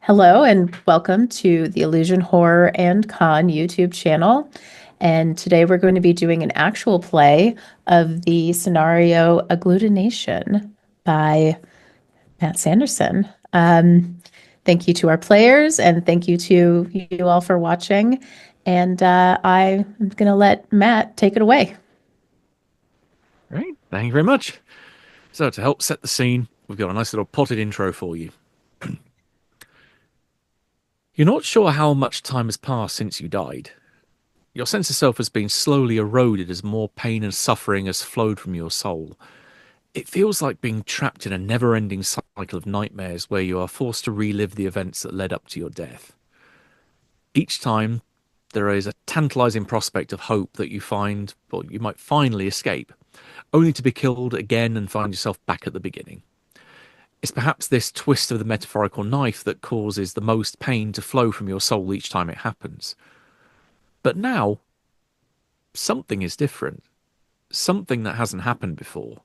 Hello and welcome to the Illusion Horror and Con YouTube channel. And today we're going to be doing an actual play of the scenario Agglutination by Matt Sanderson. Thank you to our players and thank you to you all for watching. And I'm going to let Matt take it away. Right, thank you very much. So, to help set the scene, we've got a nice little potted intro for you. You're not sure how much time has passed since you died. Your sense of self has been slowly eroded as more pain and suffering has flowed from your soul. It feels like being trapped in a never ending cycle of nightmares where you are forced to relive the events that led up to your death. Each time, there is a tantalizing prospect of hope that you might finally escape, only to be killed again and find yourself back at the beginning. It's perhaps this twist of the metaphorical knife that causes the most pain to flow from your soul each time it happens. But now, something is different. Something that hasn't happened before.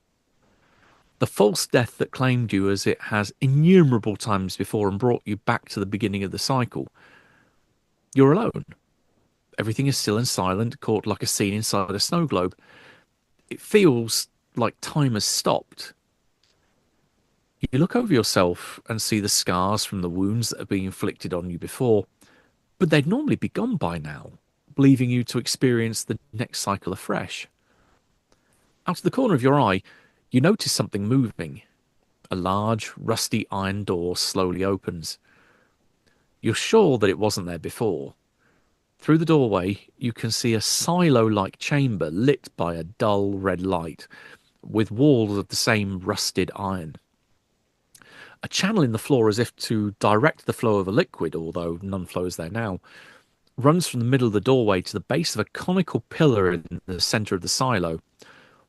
The false death that claimed you as it has innumerable times before and brought you back to the beginning of the cycle. You're alone. Everything is still and silent, caught like a scene inside a snow globe. It feels like time has stopped. You look over yourself and see the scars from the wounds that have been inflicted on you before, but they'd normally be gone by now, leaving you to experience the next cycle afresh. Out of the corner of your eye, you notice something moving. A large, rusty iron door slowly opens. You're sure that it wasn't there before. Through the doorway, you can see a silo-like chamber lit by a dull red light, with walls of the same rusted iron. A channel in the floor as if to direct the flow of a liquid, although none flows there now, runs from the middle of the doorway to the base of a conical pillar in the centre of the silo.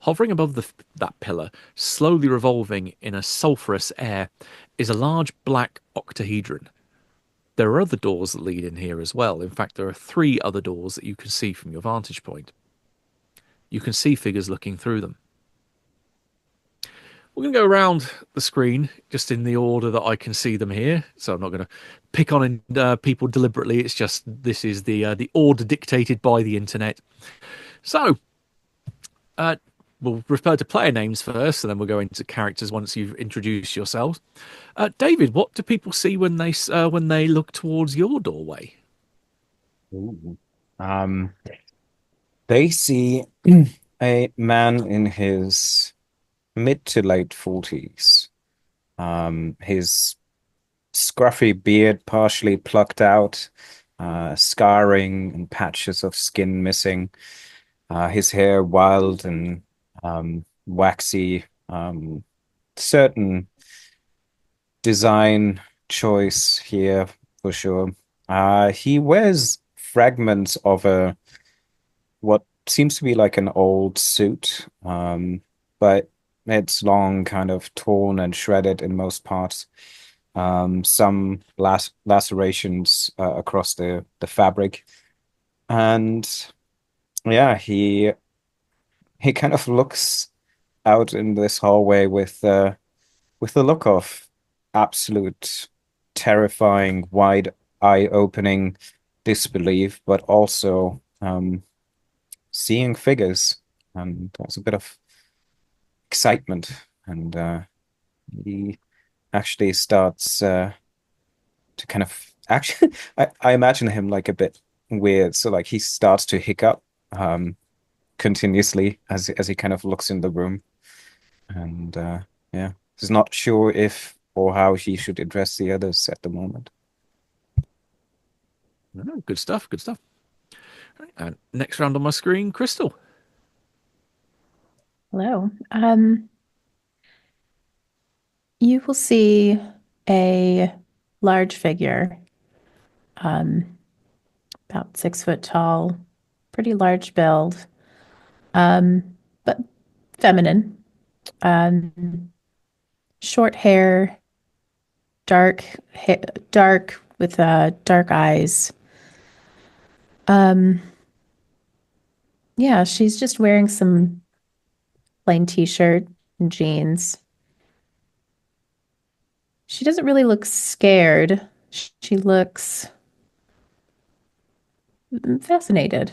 Hovering above that pillar, slowly revolving in a sulphurous air, is a large black octahedron. There are other doors that lead in here as well. In fact, there are 3 other doors that you can see from your vantage point. You can see figures looking through them. We're going to go around the screen just in the order that I can see them here. So I'm not going to pick on people deliberately. It's just this is the order dictated by the internet. So uh, we'll refer to player names first, and then we'll go into characters once you've introduced yourselves. David, what do people see when they look towards your doorway? Ooh. Um, they see a man in his mid to late 40s. His scruffy beard partially plucked out, scarring and patches of skin missing. His hair wild and waxy. Certain design choice here for sure. He wears fragments of a what seems to be like an old suit, but it's long, kind of torn and shredded in most parts. Some lacerations across the fabric, and yeah, he kind of looks out in this hallway with the look of absolute terrifying, wide eye-opening disbelief, but also seeing figures, and there's a bit of excitement, and he actually starts to kind of actually I imagine him like a bit weird, so like he starts to hiccup continuously as he kind of looks in the room, and yeah, he's not sure if or how he should address the others at the moment. Oh, good stuff. Good stuff. Right, and next round on my screen, Crystal. Hello. You will see a large figure, um, about 6 foot tall, pretty large build, but feminine. Um, Short hair, dark with dark eyes. Um, yeah, she's just wearing some plain t-shirt and jeans. She doesn't really look scared. She looks fascinated,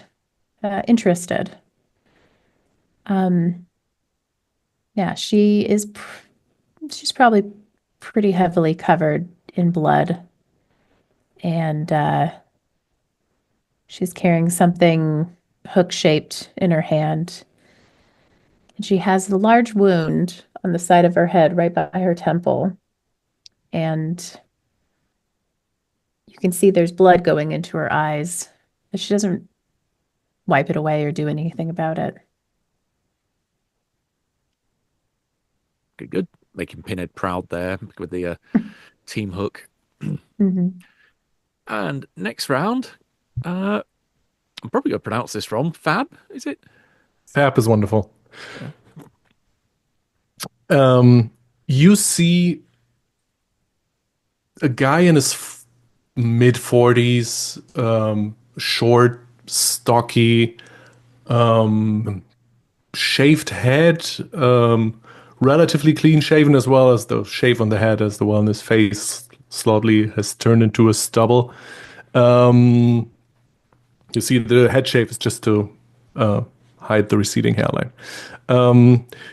interested. Um, yeah, she's probably pretty heavily covered in blood, and she's carrying something hook-shaped in her hand. And she has a large wound on the side of her head, right by her temple. And you can see there's blood going into her eyes, but she doesn't wipe it away or do anything about it. Good, good. Making Pinhead proud there with the team hook. Mhm. And next round, I'm probably going to pronounce this wrong. Fab, is it? Fab is wonderful. Yeah. You see a guy in his mid 40s, short, stocky, shaved head, relatively clean shaven, as well as the shave on the head, as the one on his face slowly has turned into a stubble. You see the head shave is just to hide the receding hairline.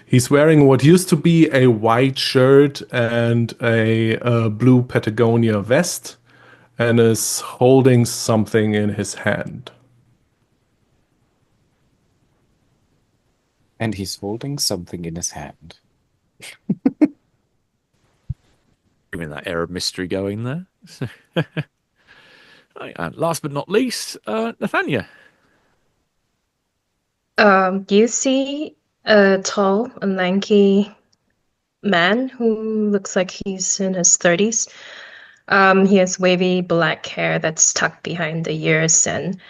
He's wearing what used to be a white shirt and a blue Patagonia vest, and is holding something in his hand. And he's holding something in his hand. Giving that air of mystery going there. Right, and last but not least, Nathania. You see a tall and lanky man who looks like he's in his 30s. He has wavy black hair that's tucked behind the ears and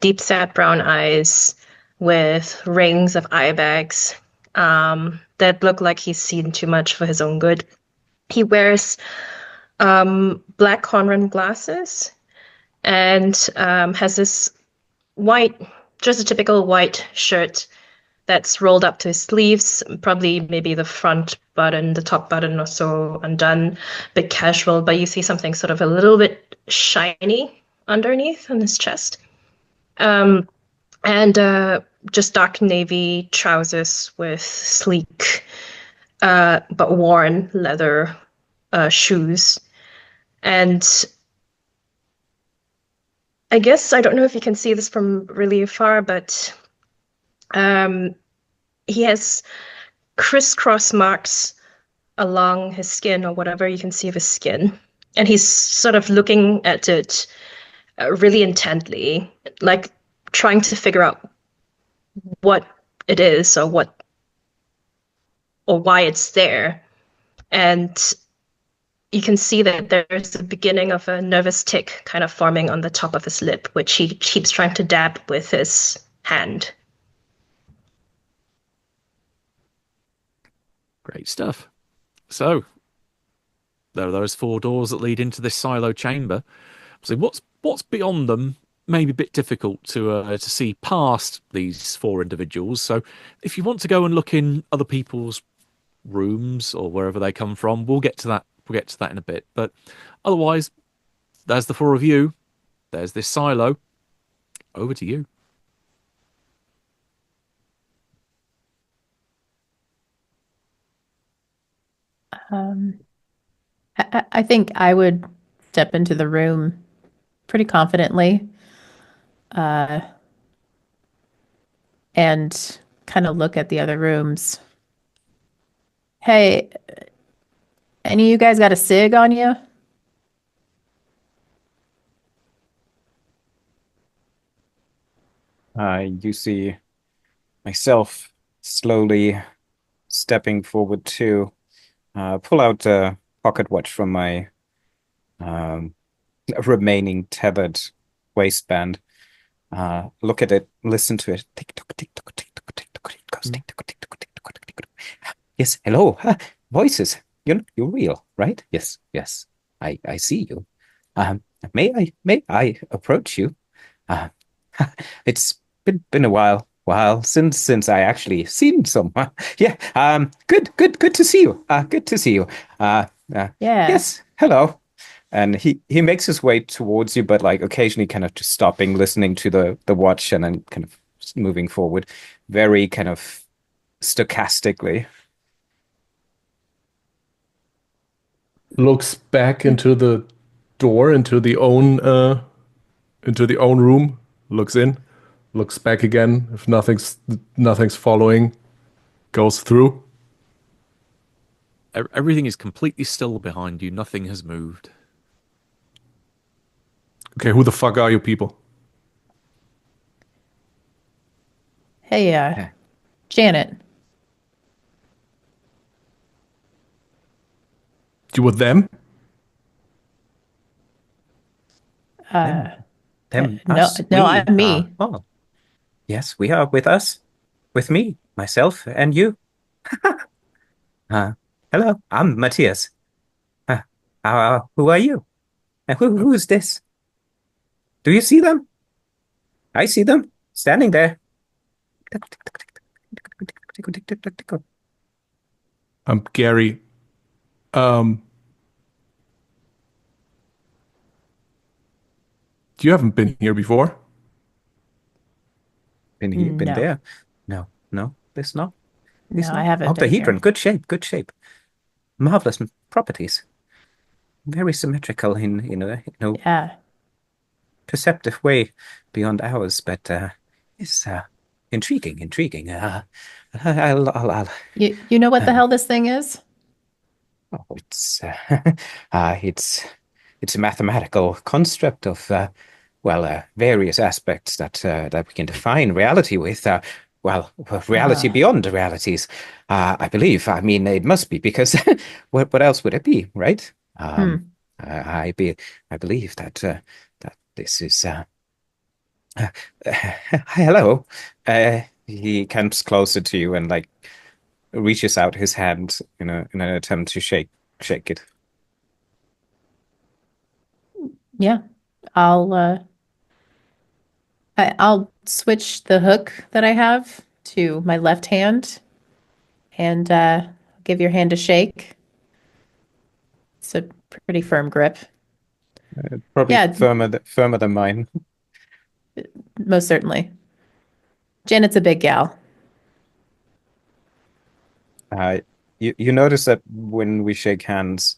deep set brown eyes with rings of eye bags that look like he's seen too much for his own good. He wears black horn-rimmed glasses and has this white, just a typical white shirt that's rolled up to his sleeves, probably maybe the front button, the top button or so undone, bit casual, but you see something sort of a little bit shiny underneath on his chest. And just dark navy trousers with sleek but worn leather shoes. And I guess I don't know if you can see this from really far, but he has crisscross marks along his skin or whatever you can see of his skin. And he's sort of looking at it really intently, like trying to figure out what it is or why it's there. And you can see that there's the beginning of a nervous tick kind of forming on the top of his lip, which he keeps trying to dab with his hand. Great stuff. So, there are those 4 doors that lead into this silo chamber. So what's beyond them may be a bit difficult to see past these 4 individuals. So if you want to go and look in other people's rooms or wherever they come from, we'll get to that. We'll get to that in a bit. But otherwise, there's the 4 of you. There's this silo. Over to you. I think I would step into the room pretty confidently, and kind of look at the other rooms. Hey, any of you guys got a cig on you? You see myself slowly stepping forward to pull out a pocket watch from my remaining tethered waistband. Look at it, listen to it. Tick tock, tick tock, tick tock, tick tock, it goes tick tock, tick tock, tick tock, tick tock. Yes, hello. Voices. You're real, right? Yes, yes. I see you. May I approach you? It's been a while since I actually seen someone. Yeah. Good to see you. Good to see you. Yeah. Yes. Hello. And he makes his way towards you, but like occasionally kind of just stopping, listening to the watch, and then kind of moving forward, very kind of stochastically. Looks back into the door, into the own room. Looks in, looks back again. If nothing's following, goes through. Everything is completely still behind you. Nothing has moved. Okay, who the fuck are you people? Hey, Yeah. Janet. You with them? Them, No, us, no, we I'm are. me. Oh, yes, we are with us, with me, myself, and you. Hello, I'm Matthias. Uh, who are you? And who's this? Do you see them? I see them standing there. I'm Gary. You haven't been here before. Been No, there? No, this not. no, This I not. haven't been Octahedron, here. good shape, good shape. Marvelous properties. Very symmetrical in a Yeah. perceptive way beyond ours, but it's intriguing. I'll You know what the hell this thing is? oh, it's a mathematical construct of various aspects that we can define reality with. Reality beyond realities. I believe. I mean, it must be because what else would it be, right? I believe that this is. Hello. He comes closer to you and like reaches out his hand in an attempt to shake it. Yeah. I'll I'll switch the hook that I have to my left hand and give your hand a shake. It's a pretty firm grip. Probably Yeah, firmer than mine. most certainly. Janet's a big gal. Uh, you notice that when we shake hands,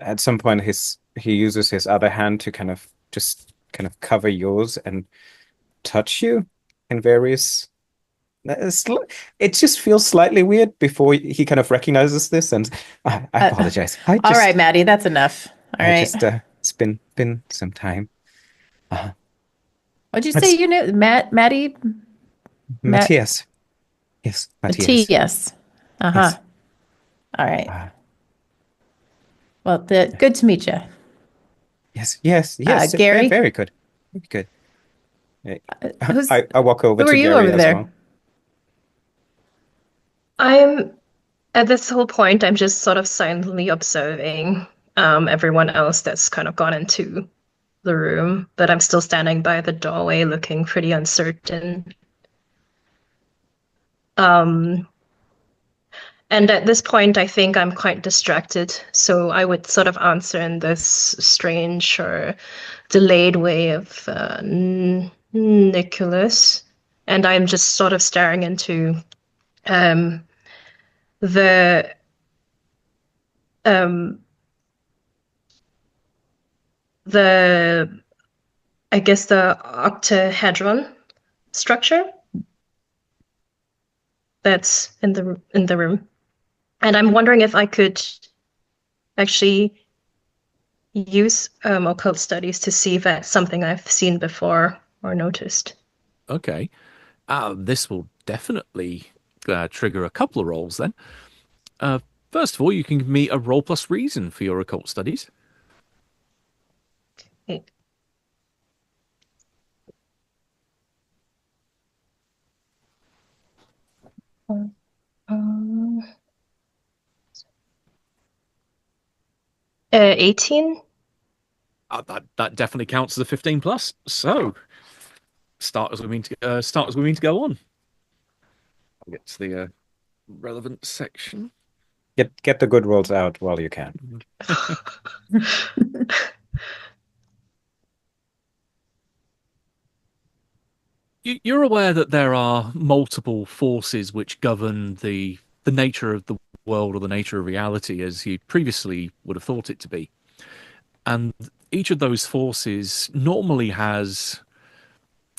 at some point he uses his other hand to kind of cover yours and touch you in various. It just feels slightly weird before he kind of recognizes this, and I apologize. All right, Maddie, that's enough. All I right. just it's been some time. Uh, What'd you say that's you knew? Maddie? Matthias. Yes, Matthias. Matthias. Uh-huh. Yes. All right. Uh, Well, good to meet you. yes. Very, Gary, very good. Very good. who's I walk over who are to you Gary over as there? well. I'm at this whole point, I'm just sort of silently observing everyone else that's kind of gone into the room, but I'm still standing by the doorway looking pretty uncertain. Um, and at this point, I think I'm quite distracted, so I would sort of answer in this strange or delayed way of Nicholas. And I'm just sort of staring into um, the um, the I guess the octahedron structure that's in the room. And I'm wondering if I could actually use occult studies to see if that's something I've seen before or noticed. Okay. This will definitely trigger a couple of rolls then. Uh, First of all, you can give me a roll plus reason for your occult studies. Okay. 18. That definitely counts as a 15 plus. So, start as we mean to go on. I'll get to the relevant section. Get the good rolls out while you can. You're aware that there are multiple forces which govern the nature of the world or the nature of reality as you previously would have thought it to be. And each of those forces normally has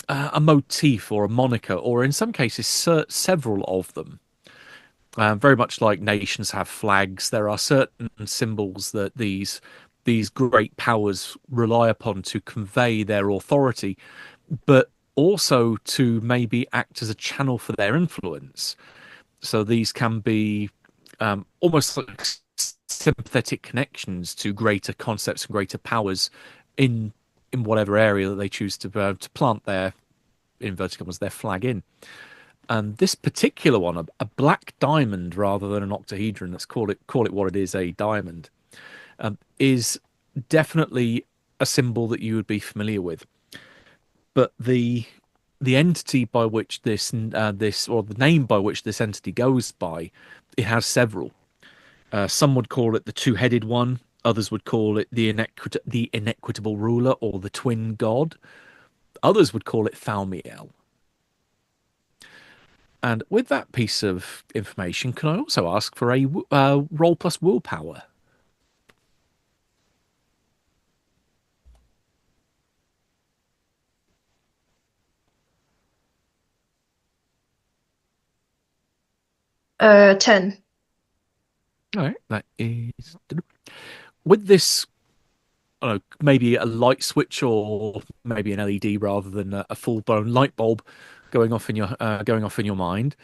a motif or a moniker, or in some cases, several of them. Very much like nations have flags, there are certain symbols that these great powers rely upon to convey their authority, but also to maybe act as a channel for their influence. So these can be almost like sympathetic connections to greater concepts and greater powers in whatever area that they choose to plant their inverted commas their flag in. And this particular one, a black diamond rather than an octahedron, let's call it what it is, a diamond, is definitely a symbol that you would be familiar with. But the entity by which this or the name by which this entity goes by, it has several. Some would call it the two-headed one. Others would call it the inequitable ruler or the twin god. Others would call it Thalmiel. And with that piece of information, can I also ask for a roll plus willpower? Uh, 10. All right, that is with this. I don't know, maybe a light switch or maybe an LED rather than a full-blown light bulb going off in your mind.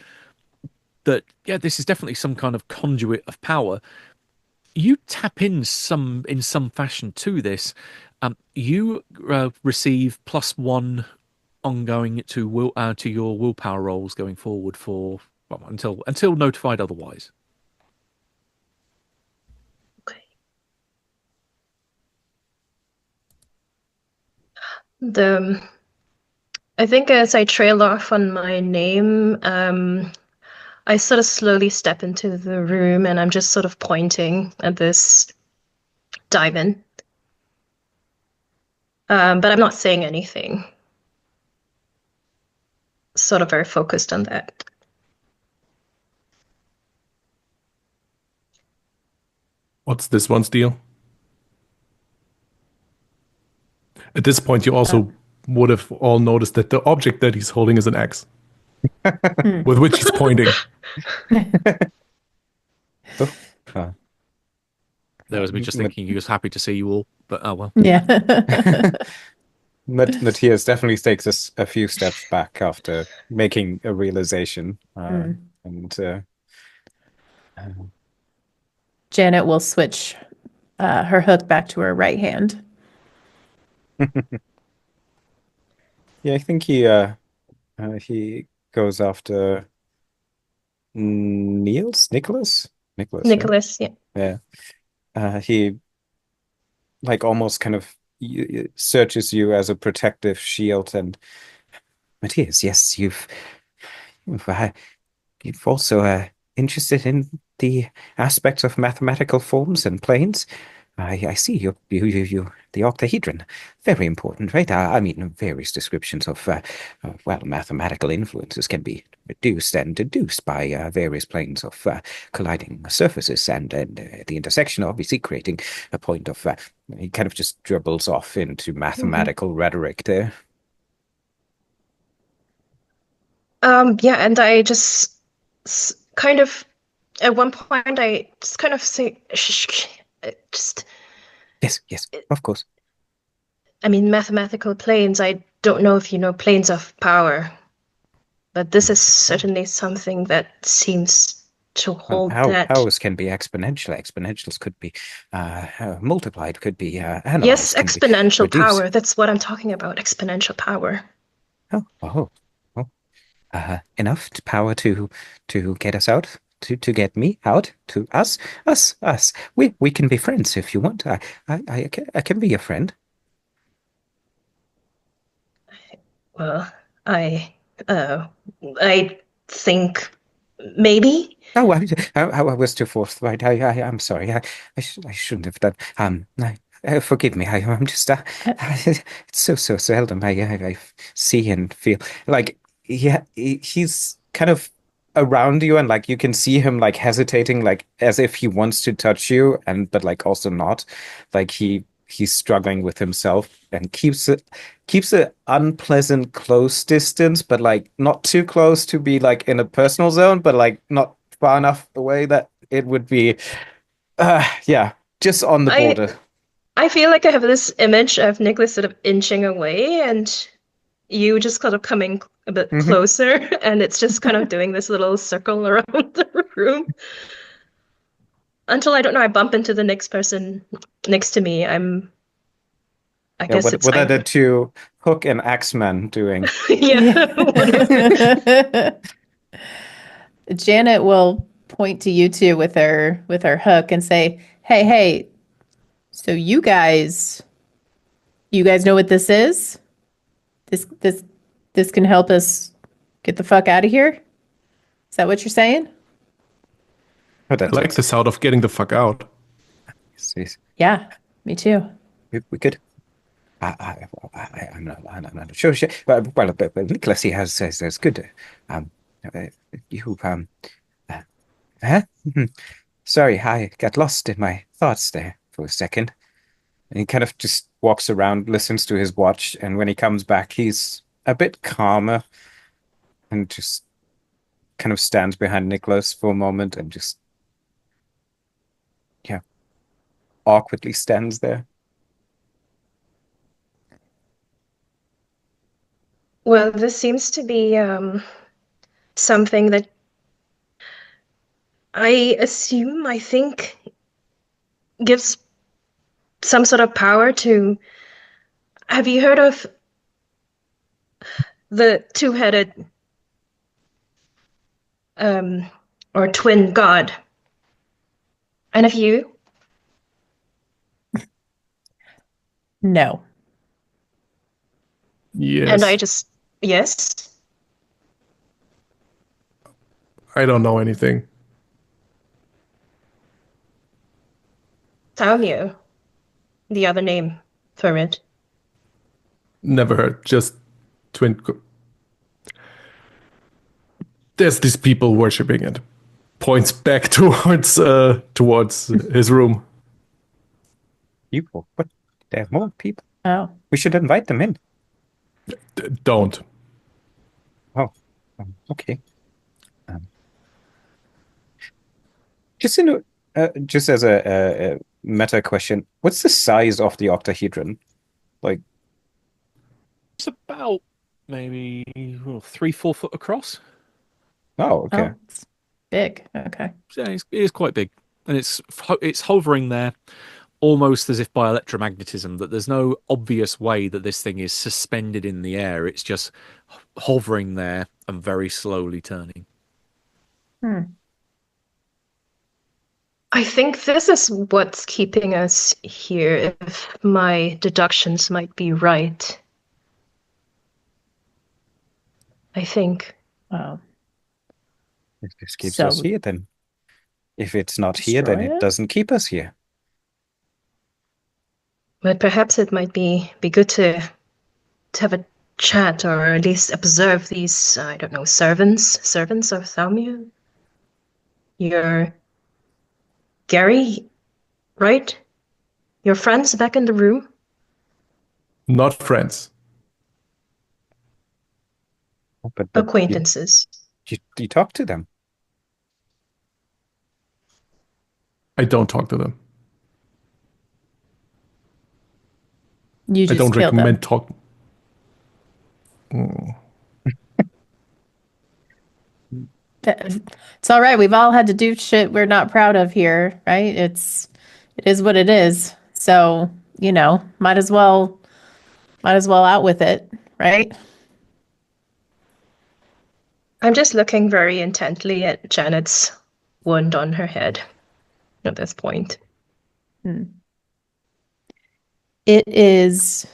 That this is definitely some kind of conduit of power. You tap in some fashion to this. You receive +1 ongoing to your willpower rolls going forward for until notified otherwise. Okay. I think as I trail off on my name, I sort of slowly step into the room and I'm just sort of pointing at this diamond. But I'm not saying anything. Sort of very focused on that. What's this one's deal? At this point, you also would have all noticed that the object that he's holding is an axe with which he's pointing. There was me just thinking he was happy to see you all, but oh well. Yeah. Matthias definitely takes us a few steps back after making a realization, and Janet will switch her hook back to her right hand. yeah, I think he goes after Nicholas, right? Nicholas, yeah. Yeah. He like almost kind of searches you as a protective shield, and Matthias, yes, you've also interested in the aspects of mathematical forms and planes. I see you the octahedron, very important, right? I mean, various descriptions of mathematical influences can be reduced and deduced by various planes of colliding surfaces, and the intersection, obviously, creating a point of. He kind of just dribbles off into mathematical rhetoric there. Yeah, and I just kind of, at one point, I just kind of say, just. Yes, of course. I mean, mathematical planes, I don't know if you know planes of power, but this is certainly something that seems to hold that. Powers can be exponential. Exponentials could be multiplied, could be analyzed. Yes, exponential power. That's what I'm talking about, exponential power. Enough power to get us out, to get me out, to us. We can be friends if you want. I can be your friend. Well, I think maybe. Oh, I was too forthright. I'm sorry. I shouldn't have done. Forgive me. I'm just. It's so seldom I see and feel like he's kind of around you, and like you can see him like hesitating, like as if he wants to touch you, and but like also not, like he's struggling with himself and keeps an unpleasant close distance, but like not too close to be like in a personal zone, but like not far enough away that it would be, yeah, just on the I border. I feel like I have this image of Nicholas sort of inching away and you just kind of coming a bit Hmm. closer, and it's just kind of doing this little circle around the room until I don't know, I bump into the next person next to me. I Yeah, guess it's what are the either two Hook and Axeman doing? yeah, whatever. Yeah. Janet will point to you two with her hook and say, "Hey, so you guys know what this is? This can help us get the fuck out of here? Is that what you're saying?" Oh, I like the sound of getting the fuck out. yes. Yeah, me too. We could. I'm not sure. But Nicholas, he has says good. Um, uh, you uh, huh? Sorry, I got lost in my thoughts there for a second. And he kind of just walks around, listens to his watch, and when he comes back, he's a bit calmer and just kind of stands behind Nicholas for a moment and just, yeah, awkwardly stands there. Well, this seems to be something that I think gives some sort of power to. Have you heard of the two-headed um, or twin god? And of you? No. And I Yes. just, yes, I don't know anything. Taumio, the other name for it. Never heard. Just twin. There's these people worshiping it. Points back towards his room. People, what? There are more people. Oh. We should invite them in. Don't. Oh, okay. Um, just in just as a meta question, what's the size of the octahedron? Like, It's about maybe 3-4 foot across. oh, okay. Oh, it's big. Okay. So yeah, it is quite big, and it's hovering there almost as if by electromagnetism. That there's no obvious way that this thing is suspended in the air. It's just hovering there and very slowly turning. Hmm. I think this is what's keeping us here, if my deductions might be right. I think. Wow. If this keeps us So here, then if it's not here, then destroy it it? doesn't keep us here. But perhaps it might be good to have a chat or at least observe these, I don't know, servants of Thalmia. You're Gary, right? Your friends back in the room? Not friends. But Acquaintances. you talk to them. I don't talk to them. you I just don't kill them. recommend talk. It's all right. We've all had to do shit we're not proud of here, right? It is what it is. So, might as well out with it, right? I'm just looking very intently at Janet's wound on her head at this point. It is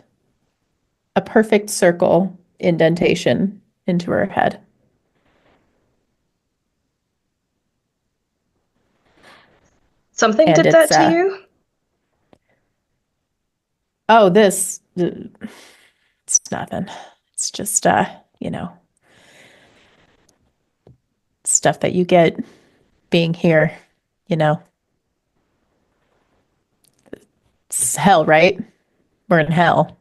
a perfect circle indentation into her head. Something And did that to you? oh, it's nothing. It's just stuff that you get being here, you know. It's hell, right? We're in hell.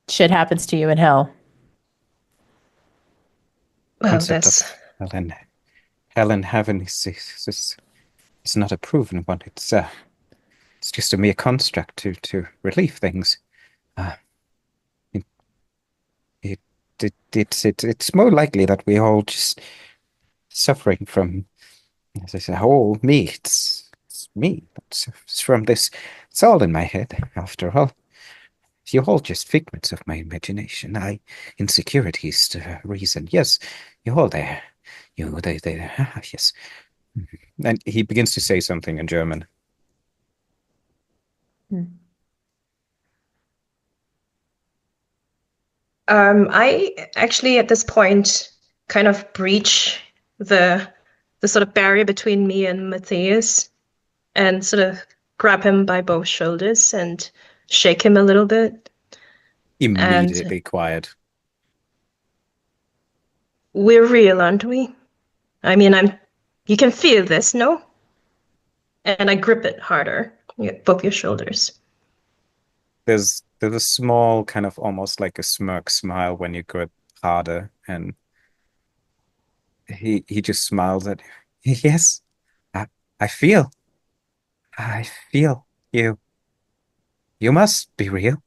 Shit happens to you in hell. Well, Concept that's of hell and heaven is not a proven one. It's just a mere construct to relieve things. Uh, it, it's more likely that we all just suffering from, as I say, oh, me. It's me. It's from this. It's all in my head, after all. You're all just figments of my imagination. Insecurities to reason. Yes, you're all there. Yes. And he begins to say something in German. Hmm. I actually at this point kind of breach the sort of barrier between me and Matthias and sort of grab him by both shoulders and shake him a little bit. Immediately quiet. We're real, aren't we? I mean, you can feel this, no? And I grip it harder, both your shoulders. There's a small kind of almost like a smirk smile when you grip harder, and he just smiles at you. Yes, I I feel I feel you. You must be real.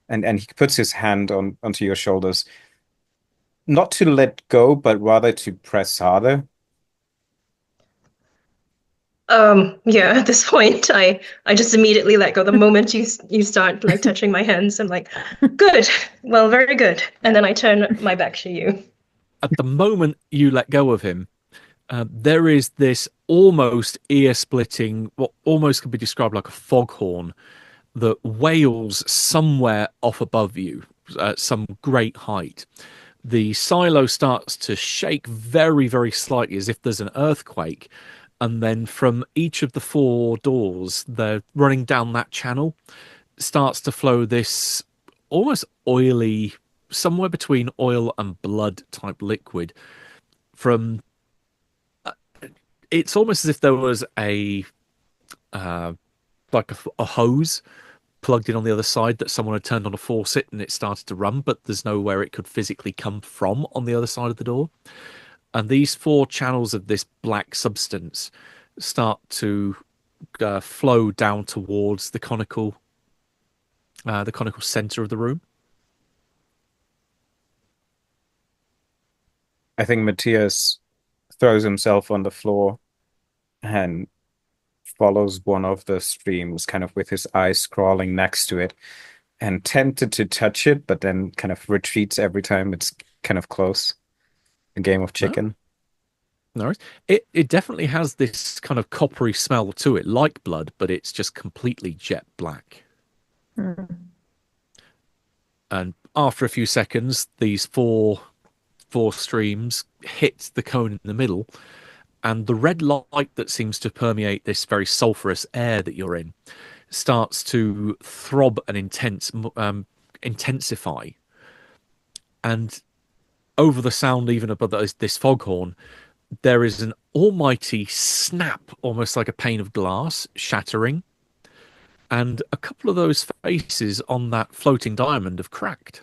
And he puts his hand onto your shoulders, not to let go, but rather to press harder. Yeah, at this point, I just immediately let go. The moment you start like touching my hands, I'm like, good, well, very good. And then I turn my back to you. At the moment you let go of him, there is this almost ear-splitting, what almost could be described like a foghorn that wails somewhere off above you at some great height. The silo starts to shake very, very slightly as if there's an earthquake. And then from each of the four doors, they're running down that channel, starts to flow this almost oily, somewhere between oil and blood type liquid from it's almost as if there was a hose plugged in on the other side that someone had turned on a faucet and it started to run, but there's nowhere it could physically come from on the other side of the door. And these four channels of this black substance start to flow down towards the conical center of the room. I think Matthias throws himself on the floor and follows one of the streams, kind of with his eyes scrawling next to it, and tempted to touch it, but then kind of retreats every time it's kind of close. A game of chicken. No, it definitely has this kind of coppery smell to it, like blood, but it's just completely jet black. And after a few seconds, these four streams hit the cone in the middle, and the red light that seems to permeate this very sulfurous air that you're in starts to throb and intensify. And over the sound, even above this foghorn, there is an almighty snap, almost like a pane of glass shattering. And a couple of those faces on that floating diamond have cracked.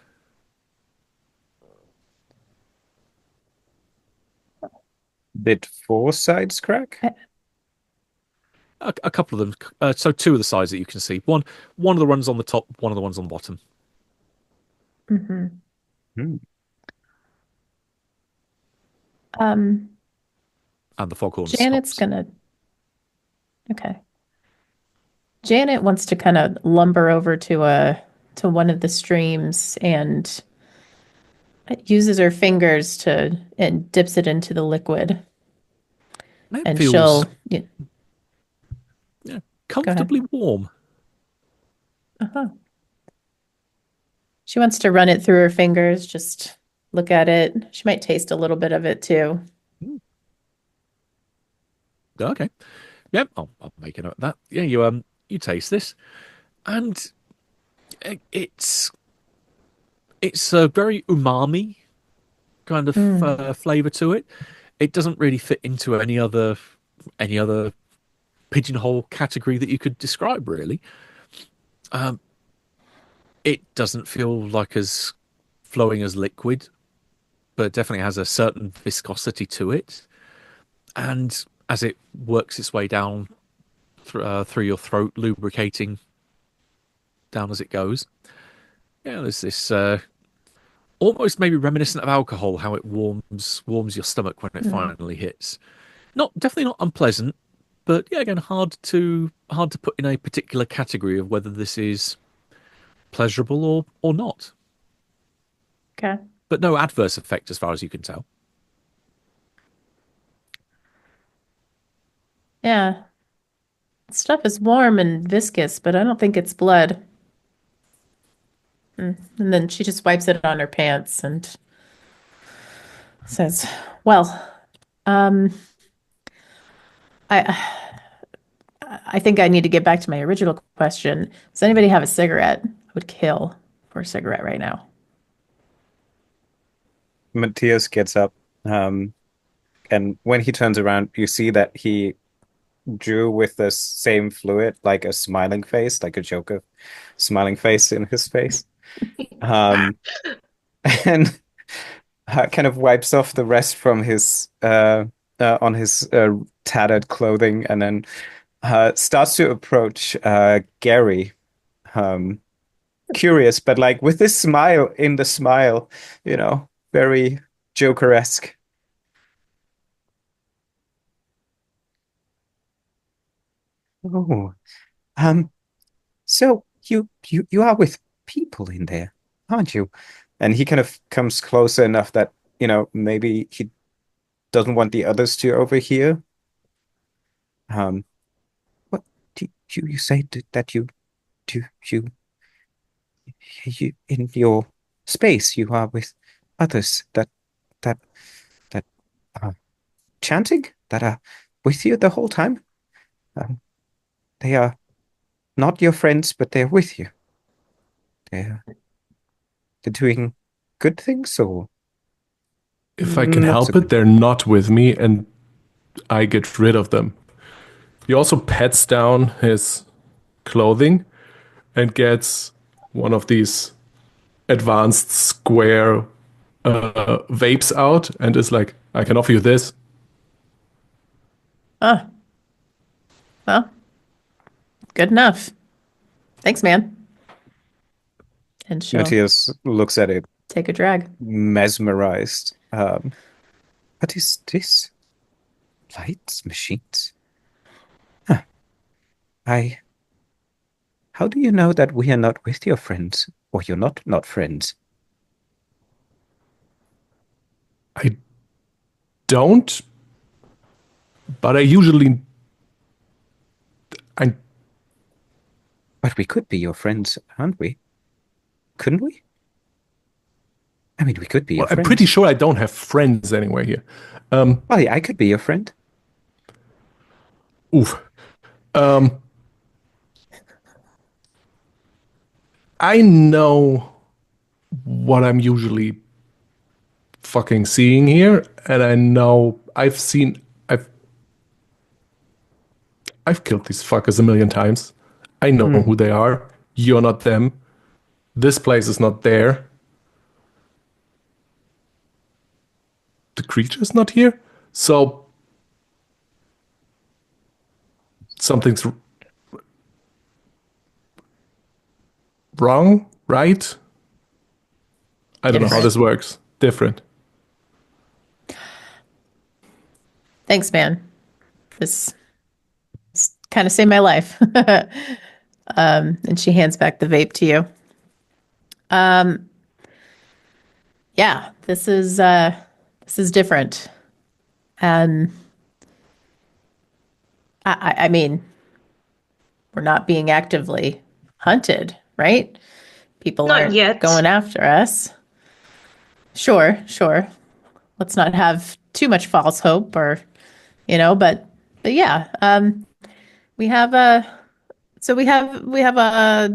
Did four sides crack? A couple of them. So two of the sides that you can see. One of the ones on the top, one of the ones on the bottom. Mm-hmm. Hmm. And the foghorn Janet's stops. Okay. Janet wants to kind of lumber over to one of the streams and uses her fingers and dips it into the liquid. It And feels she'll comfortably warm. Uh-huh. She wants to run it through her fingers, just look at it. She might taste a little bit of it too. Okay. Yep, I'll make a note of that. Yeah, you taste this, and it's a very umami kind of flavor to it. It doesn't really fit into any other pigeonhole category that you could describe, really. It doesn't feel like as flowing as liquid, but it definitely has a certain viscosity to it. And as it works its way down through your throat, lubricating down as it goes, yeah, there's this almost maybe reminiscent of alcohol, how it warms your stomach when it finally hits. Definitely not unpleasant, but yeah, again, hard to put in a particular category of whether this is pleasurable or not. Okay. But no adverse effect as far as you can tell. Yeah. Stuff is warm and viscous, but I don't think it's blood. And then she just wipes it on her pants and says, "Well, um, I I think I need to get back to my original question. Does anybody have a cigarette? I would kill for a cigarette right now." Matthias gets up, and when he turns around, you see that he drew with the same fluid, like a smiling face, like a Joker smiling face in his face. Um, and kind of wipes off the rest from his on his tattered clothing, and then starts to approach Gary, curious, but like with this smile in the smile, very Joker-esque. Oh, um, so you are with people in there, aren't you? And he kind of comes closer enough that, maybe he doesn't want the others to overhear. What you say that do you in your space you are with others that that are chanting, that are with you the whole time? Um, they are not your friends, but they're with you. They're they're doing good things or If I can not so help it, good. they're not with me and I get rid of them. He also pets down his clothing and gets one of these advanced square vapes out and is like, I can offer you this. Oh, well, good enough. Thanks, man. And she'll Matthias looks at it, take a drag. mesmerized. What is this? Lights, machines? Huh. I. How do you know that we are not with your friends, or you're not friends? I don't, but I But we could be your friends, aren't we? Couldn't we? I mean, we could be your well, I'm pretty friends. sure I don't have friends anywhere here. Well, yeah, I could be your friend. Oof. Um, I know what I'm usually fucking seeing here, and I know I've killed these fuckers a million times. I know who they are. You're not them. This place is not there. The creature's not here. So something's wrong, right? I don't know how Different. this works. Different. Thanks, man. This kind of saved my life. And she hands back the vape to you. Yeah, this is different. And I mean, we're not being actively hunted, right? People Not aren't yet. going after us. Sure, sure. Let's not have too much false hope but but yeah, we have a we have a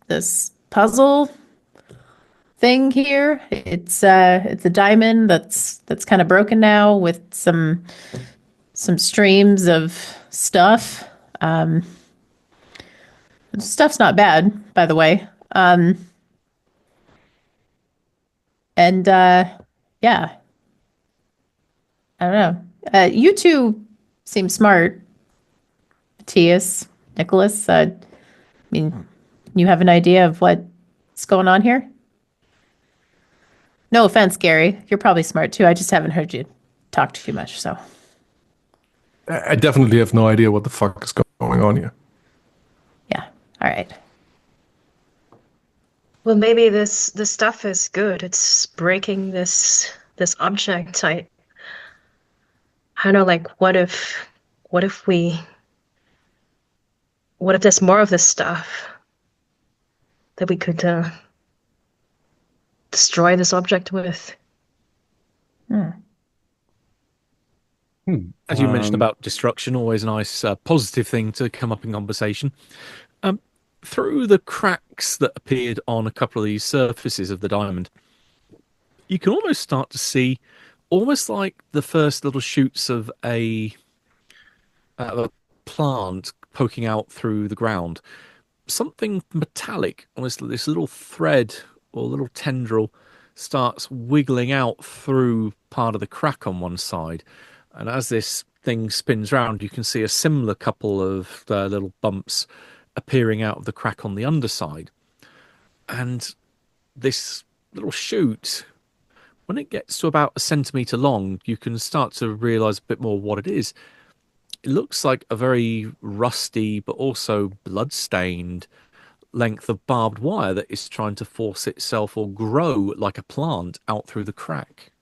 this puzzle thing here. It's a diamond that's kind of broken now with some streams of stuff. Um, Stuff's not bad, by the way. And yeah, I don't know. You two seem smart, Matthias, Nicholas. I mean, you have an idea of what's going on here? No offense, Gary. You're probably smart too. I just haven't heard you talk too much, so. I definitely have no idea what the fuck is going on here. Yeah. All right. Well, maybe this stuff is good. It's breaking this object. I don't know, like what if we what if there's more of this stuff that we could destroy this object with? As you mentioned about destruction, always a nice positive thing to come up in conversation. Through the cracks that appeared on a couple of these surfaces of the diamond, you can almost start to see almost like the first little shoots of a plant poking out through the ground. Something metallic, almost this little thread or little tendril, starts wiggling out through part of the crack on one side. And as this thing spins round, you can see a similar couple of little bumps appearing out of the crack on the underside. And this little shoot, when it gets to about a centimetre long, you can start to realise a bit more what it is. It looks like a very rusty but also blood-stained length of barbed wire that is trying to force itself or grow like a plant out through the crack.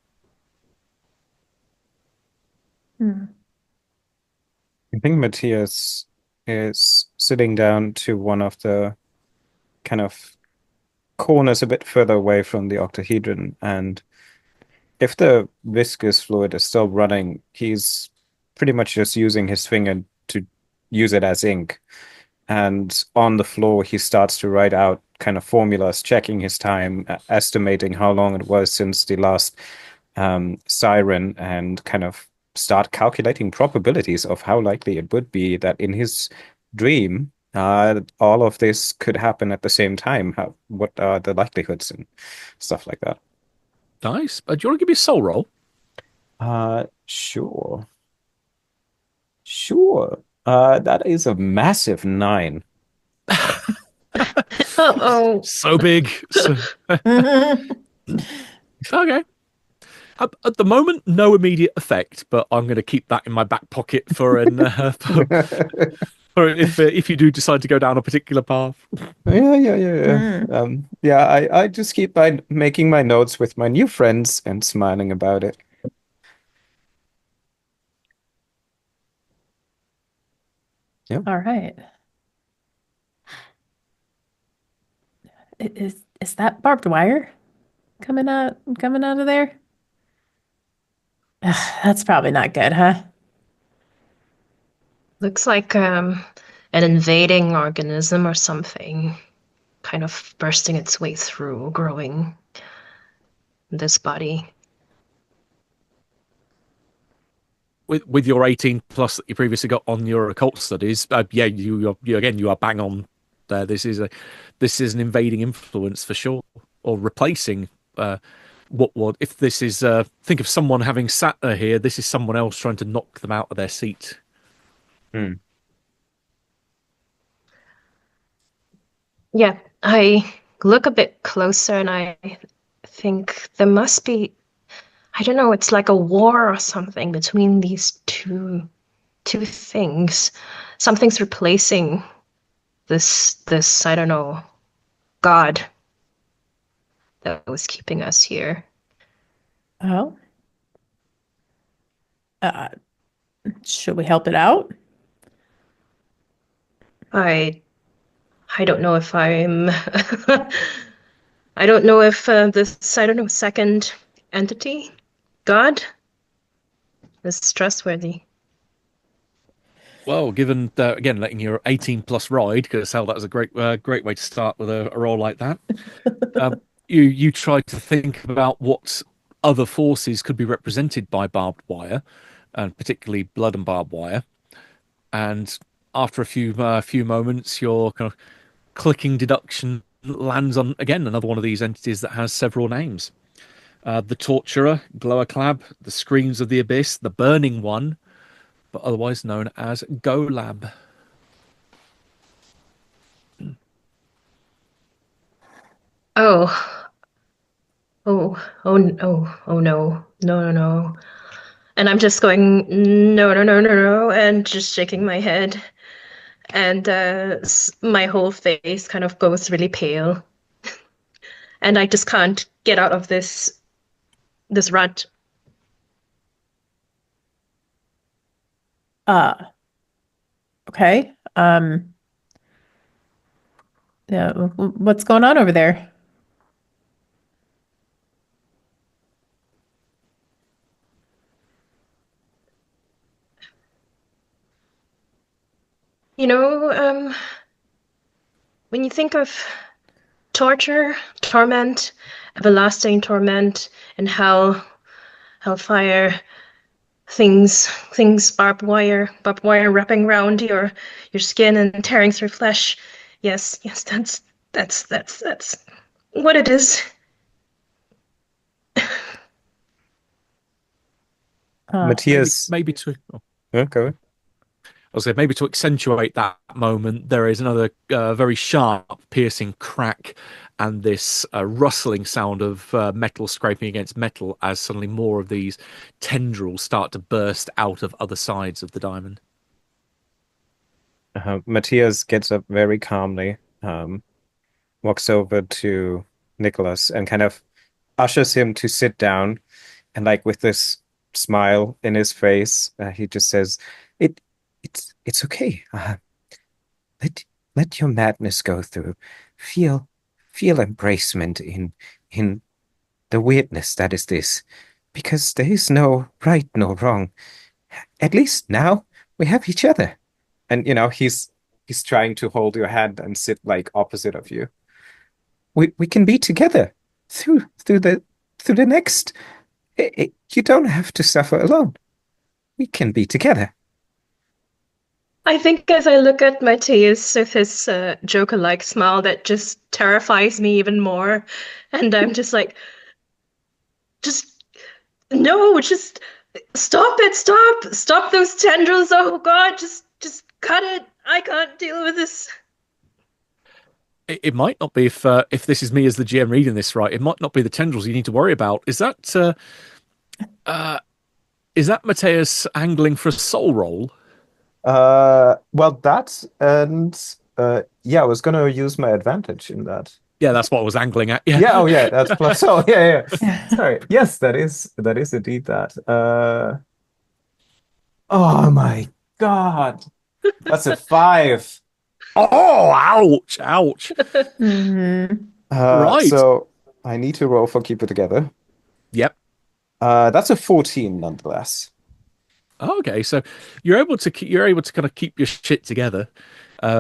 I think Matthias is sitting down to one of the kind of corners a bit further away from the octahedron, and if the viscous fluid is still running, he's pretty much just using his finger to use it as ink. And on the floor, he starts to write out kind of formulas, checking his time, estimating how long it was since the last siren, and kind of start calculating probabilities of how likely it would be that in his dream, all of this could happen at the same time. What are the likelihoods and stuff like that? Nice. Do you want to give me a soul roll? Sure. Sure. That is a massive 9. Oh, So big. Okay. At the moment, no immediate effect, but I'm going to keep that in my back pocket for if you do decide to go down a particular path. Yeah. I just keep making my notes with my new friends and smiling about it. All right. Is that barbed wire coming out of there? Ugh, that's probably not good, huh? looks like an invading organism or something, kind of bursting its way through, growing this body. With your 18 plus that you previously got on your occult studies, you are bang on there. This is an invading influence for sure, or replacing what if this is think of someone having sat there here. This is someone else trying to knock them out of their seat. Yeah, I look a bit closer and I think there must be, I don't know, it's like a war or something between these two things. Something's replacing this, I don't know, God that was keeping us here. Oh. Should we help it out? I don't know if I'm I don't know if this, I don't know, second entity, God, is trustworthy. Well, given again letting your 18 plus ride, because hell, that was a great way to start with a roll like that. You try to think about what other forces could be represented by barbed wire, and particularly blood and barbed wire. And after a few moments, your kind of clicking deduction lands on again another one of these entities that has several names: the Torturer, Gloaclab, the Screams of the Abyss, the Burning One, but otherwise known as Golab. Oh, oh no, no. And I'm just going, no, and just shaking my head. And my whole face kind of goes really pale. And I just can't get out of this rut. Okay. Yeah, what's going on over there? You know, when you think of torture, torment, everlasting torment, and hellfire, things barbed wire wrapping around your skin and tearing through flesh. Yes, that's what it is. Matthias, Maybe to go. I'll say maybe to accentuate that moment, there is another very sharp, piercing crack, and this rustling sound of metal scraping against metal as suddenly more of these tendrils start to burst out of other sides of the diamond. Matthias gets up very calmly, walks over to Nicholas and kind of ushers him to sit down, and like with this smile in his face, he just says, "It, it's okay. Let your madness go through. Feel, feel embracement in the weirdness that is this, because there is no right, no wrong. At least now we have each other." And he's trying to hold your hand and sit like opposite of you. We can be together through the next. You don't have to suffer alone. We can be together. I think as I look at Matthias with his Joker-like smile that just terrifies me even more, and I'm just like, just no, just stop it, stop those tendrils. Oh God, just cut it. I can't deal with this. It might not be if this is me as the GM reading this right. It might not be the tendrils you need to worry about. Is that Mateus angling for a soul roll? Well, that and yeah, I was gonna use my advantage in that. Yeah, that's what I was angling at. Yeah. Yeah, oh yeah, that's plus. Oh yeah. Sorry. Yes, that is indeed that. Oh my God, that's a 5. Oh, ouch. Right. So I need to roll for keep it together. Yep. That's a 14 nonetheless. Okay, so you're able to kind of keep your shit together.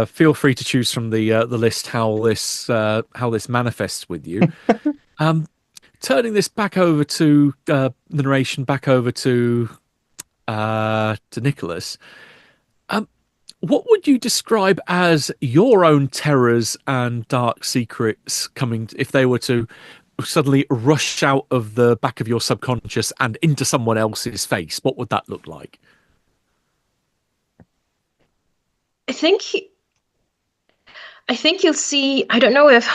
Feel free to choose from the list how this manifests with you. Turning this back over to the narration, back over to Nicholas. What would you describe as your own terrors and dark secrets coming if they were to suddenly rush out of the back of your subconscious and into someone else's face? What would that look like? I think you'll see. I don't know if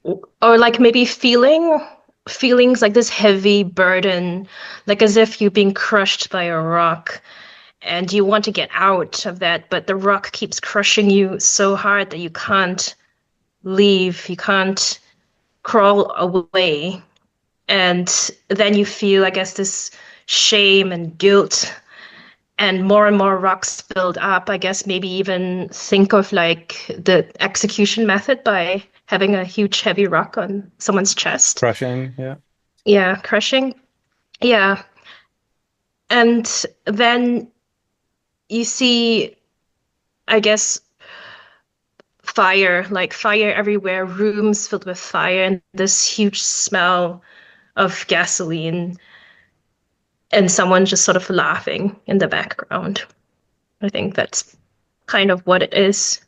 or like maybe feelings like this heavy burden, like as if you're being crushed by a rock and you want to get out of that, but the rock keeps crushing you so hard that you can't leave, you can't crawl away. And then you feel, I guess, this shame and guilt, and more rocks build up. I guess maybe even think of like the execution method by having a huge heavy rock on someone's chest. Crushing, yeah. Yeah, crushing. Yeah. And then you see, I guess, fire everywhere, rooms filled with fire, and this huge smell of gasoline, and someone just sort of laughing in the background. I think that's kind of what it is.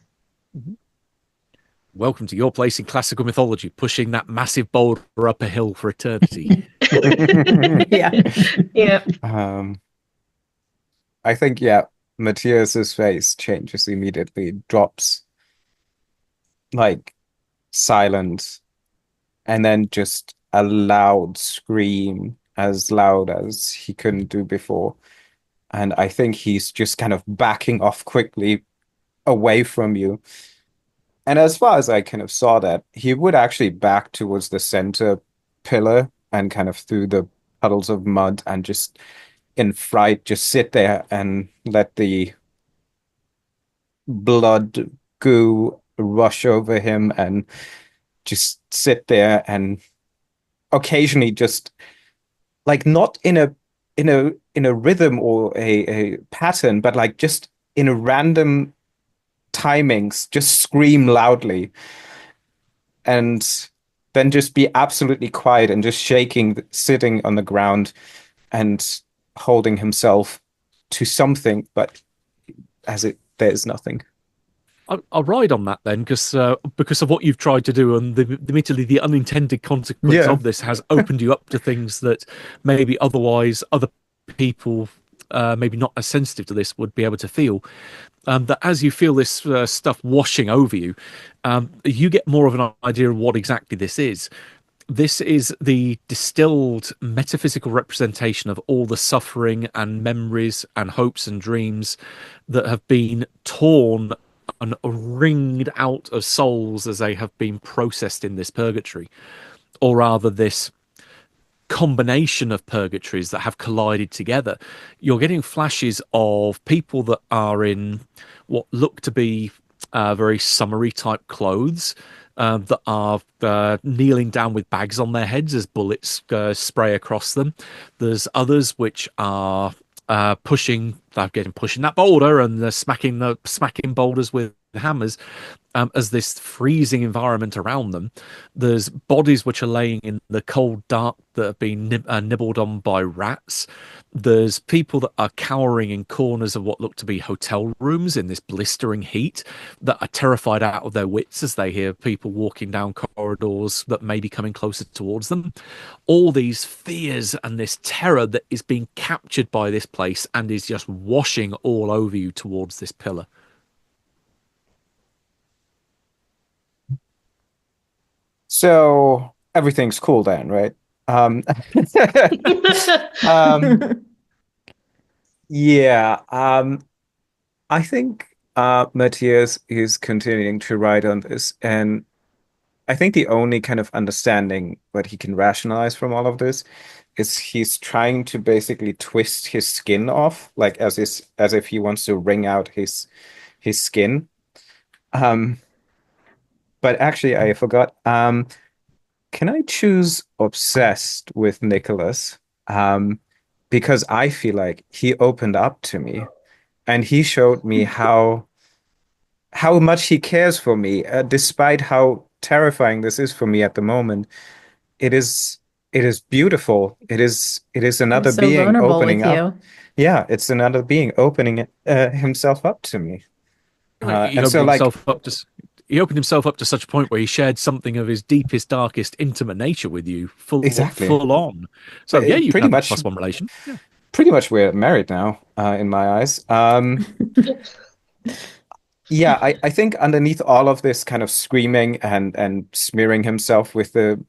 Welcome to your place in classical mythology, pushing that massive boulder up a hill for eternity. Yeah. Yeah. I think, Matthias's face changes immediately, drops like silent, and then just a loud scream, as loud as he couldn't do before. And I think he's just kind of backing off quickly away from you. And as far as I kind of saw that, he would actually back towards the center pillar and kind of through the puddles of mud and just in fright, just sit there and let the blood goo rush over him and just sit there and occasionally just like not in a rhythm or a pattern, but like just in a random timings, just scream loudly and then just be absolutely quiet and just shaking, sitting on the ground and holding himself to something, but there's nothing. I'll ride on that then, because of what you've tried to do, and admittedly the unintended consequence of this has opened you up to things that maybe otherwise other people, maybe not as sensitive to this, would be able to feel. That as you feel this stuff washing over you, you get more of an idea of what exactly this is. This is the distilled metaphysical representation of all the suffering and memories and hopes and dreams that have been torn and wringed out of souls as they have been processed in this purgatory, or rather this combination of purgatories that have collided together. You're getting flashes of people that are in what look to be very summery type clothes, that are kneeling down with bags on their heads as bullets spray across them. There's others which are pushing that boulder, and they're smacking boulders with hammers, as this freezing environment around them. There's bodies which are laying in the cold dark that have been nibbled on by rats. There's people that are cowering in corners of what look to be hotel rooms in this blistering heat, that are terrified out of their wits as they hear people walking down corridors that may be coming closer towards them. All these fears and this terror that is being captured by this place and is just washing all over you towards this pillar. So everything's cool then, right? um, yeah. I think Matthias is continuing to ride on this, and I think the only kind of understanding that he can rationalize from all of this is he's trying to basically twist his skin off, like as if he wants to wring out his skin. Um, but actually, I forgot. Can I choose obsessed with Nicholas? Because I feel like he opened up to me and he showed me how much he cares for me, despite how terrifying this is for me at the moment. It is beautiful. It is I'm another so being vulnerable opening with up. you. Yeah, it's another being opening himself up to me. He And opened so like himself up to he opened himself up to such a point where he shared something of his deepest, darkest, intimate nature with you, exactly. full on. So yeah, you can Pretty have a much plus one relation. Yeah. pretty much we're married now, in my eyes. Yeah, I think underneath all of this kind of screaming and smearing himself with the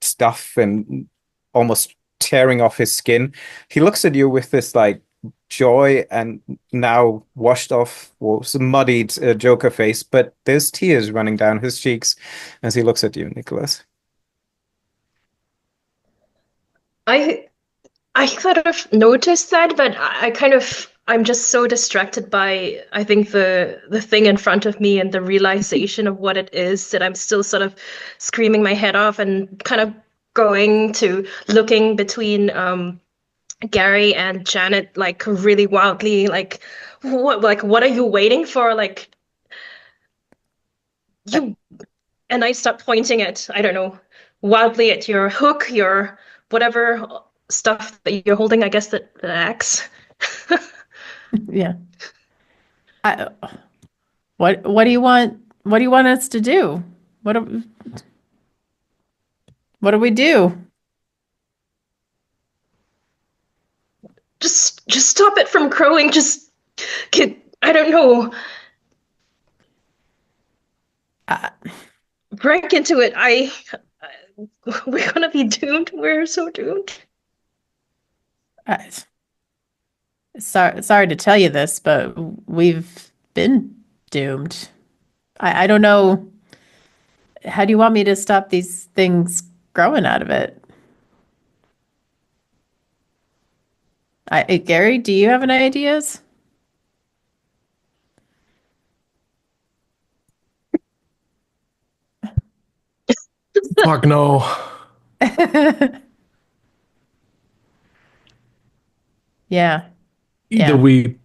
stuff and almost tearing off his skin, he looks at you with this like joy and now washed off or some muddied Joker face, but there's tears running down his cheeks as he looks at you, Nicholas. I I sort of noticed that, but I'm just so distracted by I think the thing in front of me and the realization of what it is that I'm still sort of screaming my head off and kind of going to looking between Gary and Janet like really wildly what are you waiting for? Like you and I start pointing at, I don't know, wildly at your hook, your whatever stuff that you're holding, I guess the axe. Yeah. I, what do you want? What do you want us to do? What do we do? Just stop it from crowing. Just get, I don't know, Uh, break into it. We're gonna be doomed. We're so doomed. I, sorry to tell you this, but we've been doomed. I don't know. How do you want me to stop these things growing out of it? Gary, do you have any ideas? Fuck no. Yeah. Either Yeah. we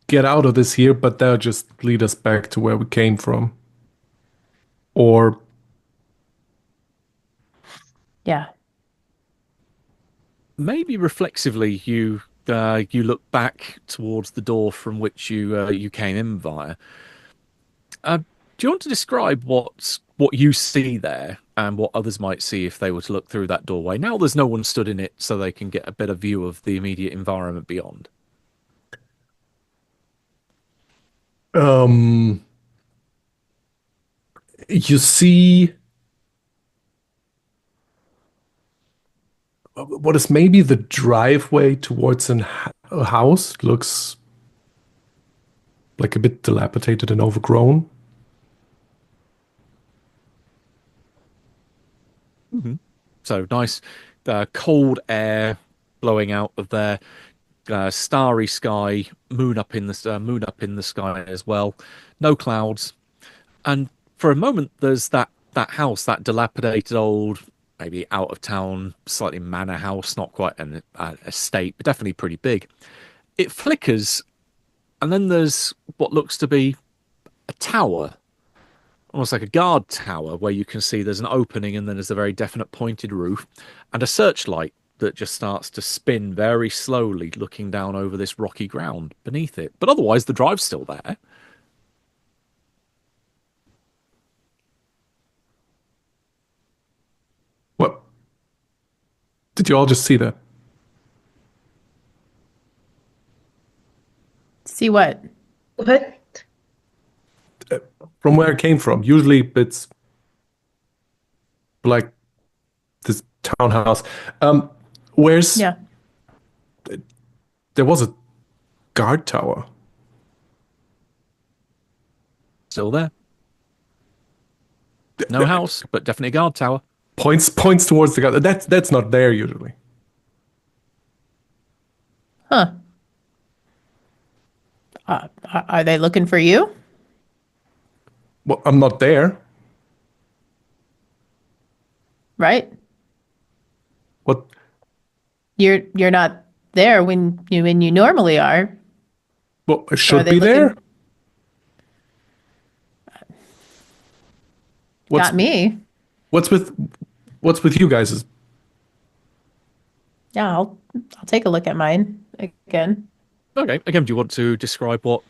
get out of this here, but they'll just lead us back to where we came from. Or Yeah. Maybe reflexively, you look back towards the door from which you came in via. Do you want to describe what you see there and what others might see if they were to look through that doorway? Now there's no one stood in it, so they can get a better view of the immediate environment beyond. you see what is maybe the driveway towards a house. Looks like a bit dilapidated and overgrown. So nice, cold air blowing out of there, starry sky, moon up in the sky as well. No clouds, and for a moment there's that house, that dilapidated old, maybe out of town, slightly manor house, not quite an estate, but definitely pretty big. It flickers, and then there's what looks to be a tower, almost like a guard tower, where you can see there's an opening and then there's a very definite pointed roof and a searchlight that just starts to spin very slowly, looking down over this rocky ground beneath it. But otherwise, the drive's still there. What? Did you all just see that? See what? What? From where it came from. Usually it's like this townhouse. Where's Yeah. there was a guard tower. Still there. No house, but definitely a guard tower. Points towards the guard. That's not there usually. Huh. Are they looking for you? Well, I'm not there. Right? What? You're not there when you normally are. Well, I So are should they be there. looking? What's Got me. what's with you guys? Yeah, I'll take a look at mine again. Okay. Again, do you want to describe what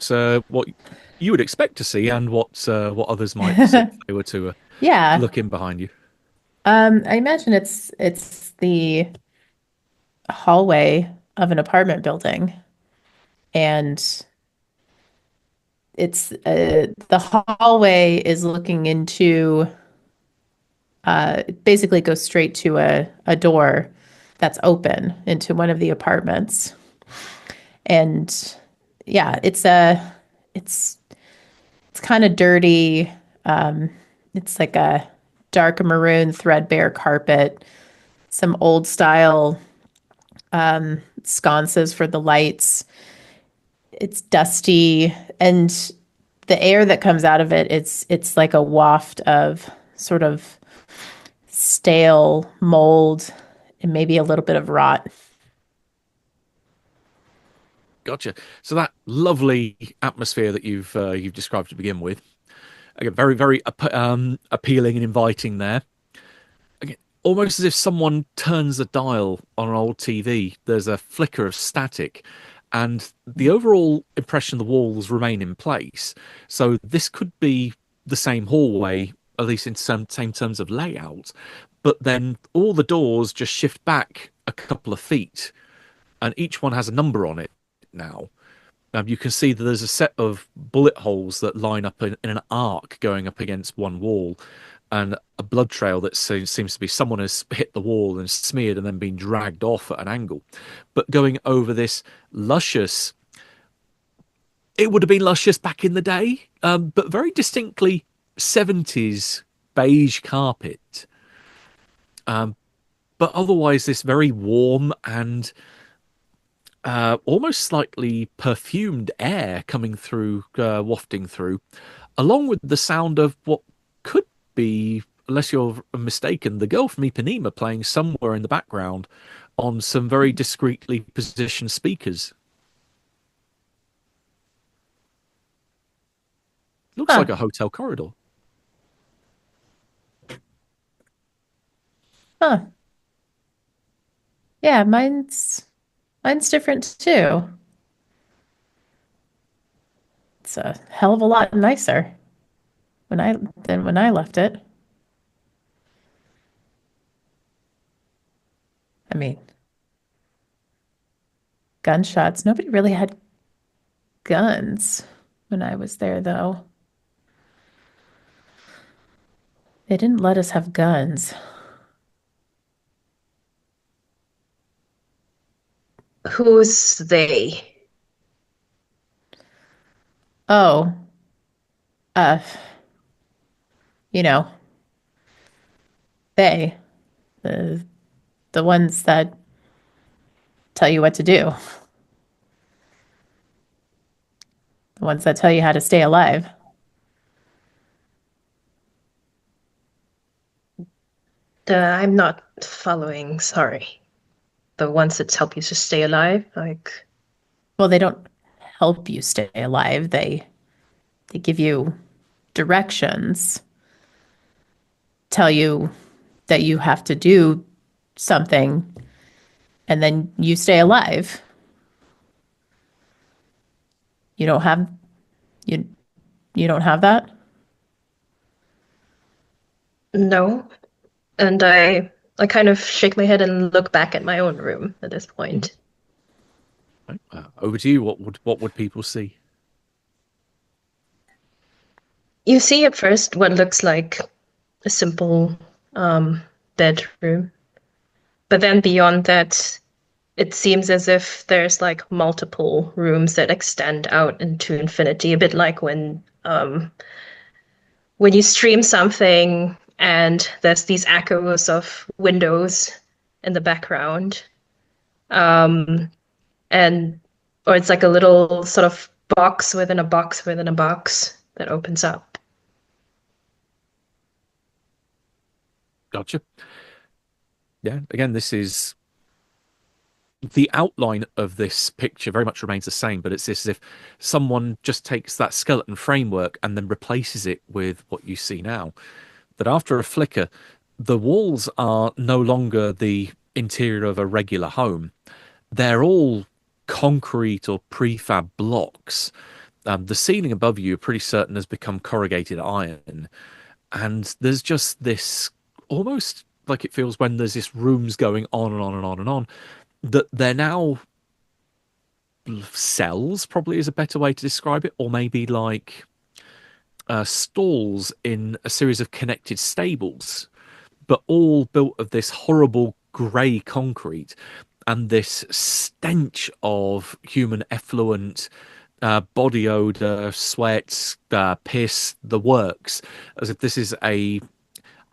you would expect to see and what others might see if they were to Yeah. look in behind you? I imagine it's the hallway of an apartment building, and it's the hallway is looking into basically goes straight to a door that's open into one of the apartments. And yeah, it's kind of dirty. It's like a dark maroon threadbare carpet, some old style sconces for the lights. It's dusty, and the air that comes out of it, it's like a waft of sort of stale mold and maybe a little bit of rot. Gotcha. So that lovely atmosphere that you've described to begin with, again, very very appealing and inviting there. Again, almost as if someone turns a dial on an old TV. There's a flicker of static, and the overall impression the walls remain in place. So this could be the same hallway, at least in some same terms of layout, but then all the doors just shift back a couple of feet, and each one has a number on it now. You can see that there's a set of bullet holes that line up in an arc going up against one wall, and a blood trail that seems to be someone has hit the wall and smeared and then been dragged off at an angle. But going over this luscious, it would have been luscious back in the day, but very distinctly 70s beige carpet. But otherwise, this very warm and almost slightly perfumed air coming through, wafting through, along with the sound of what could be, unless you're mistaken, the girl from Ipanema playing somewhere in the background on some very discreetly positioned speakers. Looks like a hotel corridor. Huh. Yeah, mine's different too. It's a hell of a lot nicer than when I left it. I mean, gunshots. Nobody really had guns when I was there, though. They didn't let us have guns. Who's they? Oh, uh, you know, they, the ones that tell you what to do, the ones that tell you how to stay alive. I'm not following, sorry. The ones that help you to stay alive? Like, Well, they don't help you stay alive. They give you directions, tell you that you have to do something, and then you stay alive. You don't have you you don't have that? no. And I kind of shake my head and look back at my own room at this point. Right, over to you. What would people see? You see at first what looks like a simple bedroom. But then beyond that, it seems as if there's like multiple rooms that extend out into infinity, a bit like when you stream something and there's these echoes of windows in the background. And or it's like a little sort of box within a box within a box that opens up. Gotcha. Yeah, again, this is the outline of this picture very much remains the same, but it's as if someone just takes that skeleton framework and then replaces it with what you see now. That after a flicker, the walls are no longer the interior of a regular home. They're all concrete or prefab blocks. The ceiling above you, you're pretty certain, has become corrugated iron. And there's just this almost like it feels when there's this rooms going on and on and on and on, that they're now cells, probably is a better way to describe it, or maybe like stalls in a series of connected stables, but all built of this horrible grey concrete and this stench of human effluent, body odor, sweat, piss, the works, as if this is a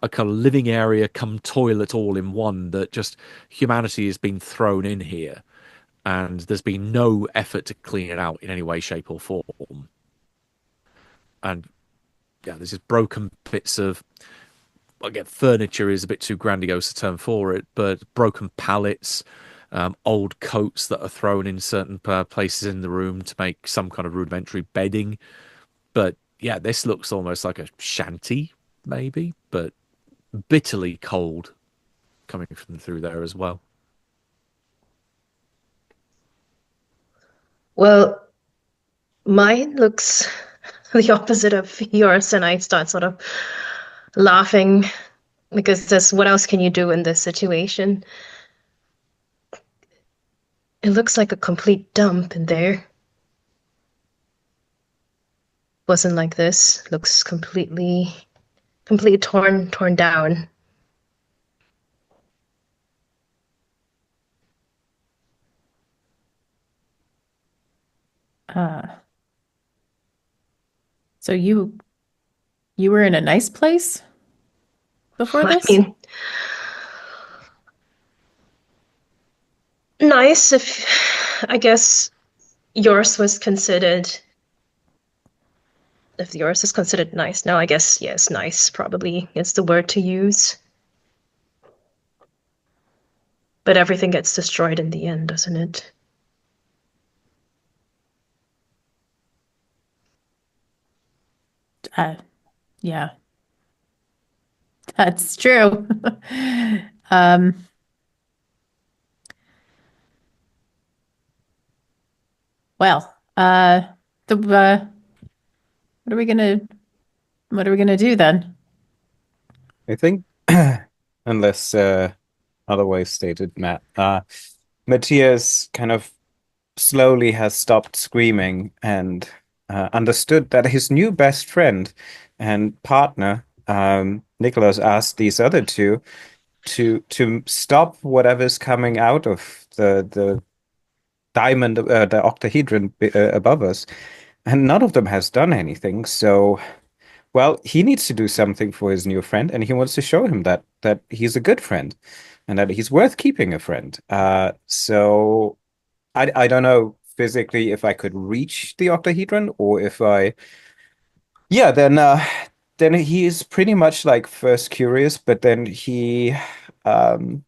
kind of living area come toilet all in one, that just humanity has been thrown in here and there's been no effort to clean it out in any way, shape or form. And yeah, there's just broken bits of, again, furniture is a bit too grandiose a term for it, but broken pallets, old coats that are thrown in certain places in the room to make some kind of rudimentary bedding. But yeah, this looks almost like a shanty, maybe, but bitterly cold coming from through there as well. Well, mine looks the opposite of yours, and I start sort of laughing because this, what else can you do in this situation? It looks like a complete dump in there. Wasn't like this. Looks completely torn down. So you were in a nice place before I this? mean, nice if I guess yours was considered. If yours is considered nice, now I guess yes, nice probably is the word to use. But everything gets destroyed in the end, doesn't it? Yeah, that's true. Um, well, the what are we gonna do then? I think, unless otherwise stated, Matt, Matthias kind of slowly has stopped screaming and understood that his new best friend and partner, Nicholas, asked these other two to stop whatever's coming out of the diamond, the octahedron above us, and none of them has done anything. So, well, he needs to do something for his new friend, and he wants to show him that he's a good friend and that he's worth keeping a friend. So I don't know physically if I could reach the octahedron or if I yeah, then he is pretty much like first curious, but then um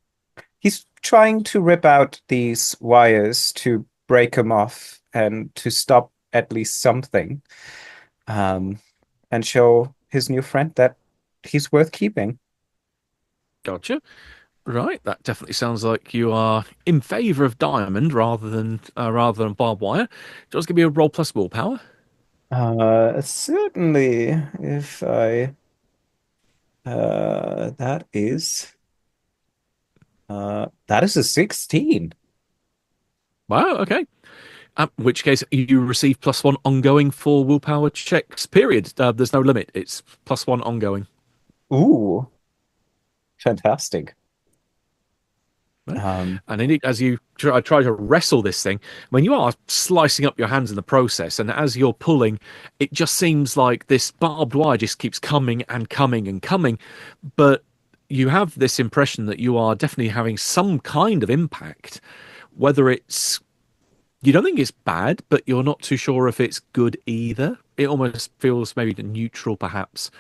he's trying to rip out these wires to break them off and to stop at least something. Um and show his new friend that he's worth keeping. Gotcha. Right, that definitely sounds like you are in favour of diamond rather than barbed wire. Just give me a roll plus willpower. Certainly if I that is a 16. Wow, okay. In which case, you receive +1 ongoing for willpower checks, period. There's no limit. It's +1 ongoing. Ooh, fantastic. Right? Um, And indeed, as you try to wrestle this thing, when you are slicing up your hands in the process, and as you're pulling, it just seems like this barbed wire just keeps coming and coming and coming. But you have this impression that you are definitely having some kind of impact, whether it's you don't think it's bad, but you're not too sure if it's good either. It almost feels maybe neutral, perhaps.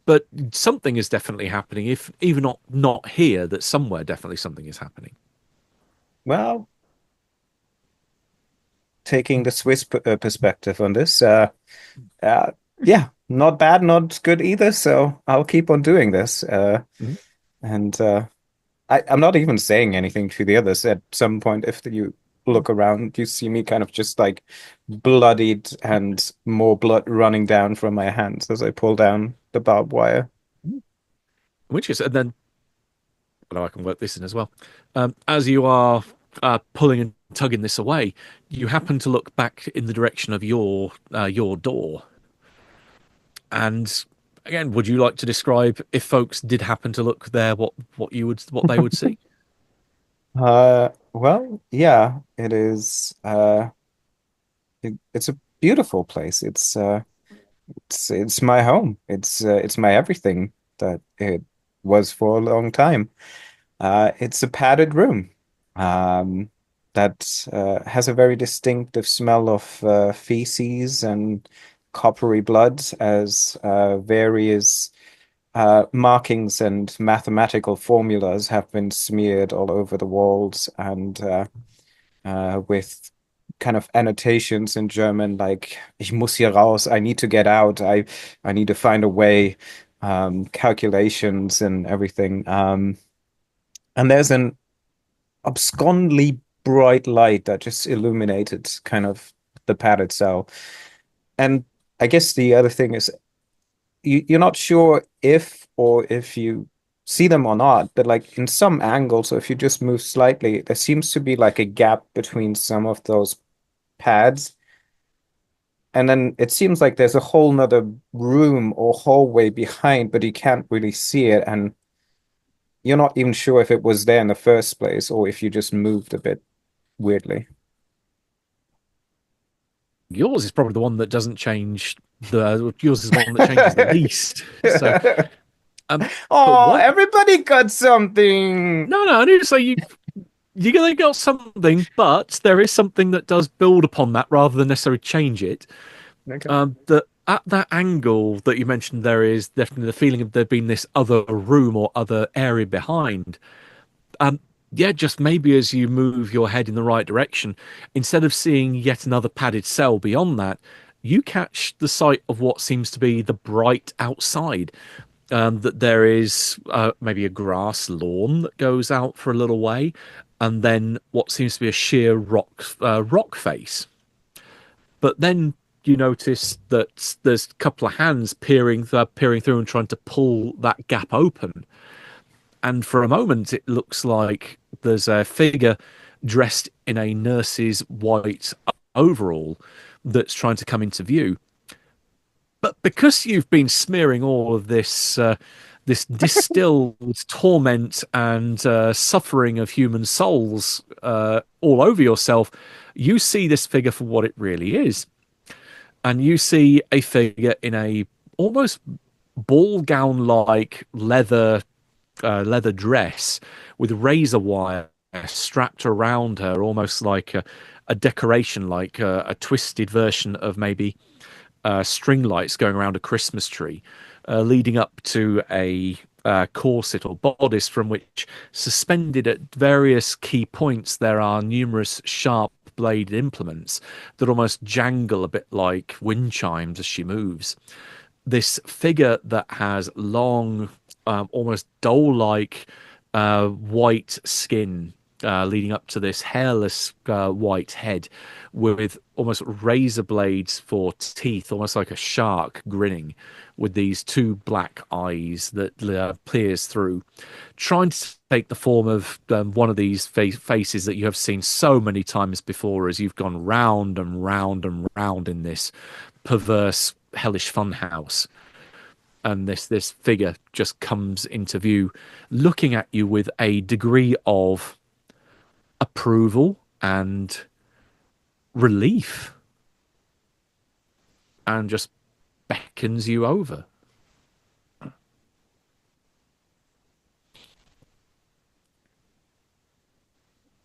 But something is definitely happening. If even not here, that somewhere definitely something is happening. well, taking the Swiss perspective on this, yeah, not bad, not good either. So I'll keep on doing this. Mhm. And I'm not even saying anything to the others. At some point, if you look around, you see me kind of just like bloodied and more blood running down from my hands as I pull down the barbed wire. Which is, and then well, I can work this in as well. As you are pulling and tugging this away, you happen to look back in the direction of your door. And again, would you like to describe if folks did happen to look there, what they would see? Well, yeah, it is. It's a beautiful place. It's my home. It's my everything that it was for a long time. It's a padded room, um, that has a very distinctive smell of feces and coppery blood as various markings and mathematical formulas have been smeared all over the walls, and with kind of annotations in German like "Ich muss hier raus," "I need to get out," I need to find a way, calculations and everything. And there's an abscondly bright light that just illuminated kind of the padded cell. And I guess the other thing is you're not sure if you see them or not, but like in some angles, so if you just move slightly, there seems to be like a gap between some of those pads. And then it seems like there's a whole nother room or hallway behind, but you can't really see it. And you're not even sure if it was there in the first place or if you just moved a bit weirdly. Yours is probably the one that doesn't change. Yours is the one that changes the least. So, but Oh, everybody got something. No, I need to say you're gonna got something, but there is something that does build upon that rather than necessarily change it. Okay. That at that angle that you mentioned, there is definitely the feeling of there being this other room or other area behind. Yeah, just maybe as you move your head in the right direction, instead of seeing yet another padded cell beyond that, you catch the sight of what seems to be the bright outside. That there is maybe a grass lawn that goes out for a little way, and then what seems to be a sheer rock face. But then you notice that there's a couple of hands peering through and trying to pull that gap open. And for a moment, it looks like there's a figure dressed in a nurse's white overall that's trying to come into view. But because you've been smearing all of this this distilled torment and suffering of human souls all over yourself, you see this figure for what it really is. And you see a figure in a almost ball gown-like leather dress with razor wire strapped around her, almost like a decoration, like a twisted version of maybe string lights going around a Christmas tree, leading up to a corset or bodice from which, suspended at various key points, there are numerous sharp bladed implements that almost jangle a bit like wind chimes as she moves. This figure that has long, almost doll-like white skin leading up to this hairless white head with almost razor blades for teeth, almost like a shark grinning, with these two black eyes that peers through, trying to take the form of one of these faces that you have seen so many times before as you've gone round and round and round in this perverse, hellish funhouse. And this figure just comes into view, looking at you with a degree of approval and relief, and just beckons you over.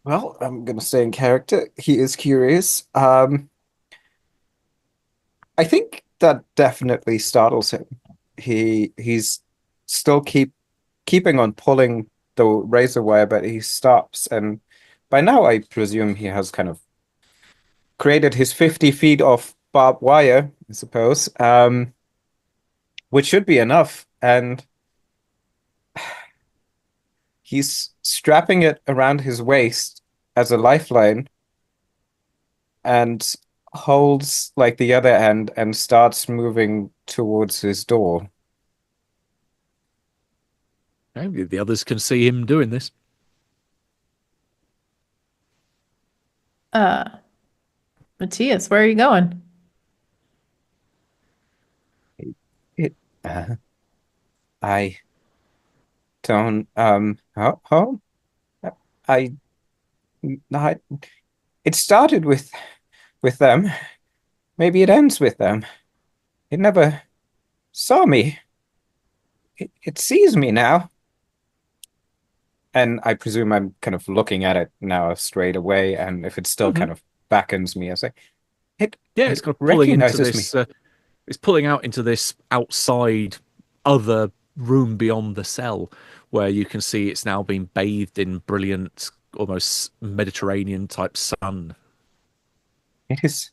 Well, I'm gonna stay in character. He is curious. I think that definitely startles him. He's still keeping on pulling the razor wire, but he stops, and by now I presume he has kind of created his 50 feet of barbed wire, I suppose, which should be enough. And he's strapping it around his waist as a lifeline and holds like the other end and starts moving towards his door. Maybe the others can see him doing this. Matthias, where are you going? It, I don't, I, not, it started with them. Maybe it ends with them. It never saw me. It sees me now. And I presume I'm kind of looking at it now straight away, and if it still kind of beckons me, I say, Yeah, it's kind of pulling into recognizes this. It's pulling out into this outside other room beyond the cell, where you can see it's now been bathed in brilliant, almost Mediterranean type sun. It is.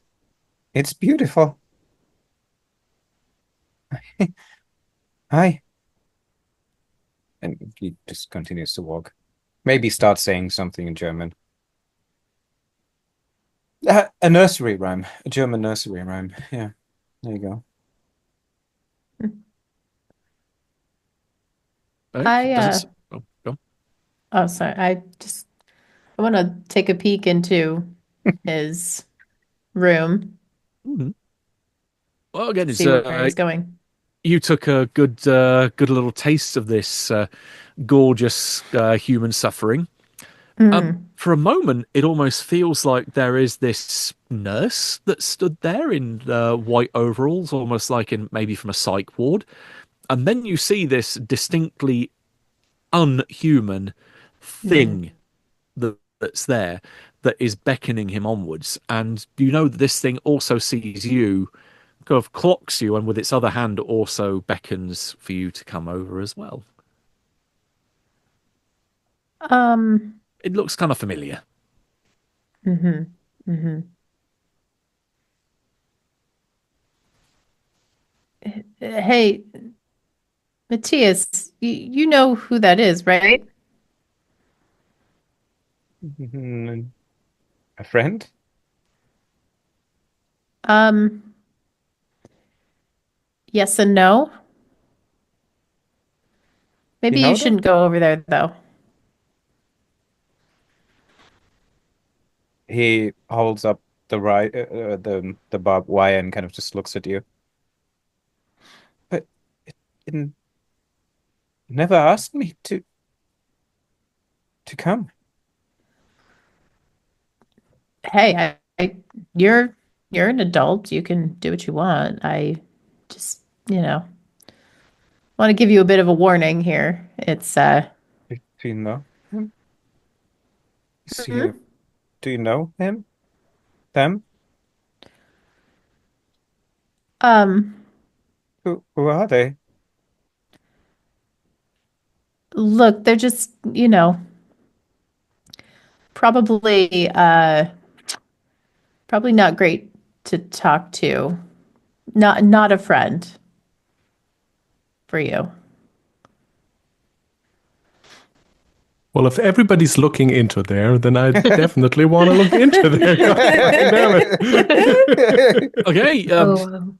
It's beautiful. Hi. And he just continues to walk. Maybe start saying something in German. A nursery rhyme. A German nursery rhyme. Yeah. There you go. I Oh, go on. oh sorry. I want to take a peek into his room, Mhm. Well, again, it's see where he's going. you took a good little taste of this gorgeous human suffering. Mm. For a moment, it almost feels like there is this nurse that stood there in white overalls, almost like in maybe from a psych ward. And then you see this distinctly unhuman thing that's there that is beckoning him onwards. And you know that this thing also sees you, kind of clocks you, and with its other hand also beckons for you to come over as well. Um. It looks kind of familiar. Mhm. Mhm. Hey, Matthias, you know who that is, right? A friend? Um, yes and no. You Maybe you know them? shouldn't go over there though. He holds up the barbed wire and kind of just looks at you. But it never asked me to come. Hey, you're an adult. You can do what you want. I just, want to give you a bit of a warning here. It's Do you know him? Is he Mhm. do you know him? Them? um Who are they? look, they're just, probably probably not great to talk to. Not a friend for you. Well, if everybody's looking into there, then I definitely want to look into there. God damn it. Okay, Oh, wow.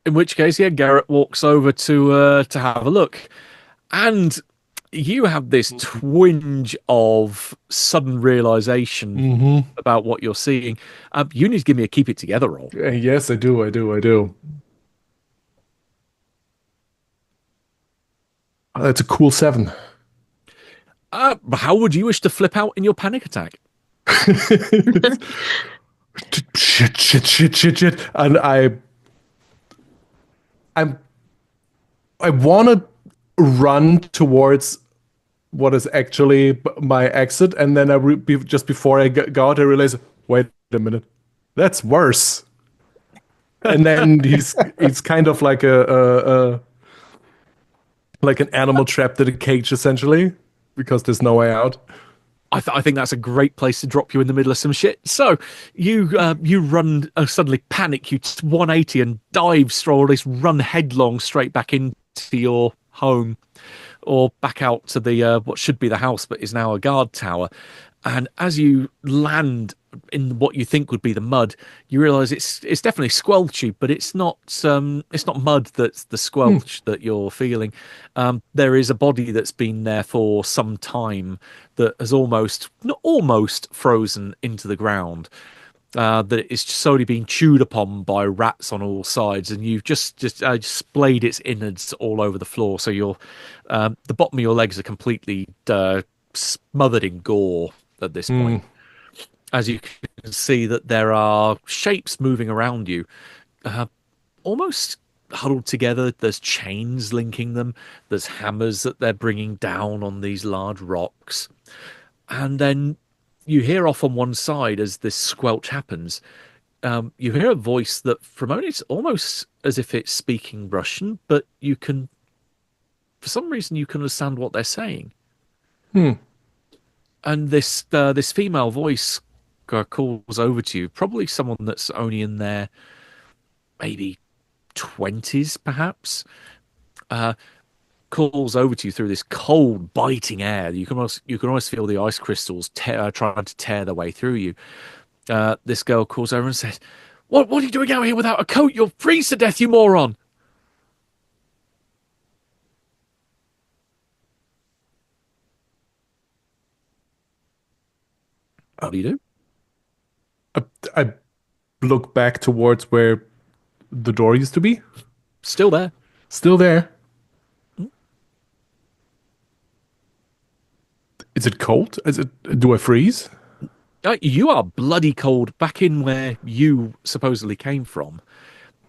in which case, yeah, Garrett walks over to have a look, and you have this twinge of sudden realization about what you're seeing. You need to give me a keep it together roll. Yes, I do. That's a cool 7. How would you wish to flip out in your panic attack? Shit. And I'm I want to run towards what is actually my exit, and then just before I go out, I realize, wait a minute, that's worse. And then he's kind of like a like an animal trapped in a cage, essentially, because there's no way out. I think that's a great place to drop you in the middle of some shit. So you run, suddenly panic, you 180 and dive, or at least run headlong straight back into your home, or back out to the what should be the house but is now a guard tower. And as you land in what you think would be the mud, you realise it's definitely squelchy, but it's not mud that's the squelch that you're feeling. There is a body that's been there for some time that has almost frozen into the ground. That it's slowly being chewed upon by rats on all sides, and you've just splayed its innards all over the floor. So the bottom of your legs are completely smothered in gore at this point. As you can see that there are shapes moving around you, almost huddled together. There's chains linking them. There's hammers that they're bringing down on these large rocks. And then you hear off on one side as this squelch happens. You hear a voice that, from only, it's almost as if it's speaking Russian, but you can for some reason you can understand what they're saying. Hmm. And this female voice calls over to you, probably someone that's only in their maybe 20s, perhaps. Calls over to you through this cold, biting air. You can almost feel the ice crystals trying to tear their way through you. This girl calls over and says, "What are you doing out here without a coat? You'll freeze to death, you moron!" What do you do? I look back towards where the door used to be. Still there. Still there. Is it cold? Do I freeze? You are bloody cold back in where you supposedly came from.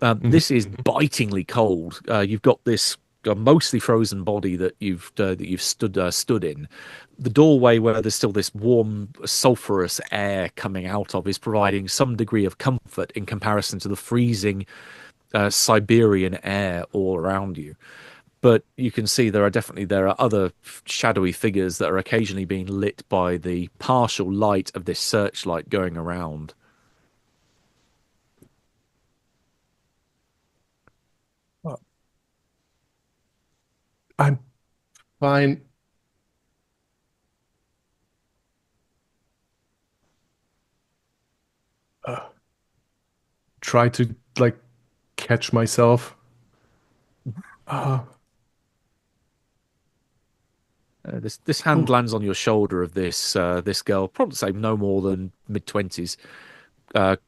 This is bitingly cold. You've got this mostly frozen body that you've stood in. The doorway where there's still this warm sulphurous air coming out of is providing some degree of comfort in comparison to the freezing Siberian air all around you. But you can see there are other shadowy figures that are occasionally being lit by the partial light of this searchlight going around. I'm fine. Try to like catch myself. Uh, This hand lands on your shoulder of this girl, probably say no more than mid-20s.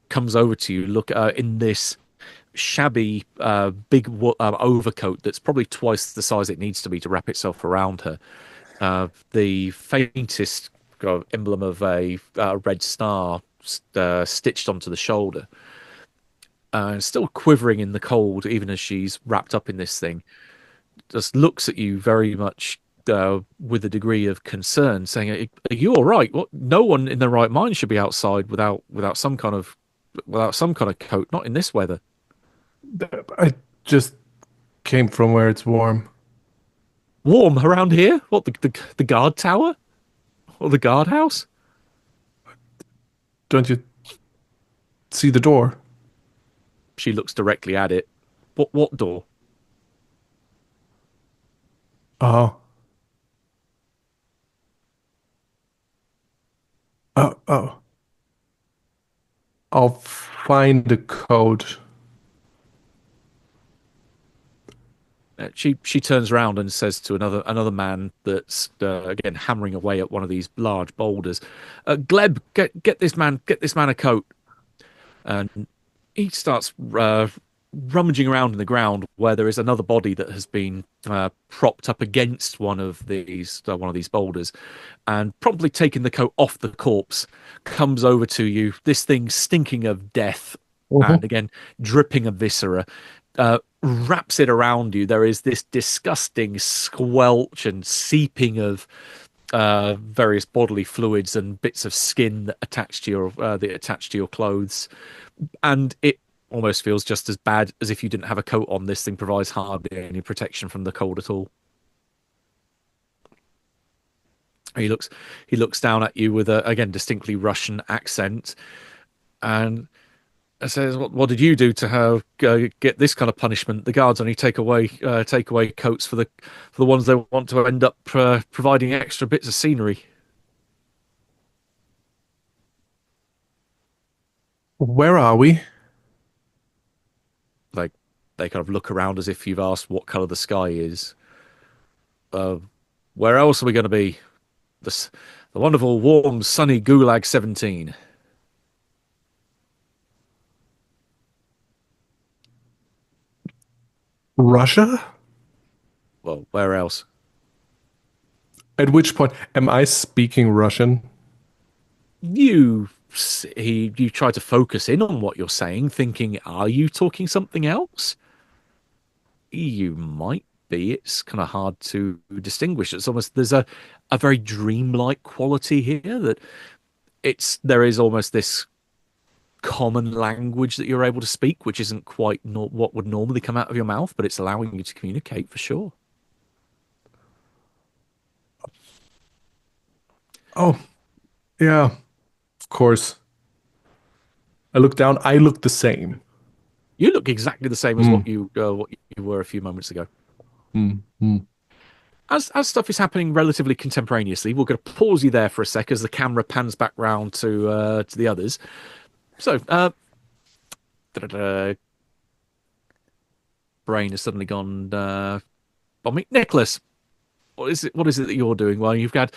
Comes over to you, look in this shabby big overcoat that's probably twice the size it needs to be to wrap itself around her. The faintest emblem of a red star stitched onto the shoulder. Still quivering in the cold, even as she's wrapped up in this thing. Just looks at you very much with a degree of concern, saying, "Are you all right? What? No one in their right mind should be outside without some kind of coat. Not in this weather." I just came from where it's warm. Warm around here? What, the guard tower or the guardhouse? Don't you see the door? She looks directly at it. What door? Oh. Oh. I'll find the code. She turns around and says to another man that's again hammering away at one of these large boulders, "Gleb, get this man a coat." And he starts rummaging around in the ground where there is another body that has been propped up against one of these boulders, and promptly taking the coat off the corpse, comes over to you. This thing stinking of death, and again dripping of viscera. Wraps it around you. There is this disgusting squelch and seeping of various bodily fluids and bits of skin that attach to your clothes, and it almost feels just as bad as if you didn't have a coat on. This thing provides hardly any protection from the cold at all. He looks down at you with a again distinctly Russian accent, and says, "What did you do to her? Get this kind of punishment? The guards only take away coats for the ones they want to end up providing extra bits of scenery." Where are we? Like, they kind of look around as if you've asked what color the sky is. Where else are we going to be? The wonderful, warm, sunny Gulag 17. Russia? Well, where else? At which point am I speaking Russian? You try to focus in on what you're saying, thinking, are you talking something else? You might be. It's kind of hard to distinguish. It's almost, there's a very dreamlike quality here, that there is almost this common language that you're able to speak, which isn't quite what would normally come out of your mouth, but it's allowing you to communicate for sure. Oh, yeah, of course. I look down. I look the same. You look exactly the same as Mm, what you were a few moments ago. mm, mm. As stuff is happening relatively contemporaneously, we're going to pause you there for a sec as the camera pans back round to the others. So, da-da-da, brain has suddenly gone on me. Nicholas, what is it? What is it that you're doing? Well, you've got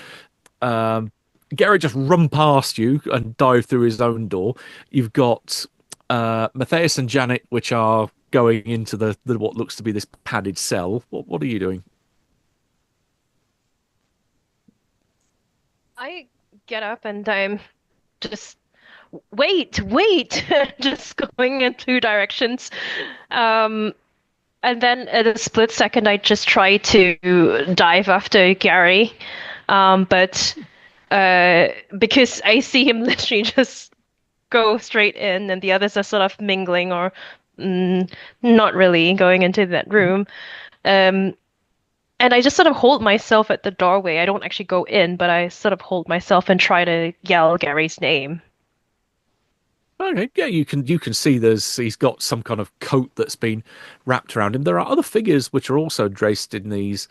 Gary just run past you and dive through his own door. You've got Matthias and Janet, which are going into the what looks to be this padded cell. What are you doing? I get up and I'm just wait, just going in two directions. Um, and then at a split second, I just try to dive after Gary. But because I see him literally just go straight in, and the others are sort of mingling or not really going into that room. Um, and I just sort of hold myself at the doorway. I don't actually go in, but I sort of hold myself and try to yell Gary's name. Okay, yeah, you can see he's got some kind of coat that's been wrapped around him. There are other figures which are also dressed in these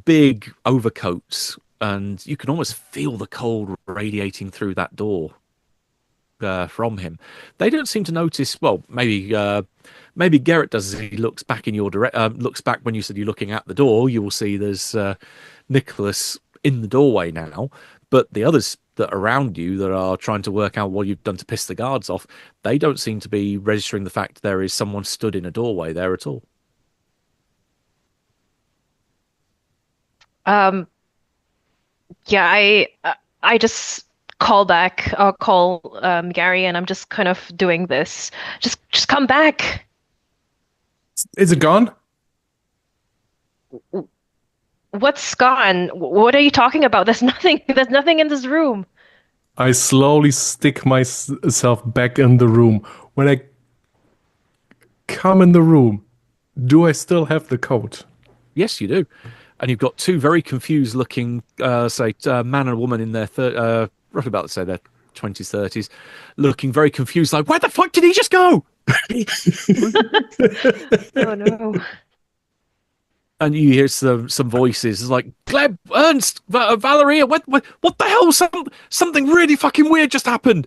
big overcoats, and you can almost feel the cold radiating through that door from him. They don't seem to notice. Well, maybe Garrett does as he looks back in your looks back when you said you're looking at the door. You will see there's Nicholas in the doorway now, but the others that are around you that are trying to work out what you've done to piss the guards off, they don't seem to be registering the fact there is someone stood in a doorway there at all. Um, yeah, I just call back. I'll call Gary, and I'm just kind of doing this. Just come back. Is it gone? What's gone? What are you talking about? There's nothing. There's nothing in this room. I slowly stick myself back in the room. When I come in the room, do I still have the coat? Yes, you do. And you've got two very confused looking, man and woman in their roughly about, say, their 20s, 30s, looking very confused, like, where the fuck did he just go? Oh no. And you hear some voices it's like, Gleb, Ernst, Valeria, what the hell? Something really fucking weird just happened.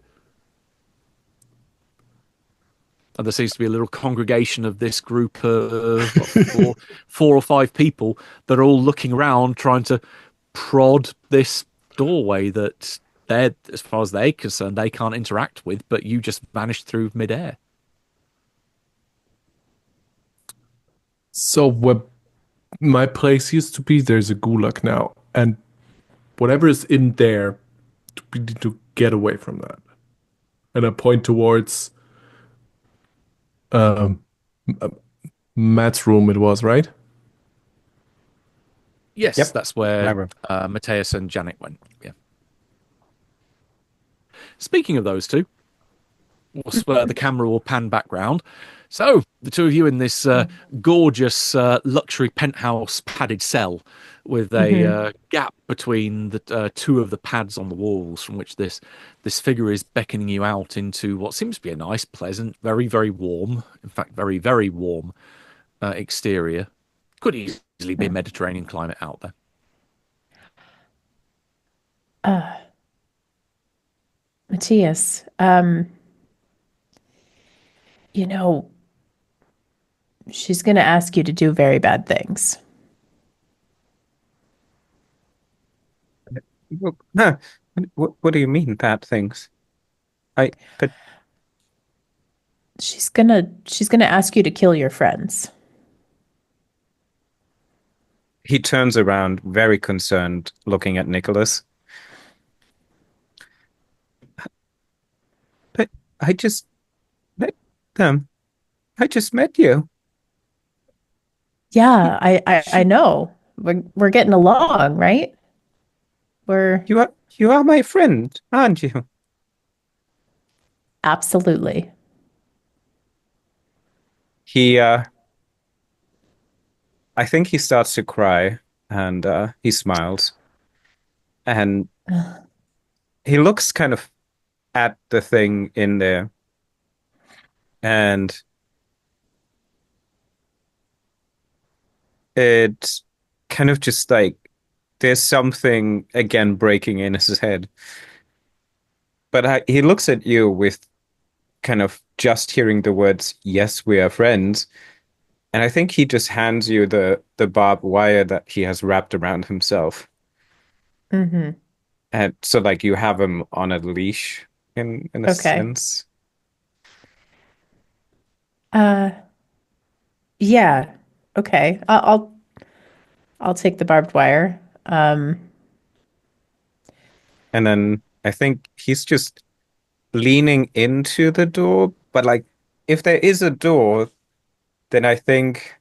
And there seems to be a little congregation of this group of four or five people that are all looking around trying to prod this doorway that they're, as far as they're concerned, they can't interact with, but you just vanished through midair. So where my place used to be, there's a gulag now, and whatever is in there, we need to get away from that. And I point towards um, Matt's room. It was right. Yes, Yep. that's where Matthias and Janet went. Yeah. Speaking of those two, the camera will pan back round. So, the two of you in this gorgeous luxury penthouse padded cell with a gap between the two of the pads on the walls from which this figure is beckoning you out into what seems to be a nice, pleasant, very, very warm, in fact, very, very warm exterior. Could easily be a Mediterranean climate out there. Matthias, you know, she's going to ask you to do very bad things. Huh. What do you mean, bad things? But She's gonna ask you to kill your friends. he turns around, very concerned, looking at Nicholas. But I just met them. I just met you. Yeah, I She, know. We're getting along, right? We're you are my friend, aren't you? absolutely. He I think he starts to cry and he smiles. And he looks kind of at the thing in there, and it's kind of just like there's something again breaking in his head. But he looks at you with kind of just hearing the words, "Yes, we are friends." And I think he just hands you the barbed wire that he has wrapped around himself. Mm-hmm. And so like you have him on a leash in a Okay. sense. Uh, yeah. Okay. I'll take the barbed wire. And then I think he's just leaning into the door, but like if there is a door, then I think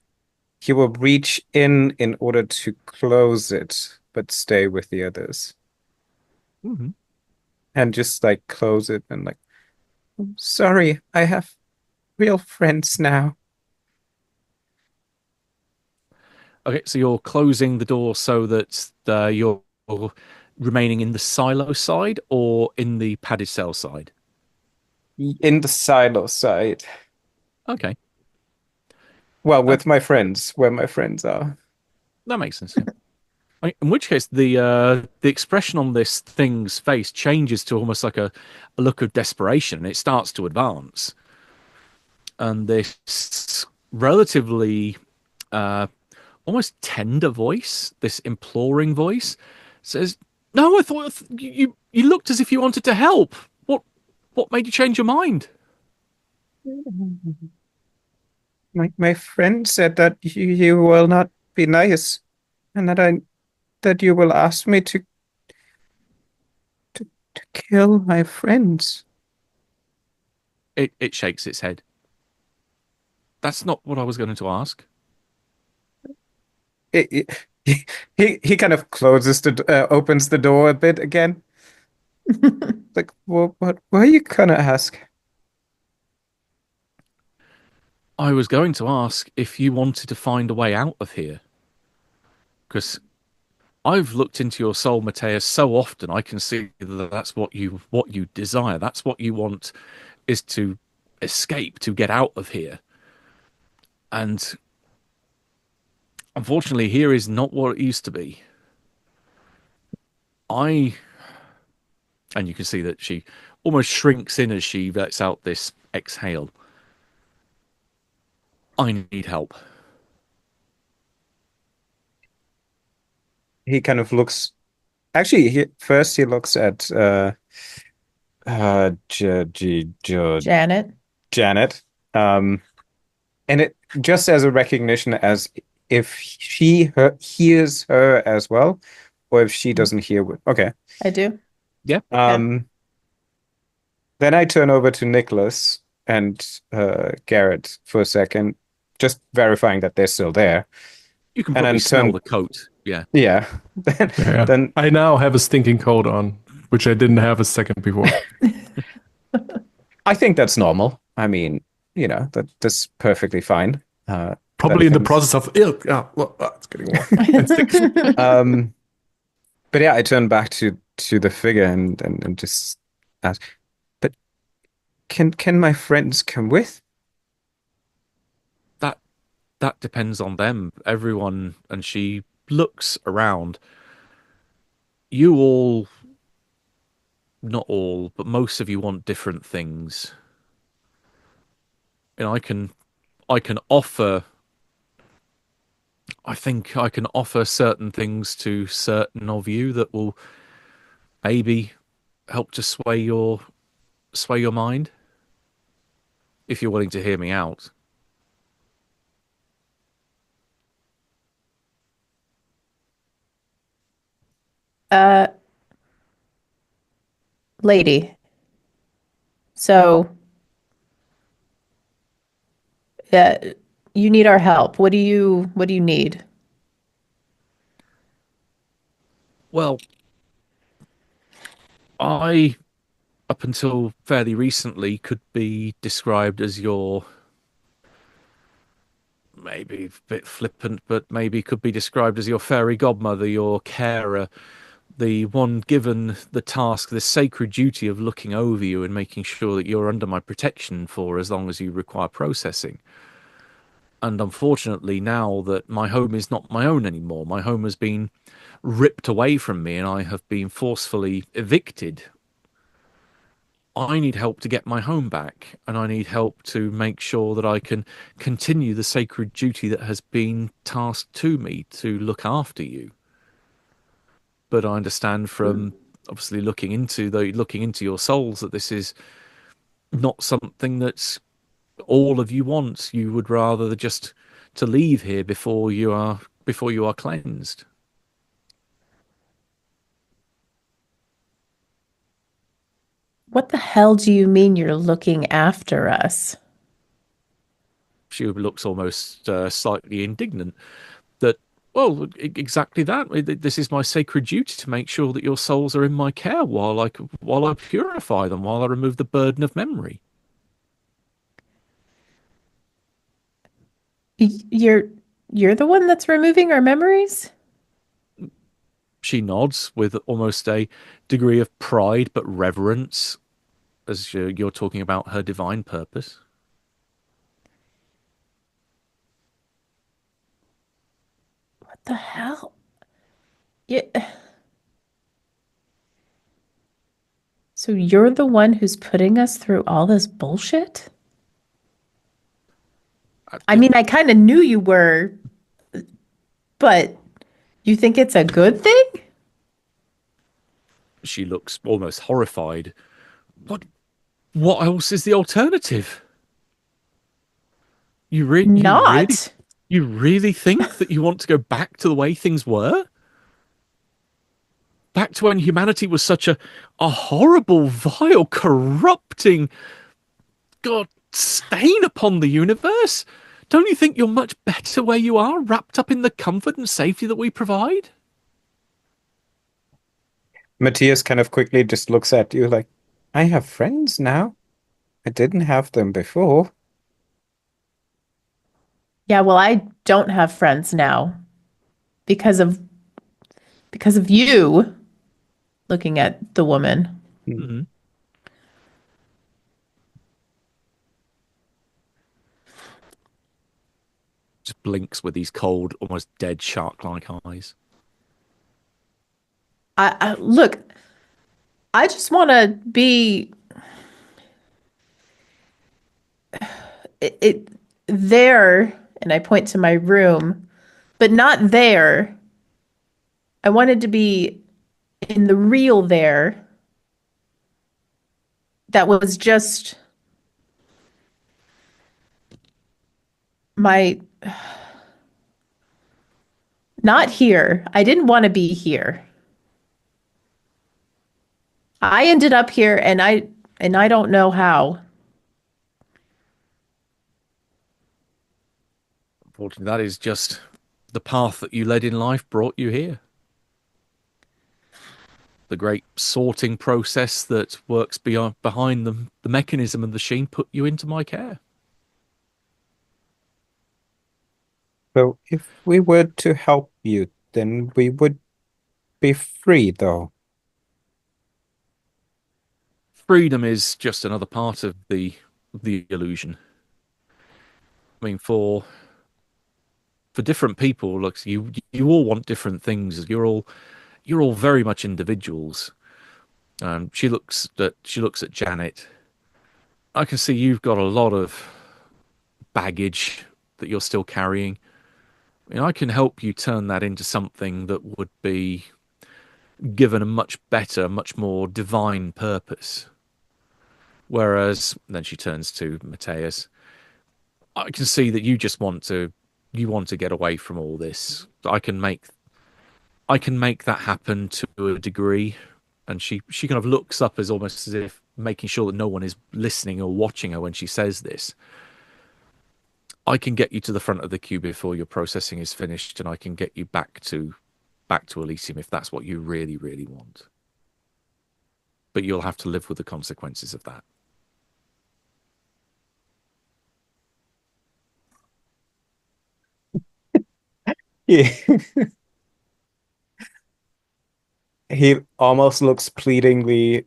he will reach in order to close it, but stay with the others. Mhm. And just like close it and like, sorry, I have real friends now. Okay, so you're closing the door so that you're remaining in the silo side or in the padded cell side? In the silo side. Okay, Well, that, with my friends, where my friends are. that makes sense. Yeah. In which case, the expression on this thing's face changes to almost like a look of desperation, and it starts to advance. And this relatively almost tender voice, this imploring voice, says, "No, I thought you looked as if you wanted to help. What made you change your mind?" My friend said that you will not be nice, and that you will ask me to kill my friends. It shakes its head. That's not what I was going to ask. He kind of closes opens the door a bit again. Like, what are you gonna ask? I was going to ask if you wanted to find a way out of here, because I've looked into your soul, Mateus, so often I can see that that's what you desire. That's what you want, is to escape, to get out of here. And unfortunately, here is not what it used to be. I and you can see that she almost shrinks in as she lets out this exhale. I need help. He kind of looks. Actually, first he looks at Janet. Janet, and it just as a recognition as if hears her as well, or if she doesn't hear. Okay. I do. Yeah, Um, Then I turn over to Nicholas and Garrett for a second, just verifying that they're still there. you can And probably then smell the coat. Yeah. yeah. Yeah. Then I now have a stinking coat on, which I didn't have a second before. I think that's normal. I mean, that's perfectly fine. Probably in the process of look, it's getting warm. It stinks. But yeah, I turn back to the figure and just ask, but can my friends come with? That that depends on them. Everyone, and she looks around. You all, not all, but most of you want different things. And I can offer. I think I can offer certain things to certain of you that will maybe help to sway your mind, if you're willing to hear me out. Uh, lady. So, uh, you need our help. What do you need? Well, I, up until fairly recently, could be described as your, maybe a bit flippant, but maybe could be described as your fairy godmother, your carer. the one given the task, the sacred duty of looking over you and making sure that you're under my protection for as long as you require processing. And unfortunately, now that my home is not my own anymore, my home has been ripped away from me and I have been forcefully evicted. I need help to get my home back, and I need help to make sure that I can continue the sacred duty that has been tasked to me to look after you. But I understand from obviously looking into your souls that this is not something that's all of you want. You would rather just to leave here before you are cleansed. What the hell do you mean you're looking after us? She looks almost slightly indignant. That, well, exactly that. This is my sacred duty to make sure that your souls are in my care while I purify them, while I remove the burden of memory. You're the one that's removing our memories? She nods with almost a degree of pride but reverence as you're talking about her divine purpose. What the hell? Yeah. So you're the one who's putting us through all this bullshit? I mean, I kind of knew you were, but you think it's a good thing? She looks almost horrified. What else is the alternative? You Not. really think that you want to go back to the way things were? Back to when humanity was such a horrible, vile, corrupting, God, stain upon the universe? Don't you think you're much better where you are, wrapped up in the comfort and safety that we provide? Matthias kind of quickly just looks at you like, I have friends now. I didn't have them before. Yeah, well, I don't have friends now because of you, looking at the woman. Mm-hmm. Just blinks with these cold, almost dead shark-like eyes. Look, I just want to be it there, and I point to my room, but not there. I wanted to be in the real there. That was just my not here. I didn't want to be here. I ended up here and I don't know how. Unfortunately, that is just the path that you led in life brought you here. The great sorting process that works behind the mechanism of the machine put you into my care. So if we were to help you, then we would be free, though. Freedom is just another part of the illusion. I mean, for different people, look, you all want different things. You're all very much individuals. She looks at Janet. I can see you've got a lot of baggage that you're still carrying. I mean, I can help you turn that into something that would be given a much better, much more divine purpose. Whereas, then she turns to Matthias. I can see that you just want to get away from all this. I can make that happen to a degree. And she kind of looks up as almost as if making sure that no one is listening or watching her when she says this. I can get you to the front of the queue before your processing is finished, and I can get you back to Elysium if that's what you really, really want. But you'll have to live with the consequences of that. Yeah. He almost looks pleadingly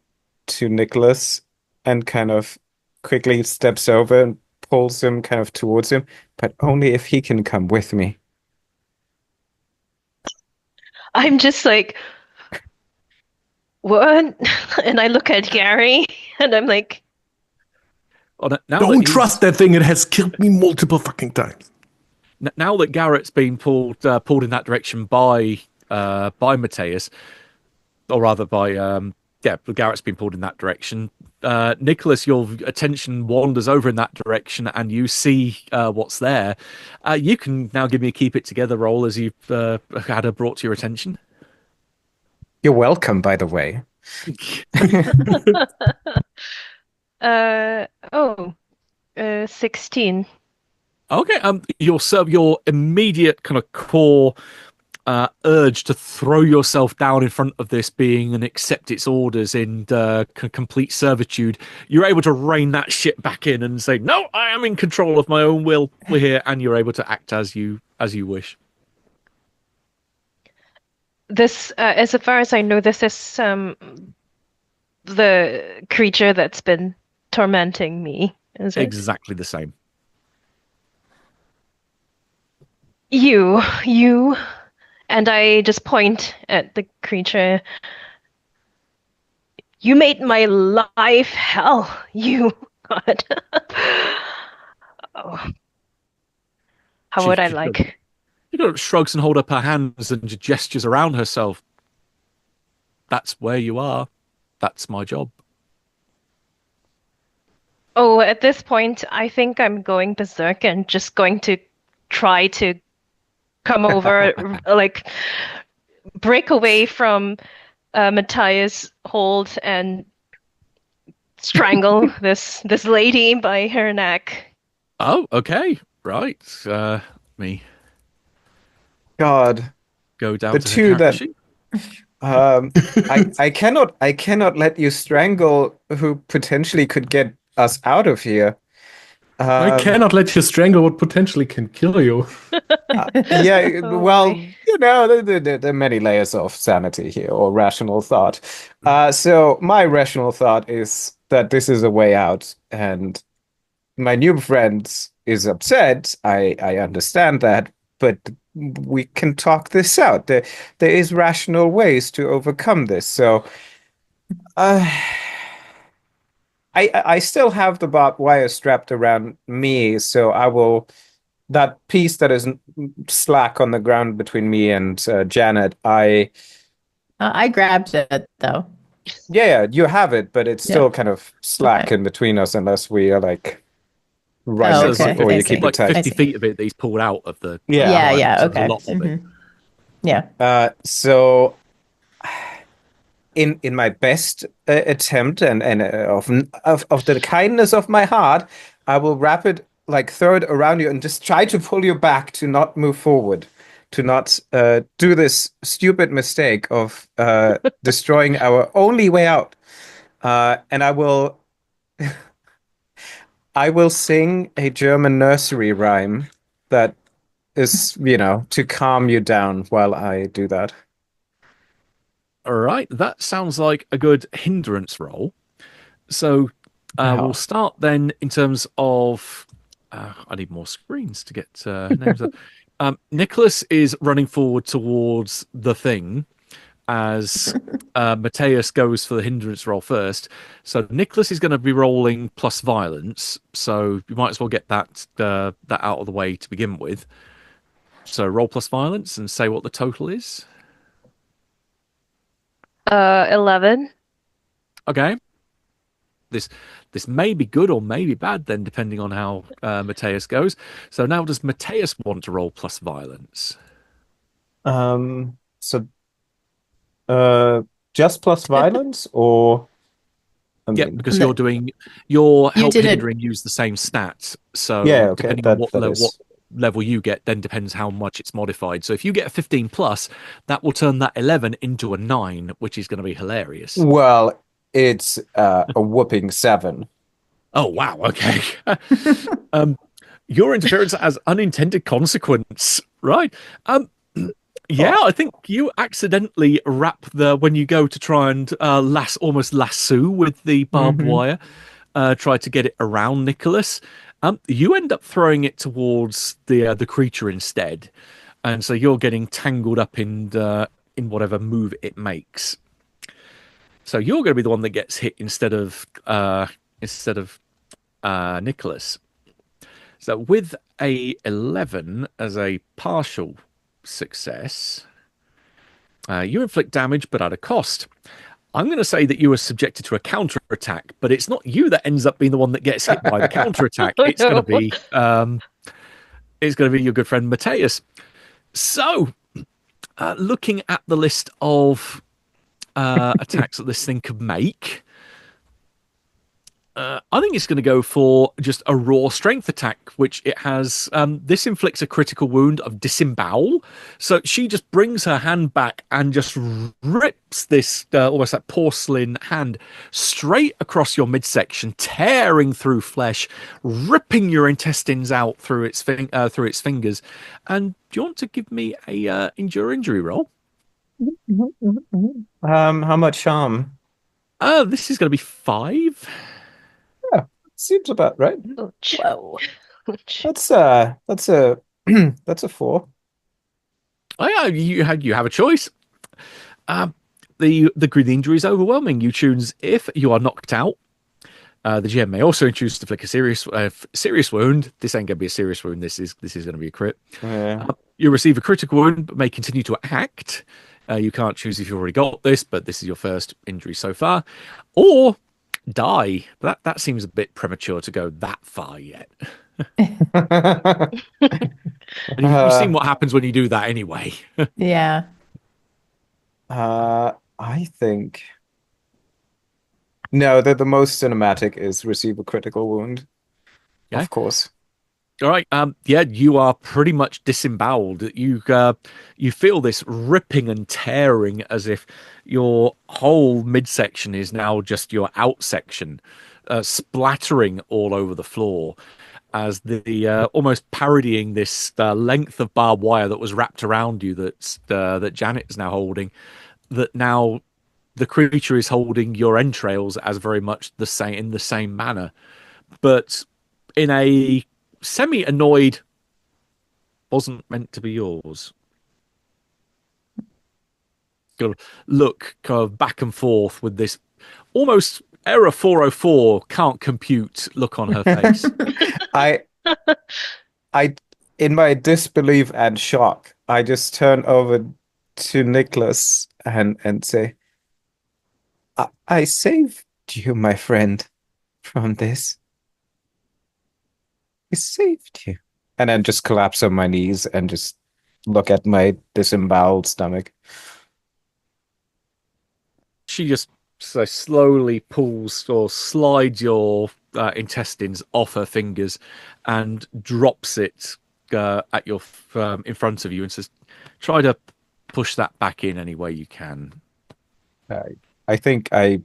to Nicholas and kind of quickly steps over and pulls him kind of towards him, but only if he can come with me. I'm just like, what? And I look at Gary and I'm like, Don't trust that thing. It has killed me multiple fucking times. Now that Garrett's been pulled in that direction by Mateus, or rather by Garrett's been pulled in that direction. Nicholas, your attention wanders over in that direction, and you see what's there. You can now give me a keep it together roll as you've had her brought to your attention. You're welcome, by the way. 16. Okay. Your immediate kind of core urge to throw yourself down in front of this being and accept its orders in complete servitude. You're able to rein that shit back in and say, "No, I am in control of my own will. We're here," and you're able to act as you wish. This, as far as I know, this is the creature that's been tormenting me. Is it? Exactly the same. You, and I just point at the creature. You made my life hell, you God. Oh. How would I like? Shrugs and hold up her hands and gestures around herself. That's where you are. That's my job. Oh, at this point, I think I'm going berserk and just going to try to come over, like break away from Matthias' hold and strangle this lady by her neck. Oh, okay, right. Me God, go down the to two her that I cannot let you strangle who potentially could get us out of here. I cannot let you strangle what potentially can kill you. Yeah, well, you know, there are many layers of sanity here, or rational thought. So my rational thought is that this is a way out, and my new friend is upset. I understand that, but we can talk this out. There is rational ways to overcome this. So, I still have the barbed wire strapped around me, so I will. That piece that is slack on the ground between me and Janet, I grabbed it though. Yeah, you have it, but it's still kind of slack in between us unless we are like right next before you keep it tight. 50 feet of it that he's pulled out of the yeah, so okay. a lot of it. Yeah. So in my best attempt and of the kindness of my heart, I will wrap it, like throw it around you and just try to pull you back to not move forward, to not do this stupid mistake of destroying our only way out. And I will sing a German nursery rhyme that is, to calm you down while I do that. All right, that sounds like a good hindrance roll. So we'll start then in terms of... I need more screens to get names up. Nicholas is running forward towards the thing as Mateus goes for the hindrance roll first. So Nicholas is going to be rolling plus violence, so you might as well get that out of the way to begin with. So roll plus violence and say what the total is. 11. Okay. This may be good or may be bad then, depending on how Mateus goes. So now does Mateus want to roll plus violence? So just plus violence, or because you're helping hindering use the same stats. So depending on what level you get, then depends how much it's modified. So if you get a 15 plus, that will turn that 11 into a 9, which is going to be hilarious. Well, it's a whooping 7. Oh wow! Okay. Your interference has unintended consequence, right? Yeah, I think you accidentally wrap when you go to try and almost lasso with the barbed Mm-hmm. wire, try to get it around Nicholas. You end up throwing it towards the creature instead, and so you're getting tangled up in whatever move it makes. So you're going to be the one that gets hit instead of Nicholas. So with a 11 as a partial success, you inflict damage, but at a cost. I'm going to say that you are subjected to a counter attack, but it's not you that ends up being the one that gets hit by the counter attack. Oh, It's going to no. be your good friend Mateus. So, looking at the list of attacks that this thing could make, I think it's going to go for just a raw strength attack, which it has. This inflicts a critical wound of disembowel. So she just brings her hand back and just rips this almost like porcelain hand straight across your midsection, tearing through flesh, ripping your intestines out through its fingers. And do you want to give me a endure injury roll? How much harm? This is going to be 5. Yeah, seems about right. Ouch. Whoa. Ouch. That's a that's a 4. Oh yeah, you have a choice. The injury is overwhelming. You choose if you are knocked out. The GM may also choose to inflict a serious wound. This ain't going to be a serious wound. This is going to be a crit. Yeah. You receive a critical wound, but may continue to act. You can't choose if you've already got this, but this is your first injury so far, or die. But that seems a bit premature to go that far yet. And you've seen what happens when you do that anyway. Yeah. I think no, the most cinematic is receive a critical wound. Okay. Of course. All right. Yeah, you are pretty much disemboweled. You feel this ripping and tearing as if your whole midsection is now just your out section, splattering all over the floor, as the almost parodying this length of barbed wire that was wrapped around you that Janet is now holding. That now the creature is holding your entrails as very much in the same manner, but in a semi-annoyed, wasn't meant to be yours. Kind of look kind of back and forth with this almost error 404 can't compute look on her face. I in my disbelief and shock, I just turn over to Nicholas and say, I saved you, my friend, from this. I saved you. And then just collapse on my knees and just look at my disemboweled stomach. She just so slowly pulls or slides your intestines off her fingers and drops it at your in front of you and says, "Try to push that back in any way you can." I think I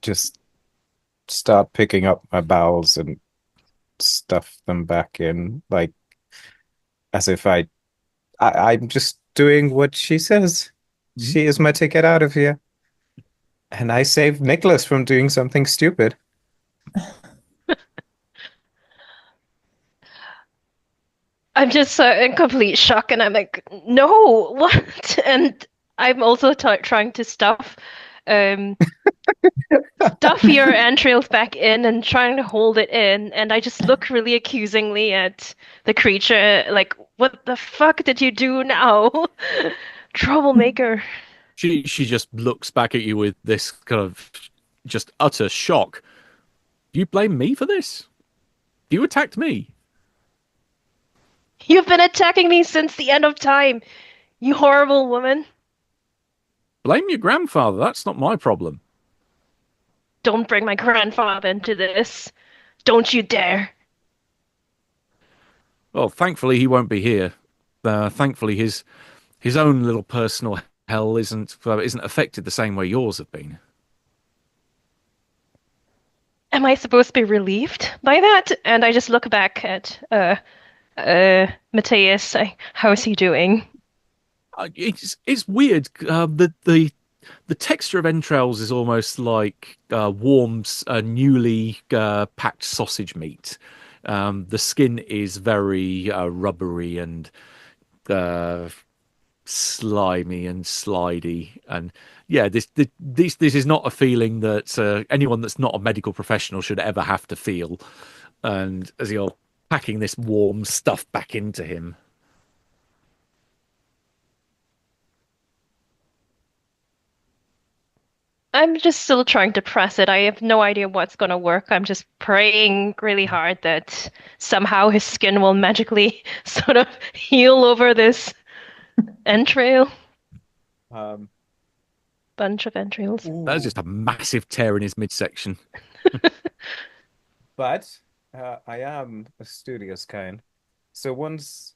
just start picking up my bowels and stuff them back in, like as if I'm just doing what she says. Mhm. She is my ticket out of here. And I saved Nicholas from doing something stupid. I'm just in complete shock, and I'm like, no, what? And I'm also trying to stuff your entrails back in and trying to hold it in, and I just look really accusingly at the creature, like, what the fuck did you do now? Troublemaker. She just looks back at you with this kind of just utter shock. You blame me for this? You attacked me. You've been attacking me since the end of time, you horrible woman. Blame your grandfather. That's not my problem. Don't bring my grandfather into this. Don't you dare. Well, thankfully he won't be here. Thankfully his own little personal hell isn't affected the same way yours have been. Am I supposed to be relieved by that? And I just look back at Mateus. How's he doing? It's weird. The texture of entrails is almost like warm, newly packed sausage meat. The skin is very rubbery and uh, slimy and slidey, and yeah, this is not a feeling that anyone that's not a medical professional should ever have to feel. And as you're packing this warm stuff back into him, I'm just still trying to press it. I have no idea what's gonna work. I'm just praying really hard that somehow his skin will magically sort of heal over this entrail, Um, bunch of entrails. that's just a massive tear in his midsection. but I am a studious kind. So once,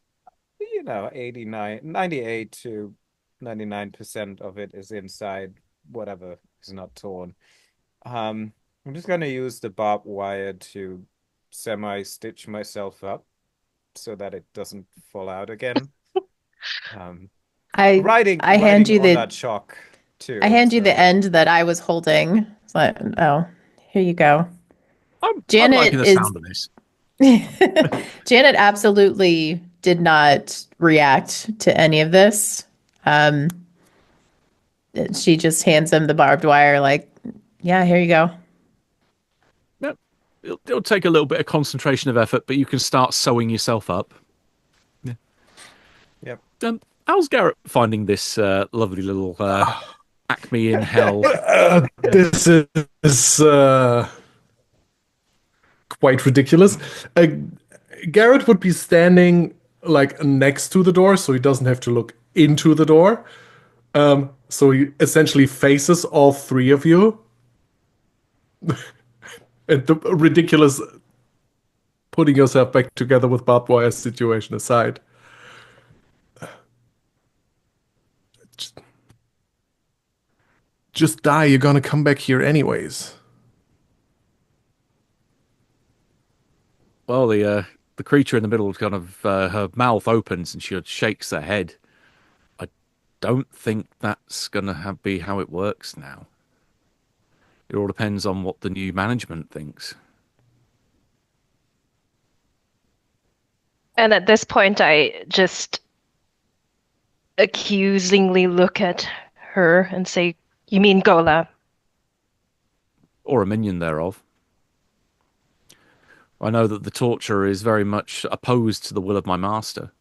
89, 98 to 99% of it is inside whatever is not torn. I'm just gonna use the barbed wire to semi-stitch myself up so that it doesn't fall out again. Um, I riding I hand riding you on the that shock I too. hand you the So end that I was holding. It's like, oh, here you go. I'm liking Janet the is sound of this. Janet absolutely did not react to any of this. Um, she just hands him the barbed wire, like, yeah, here you go. Yeah, it'll take a little bit of concentration of effort, but you can start sewing yourself up. Yeah. yep. How's Garrett finding this lovely little Acme in hell? This is quite ridiculous. Garrett would be standing like next to the door, so he doesn't have to look into the door. So he essentially faces all three of you. And the ridiculous putting yourself back together with barbed wire situation aside. Just die. You're gonna come back here anyways. Well, the creature in the middle kind of her mouth opens and she shakes her head. I don't think that's gonna be how it works now. It all depends on what the new management thinks. And at this point, I just accusingly look at her and say, "You mean Gola?" Or a minion thereof. I know that the torturer is very much opposed to the will of my master,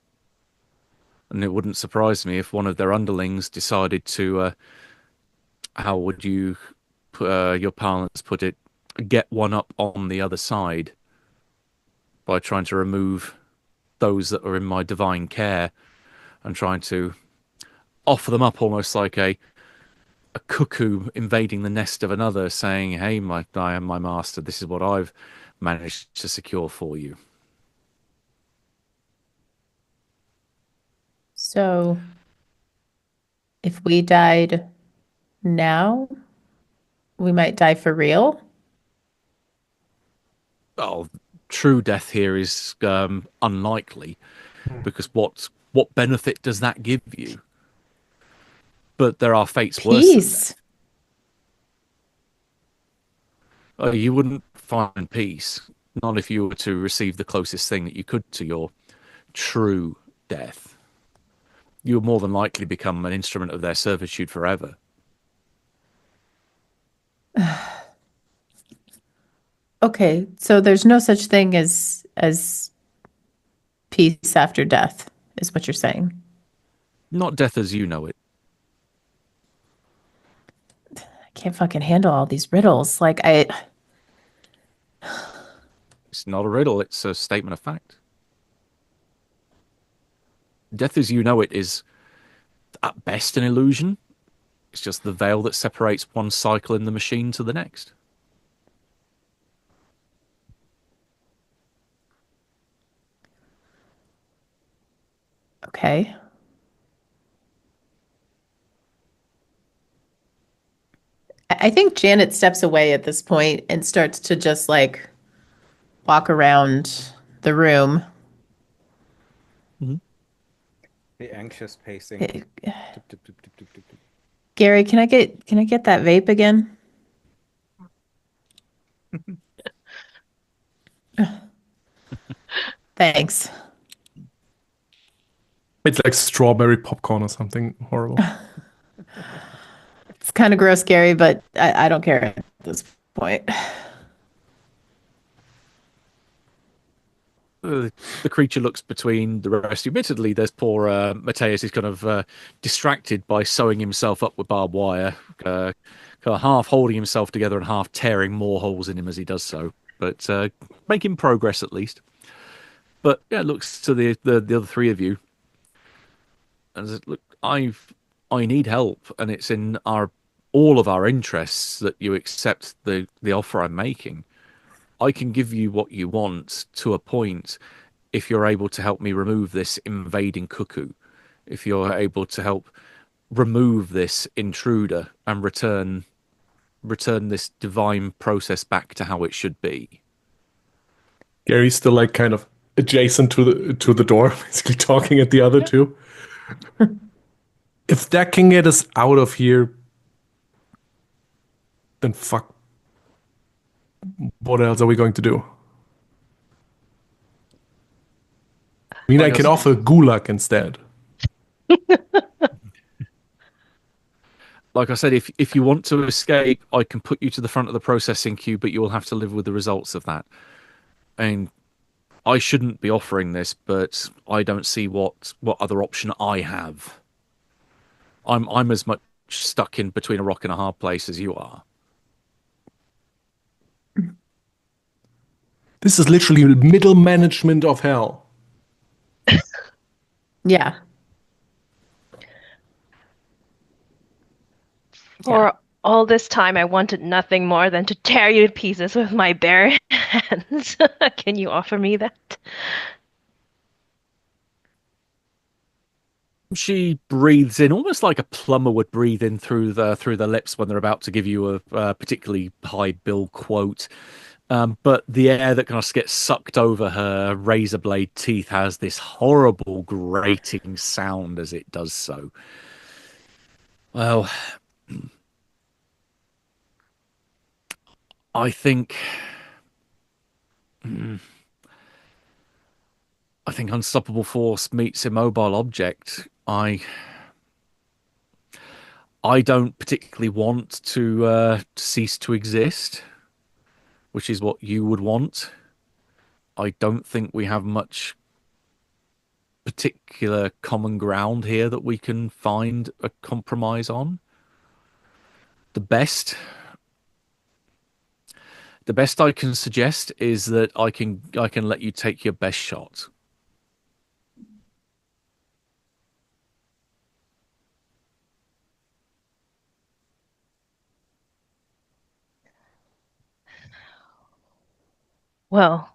and it wouldn't surprise me if one of their underlings decided to, how would you, your parlance put it, get one up on the other side by trying to remove those that are in my divine care and trying to offer them up almost like a cuckoo invading the nest of another, saying, "Hey, I am my master. This is what I've managed to secure for you." So if we died now, we might die for real. Oh, true death here is unlikely, because what benefit does that give you? But there are fates worse than Peace. death. You wouldn't find peace, not if you were to receive the closest thing that you could to your true death. You would more than likely become an instrument of their servitude forever. Okay, so there's no such thing as peace after death, is what you're saying. Not death as you know it. I can't fucking handle all these riddles. Like It's not a riddle, it's a statement of fact. Death as you know it is at best an illusion. It's just the veil that separates one cycle in the machine to the next. okay. I think Janet steps away at this point and starts to just like walk around the room. Mhm. The anxious pacing. Eh, Tup, tup, tup, tup, tup, tup, tup. Gary, can I get that vape again? Thanks. It's like strawberry popcorn or something horrible. It's kind of gross, Gary, but I don't care at this point. The creature looks between the rest. Admittedly, there's poor Mateus is kind of distracted by sewing himself up with barbed wire, kind of half holding himself together and half tearing more holes in him as he does so. But making progress at least. But yeah, it looks to the other three of you and says, "Look, I need help, and it's in all of our interests that you accept the offer I'm making. I can give you what you want to a point if you're able to help me remove this invading cuckoo, if you're able to help remove this intruder and return this divine process back to how it should be." Gary's still like kind of adjacent to the door, basically talking at the other two. If that can get us out of here, then fuck. What else are we going to do? I mean, I can offer gulag instead. Like I said, if you want to escape, I can put you to the front of the processing queue, but you will have to live with the results of that. And I shouldn't be offering this, but I don't see what other option I have. I'm as much stuck in between a rock and a hard place as you are. This is literally middle management of hell. Yeah. For all this time, I wanted nothing more than to tear you to pieces with my bare hands. Can you offer me that? She breathes in almost like a plumber would breathe in through the lips when they're about to give you a particularly high bill quote. But the air that kind of gets sucked over her razor blade teeth has this horrible grating sound as it does so. Well, I think unstoppable force meets immobile object. I don't particularly want to cease to exist, which is what you would want. I don't think we have much particular common ground here that we can find a compromise on. The best I can suggest is that I can let you take your best shot. Well,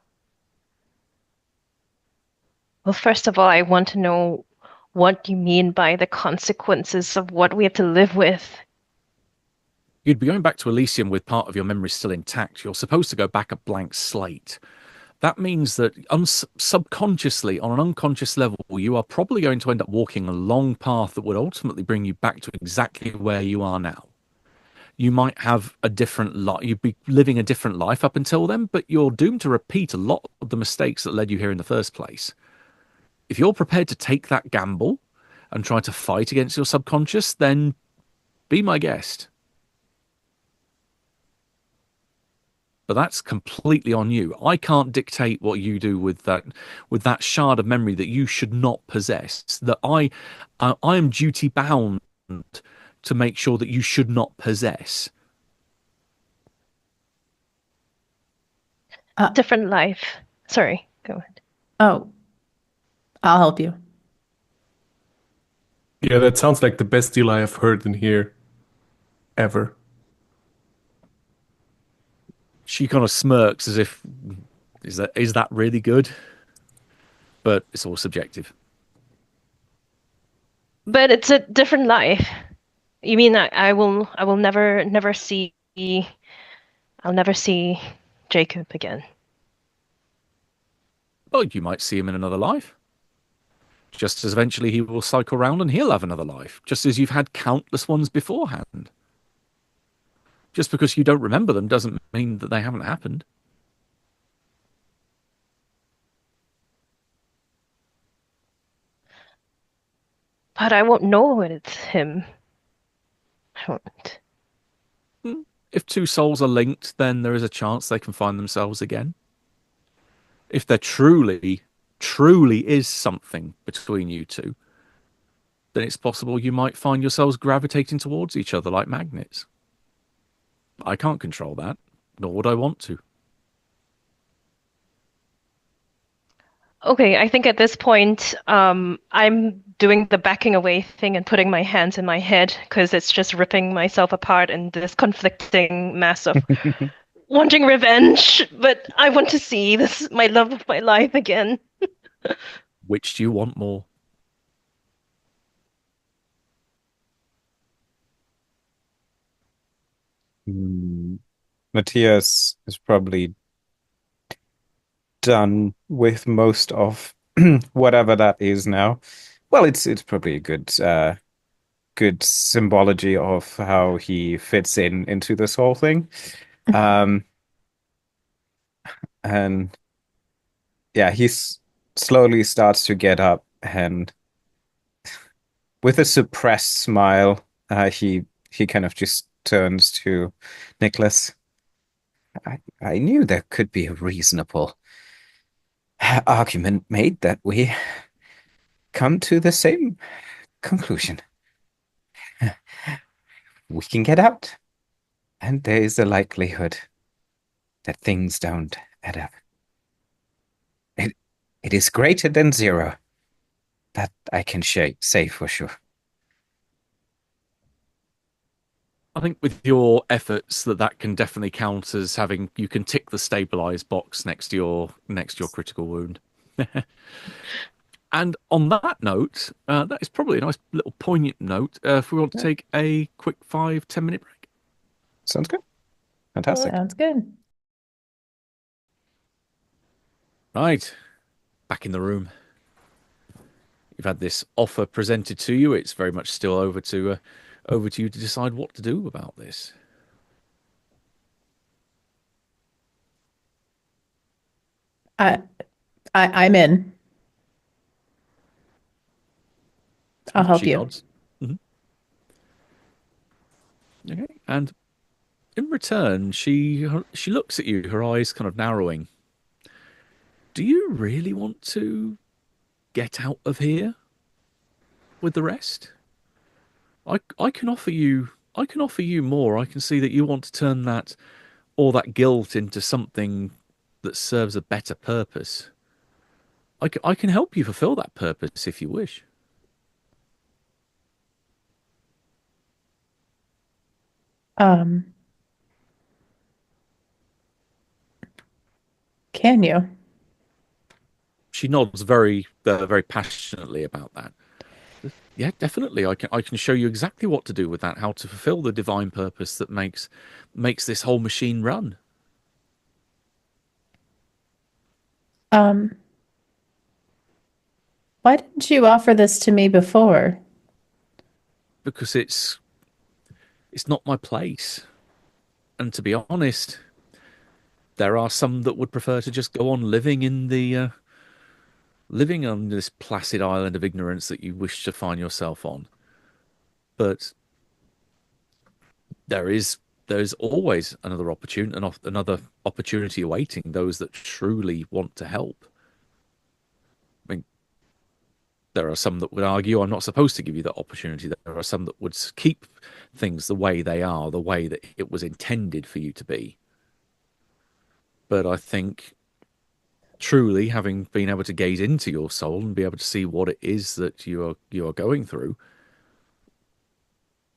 first of all, I want to know what you mean by the consequences of what we have to live with. You'd be going back to Elysium with part of your memory still intact. You're supposed to go back a blank slate. That means that subconsciously, on an unconscious level, you are probably going to end up walking a long path that would ultimately bring you back to exactly where you are now. You might have a different life. You'd be living a different life up until then, but you're doomed to repeat a lot of the mistakes that led you here in the first place. If you're prepared to take that gamble and try to fight against your subconscious, then be my guest. But that's completely on you. I can't dictate what you do with that shard of memory that you should not possess. That I am duty bound to make sure that you should not possess. Different life. Sorry, go ahead. Oh, I'll help you. Yeah, that sounds like the best deal I have heard in here ever. She kind of smirks as if, is that really good? But it's all subjective. But it's a different life. You mean I will never see I'll never see Jacob again. Well, you might see him in another life. Just as eventually he will cycle round and he'll have another life, just as you've had countless ones beforehand. Just because you don't remember them doesn't mean that they haven't happened. But I won't know when it's him. I won't. If two souls are linked, then there is a chance they can find themselves again. If there truly, truly is something between you two, then it's possible you might find yourselves gravitating towards each other like magnets. I can't control that, nor would I want to. Okay, I think at this point, I'm doing the backing away thing and putting my hands in my head because it's just ripping myself apart in this conflicting mass of wanting revenge, but I want to see this my love of my life again. Which do you want more? Matthias is probably done with most of whatever that is now. Well, it's probably a good symbology of how he fits into this whole thing. Um, and yeah, slowly starts to get up, and with a suppressed smile, he kind of just turns to Nicholas. I knew there could be a reasonable argument made that we come to the same conclusion. We can get out, and there is a likelihood that things don't add up. It is greater than zero. That I can say for sure. I think with your efforts, that can definitely count as having, you can tick the stabilize box next to your critical wound. And on that note, that is probably a nice little poignant note. If we want to take a quick 5-10 minute break. Sounds good. Fantastic. Sounds good. Right, back in the room. You've had this offer presented to you. It's very much still over to you to decide what to do about this. I'm in. I'll help She you. nods. Mhm. Okay, and in return, she looks at you, her eyes kind of narrowing. Do you really want to get out of here with the rest? I can offer you more. I can see that you want to turn all that guilt into something that serves a better purpose. I can help you fulfill that purpose if you wish. Um, can you? She nods very passionately about that. Yeah, definitely. I can show you exactly what to do with that, how to fulfill the divine purpose that makes this whole machine run. Um, why didn't you offer this to me before? Because it's not my place. And to be honest, there are some that would prefer to just go on living on this placid island of ignorance that you wish to find yourself on. But there's always another opportunity awaiting those that truly want to help. I mean, there are some that would argue I'm not supposed to give you that opportunity. There are some that would keep things the way they are, the way that it was intended for you to be. But I think truly, having been able to gaze into your soul and be able to see what it is that you are going through,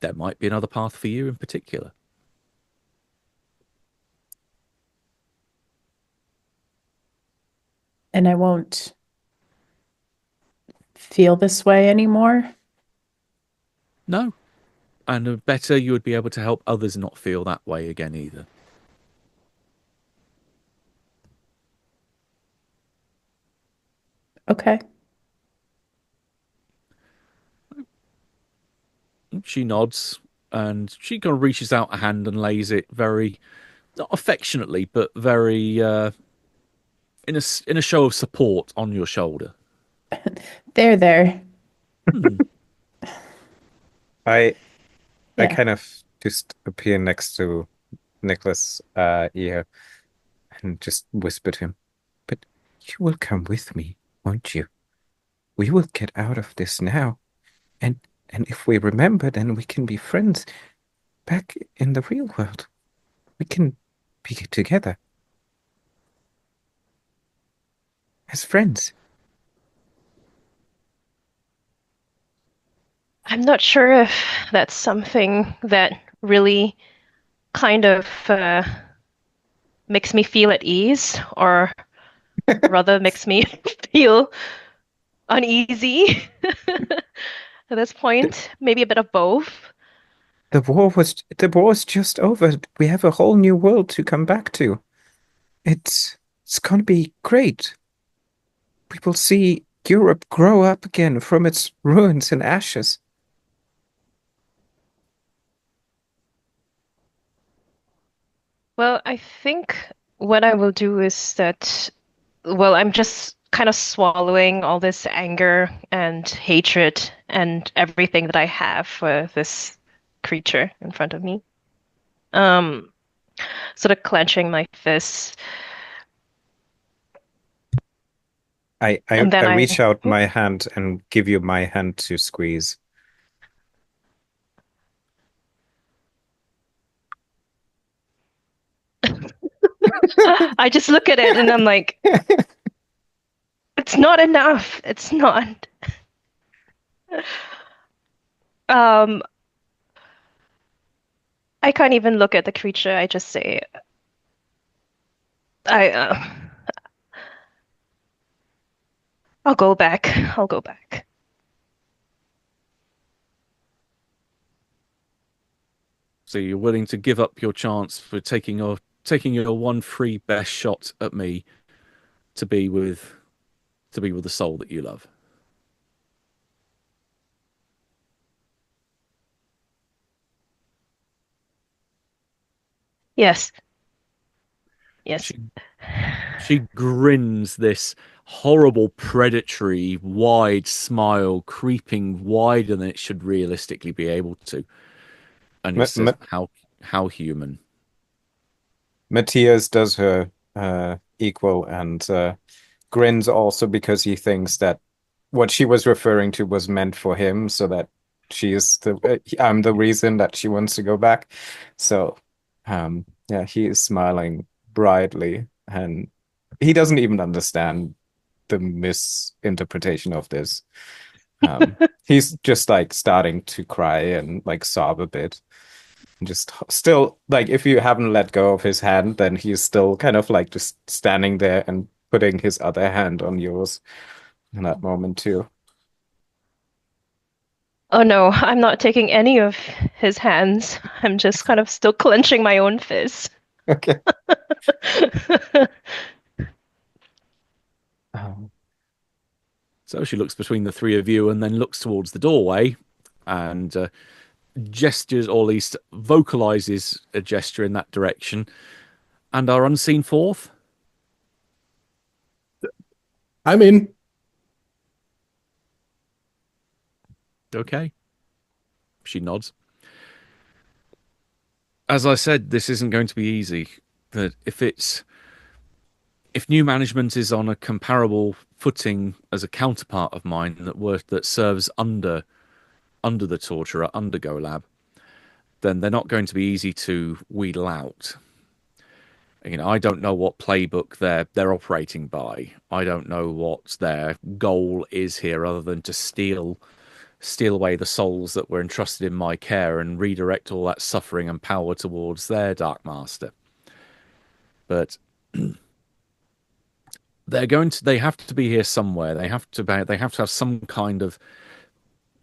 there might be another path for you in particular. And I won't feel this way anymore? No. And better, you would be able to help others not feel that way again either. Okay. She nods, and she kind of reaches out a hand and lays it very, not affectionately, but very in a show of support on your shoulder. There. Hmm. I Yeah. kind of just appear next to Nicholas' ear and just whisper to him, "But you will come with me, won't you? We will get out of this now, and if we remember, then we can be friends back in the real world. We can be together as friends." I'm not sure if that's something that really kind of makes me feel at ease, or rather makes me feel uneasy at this The, point. Maybe a bit of both. the war's just over. We have a whole new world to come back to. It's gonna be great. We will see Europe grow up again from its ruins and ashes. Well, I think what I will do is that, well, I'm just kind of swallowing all this anger and hatred and everything that I have for this creature in front of me. Um, Sort of clenching my fists, and I then reach out oh, my hand and give you my hand to squeeze. I just look at it and I'm like, it's not enough. It's not. Um, I can't even look at the creature. I just say, I, I'll go back. I'll go back. So you're willing to give up your chance for taking your one free best shot at me to be with the soul that you love. Yes. Yes. She she grins this horrible predatory wide smile, creeping wider than it should realistically be able to, and Ma it Ma says, how human. Matthias does her equal and grins also because he thinks that what she was referring to was meant for him, so that I'm the reason that she wants to go back. So, yeah, he is smiling brightly, and he doesn't even understand the misinterpretation of this. He's just like starting to cry and like sob a bit. Just still, like, if you haven't let go of his hand, then he's still kind of like just standing there and putting his other hand on yours in that moment too. Oh no, I'm not taking any of his hands. I'm just kind of still clenching my own fist. Okay. Um, So she looks between the three of you and then looks towards the doorway and gestures, or at least vocalizes a gesture in that direction. And our unseen fourth? I'm in. Okay. She nods. As I said, this isn't going to be easy. That if new management is on a comparable footing as a counterpart of mine that serves under the torturer, under GoLab, then they're not going to be easy to wheedle out. I don't know what playbook they're operating by. I don't know what their goal is here, other than to steal away the souls that were entrusted in my care and redirect all that suffering and power towards their dark master. But they have to be here somewhere. They have to have some kind of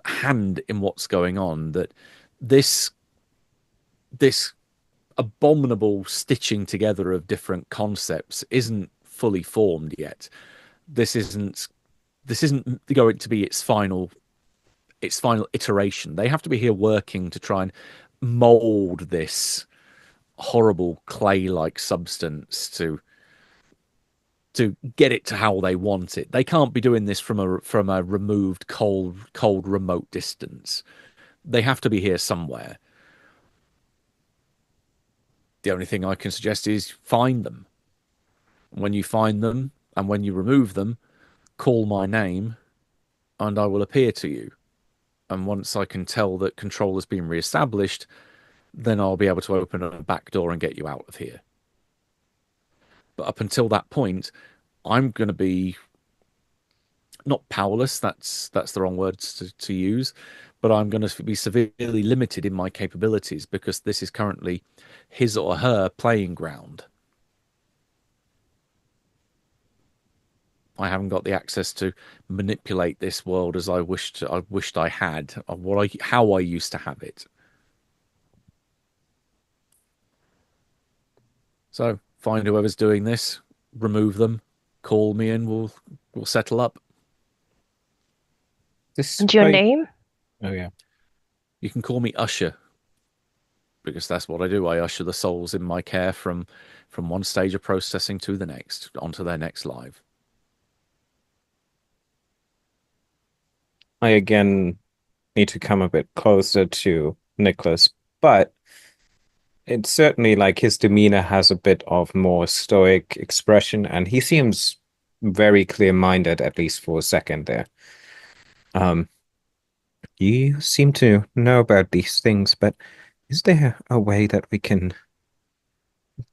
hand in what's going on. That this abominable stitching together of different concepts isn't fully formed yet. This isn't going to be its final its final iteration. They have to be here working to try and mold this horrible clay-like substance to get it to how they want it. They can't be doing this from a removed cold remote distance. They have to be here somewhere. The only thing I can suggest is find them. When you find them and when you remove them, call my name and I will appear to you. And once I can tell that control has been reestablished, then I'll be able to open a back door and get you out of here. But up until that point, I'm going to be not powerless, that's the wrong words to use, but I'm going to be severely limited in my capabilities because this is currently his or her playing ground. I haven't got the access to manipulate this world as I wished I had, how I used to have it. So find whoever's doing this, remove them, call me, and we'll settle up. And your name? Oh yeah. You can call me Usher, because that's what I do. I usher the souls in my care from one stage of processing to the next, onto their next life. I again need to come a bit closer to Nicholas, but it's certainly like his demeanor has a bit of more stoic expression, and he seems very clear-minded, at least for a second there. You seem to know about these things, but is there a way that we can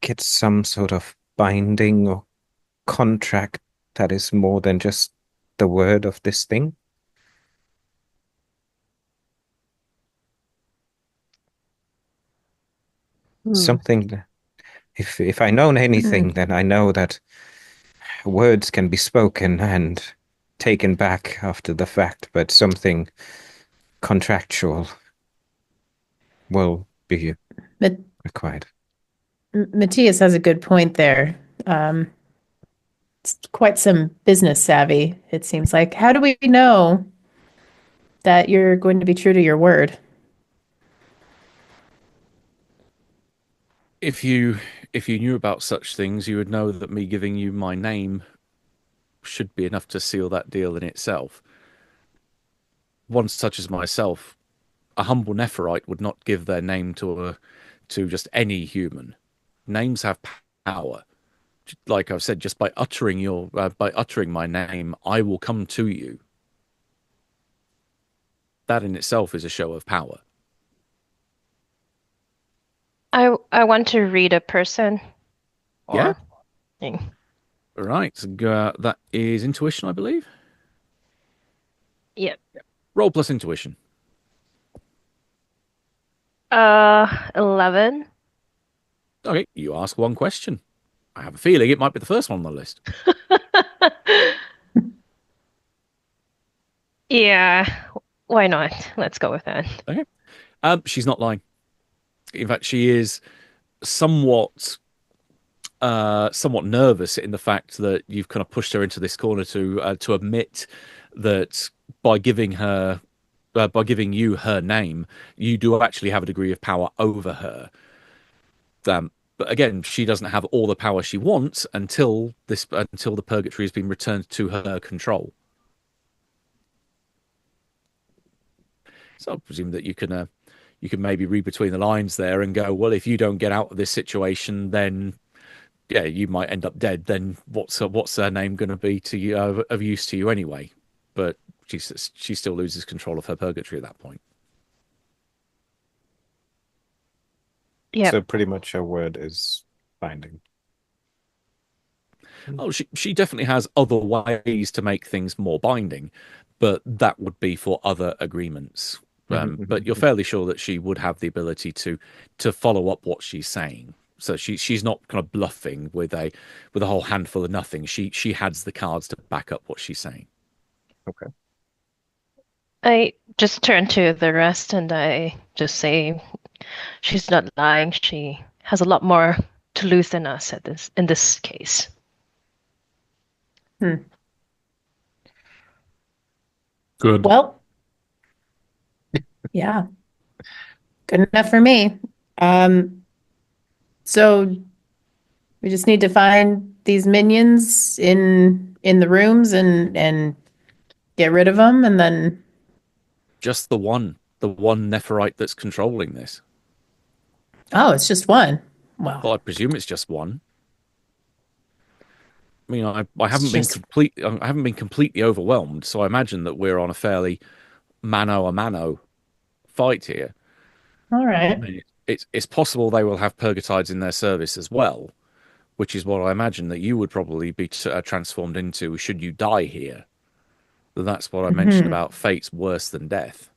get some sort of binding or contract that is more than just the word of this thing? Something that, if I know anything, then I know that words can be spoken and taken back after the fact, but something contractual will be required. Matthias has a good point there. It's quite some business savvy, it seems like. How do we know that you're going to be true to your word? If you knew about such things, you would know that me giving you my name should be enough to seal that deal in itself. One such as myself, a humble Nephirite would not give their name to just any human. Names have power. Like I've said, just by uttering my name, I will come to you. That in itself is a show of power. I want to read a person. Yeah. Thing. Right. That is intuition, I believe. Yep. Roll plus intuition. 11. Okay, you ask one question. I have a feeling it might be the first one on the list. Yeah, why not? Let's go with that. Okay. She's not lying. In fact, she is somewhat nervous in the fact that you've kind of pushed her into this corner to admit that by giving you her name, you do actually have a degree of power over her. But again, she doesn't have all the power she wants until the purgatory has been returned to her control. So I presume that you can maybe read between the lines there and go, well, if you don't get out of this situation, then yeah, you might end up dead. Then what's her name going to be to you of use to you anyway? But she still loses control of her purgatory at that point. Yeah. So pretty much her word is binding. Oh, she definitely has other ways to make things more binding, but that would be for other agreements. But you're fairly sure that she would have the ability to follow up what she's saying. So she's not kind of bluffing with a whole handful of nothing. She has the cards to back up what she's saying. Okay. I just turn to the rest and I just say she's not lying. She has a lot more to lose than us in this case. Good. Well, Yeah. Good enough for me. So we just need to find these minions in the rooms and get rid of them, and then Just the one Nephirite that's controlling this. oh, it's just one. Well, Well, I presume it's just one. I mean, I it's haven't been just completely overwhelmed, so I imagine that we're on a fairly mano a mano fight here. all right. It's possible they will have purgatides in their service as well, which is what I imagine that you would probably be transformed into should you die here. That's what I mentioned Hmm. about fate's worse than death.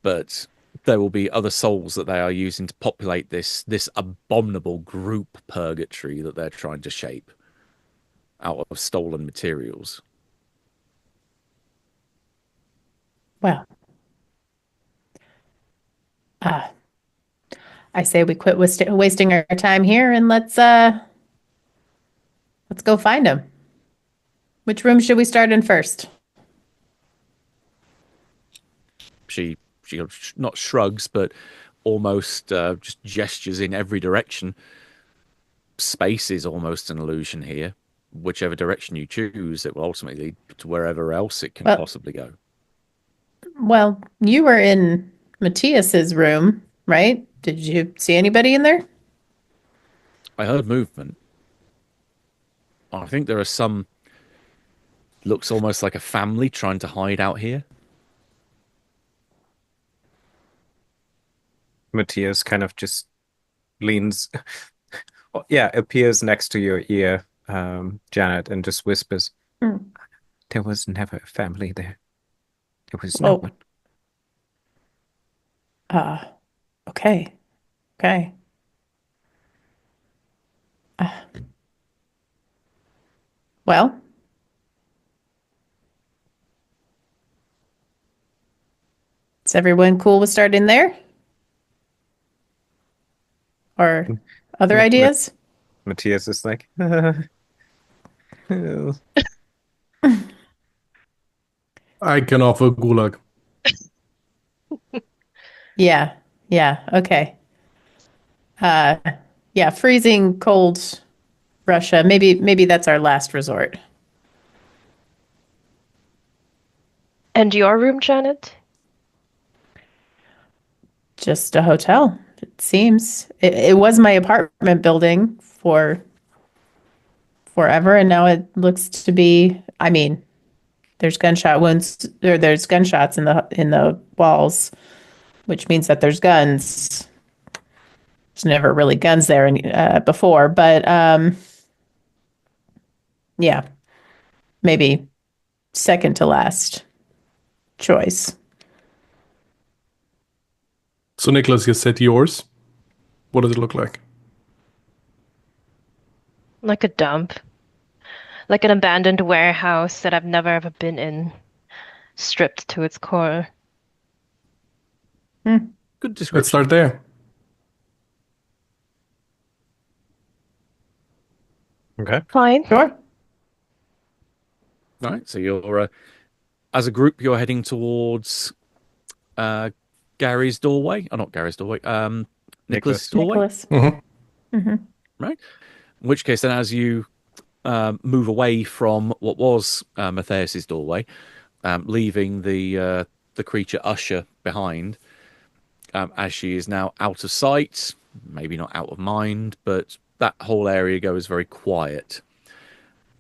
But there will be other souls that they are using to populate this abominable group purgatory that they're trying to shape out of stolen materials. Well, uh, I say we quit wasting our time here and let's go find them. Which room should we start in first? She not shrugs, but almost just gestures in every direction. Space is almost an illusion here. Whichever direction you choose, it will ultimately lead to wherever else it can Well, possibly go. well, you were in Matthias's room, right? Did you see anybody in there? I heard movement. I think there are some. Looks almost like a family trying to hide out here. Matthias kind of just leans, yeah, appears next to your ear, Janet, and just whispers, Hmm. "There was never a family there. There was no Oh, one." uh, okay, okay. Uh, well, is everyone cool with starting there? Or other Ma- Ma- ideas? Matthias is like, "Oh." I can offer gulag. Yeah, yeah, okay. Uh, yeah, freezing cold Russia. Maybe that's our last resort. And your room, Janet? Just a hotel, it seems. It was my apartment building for forever, and now it looks to be, I mean, there's gunshot wounds, there's gunshots in the walls, which means that there's guns. There's never really guns there before, but yeah, maybe second to last choice. So, Nicholas, you said yours. What does it look like? Like a dump. Like an abandoned warehouse that I've never ever been in, stripped to its core. Hmm. Good Let's description. start there. Okay. Fine. Sure. All right, so you're as a group, you're heading towards uh, Gary's doorway. Oh, not Gary's doorway. Nicholas's Nicholas. doorway. Nicholas. Mhm. Hmm. Right. In which case, then, as you move away from what was Matthias's doorway, leaving the creature Usher behind, as she is now out of sight, maybe not out of mind, but that whole area goes very quiet,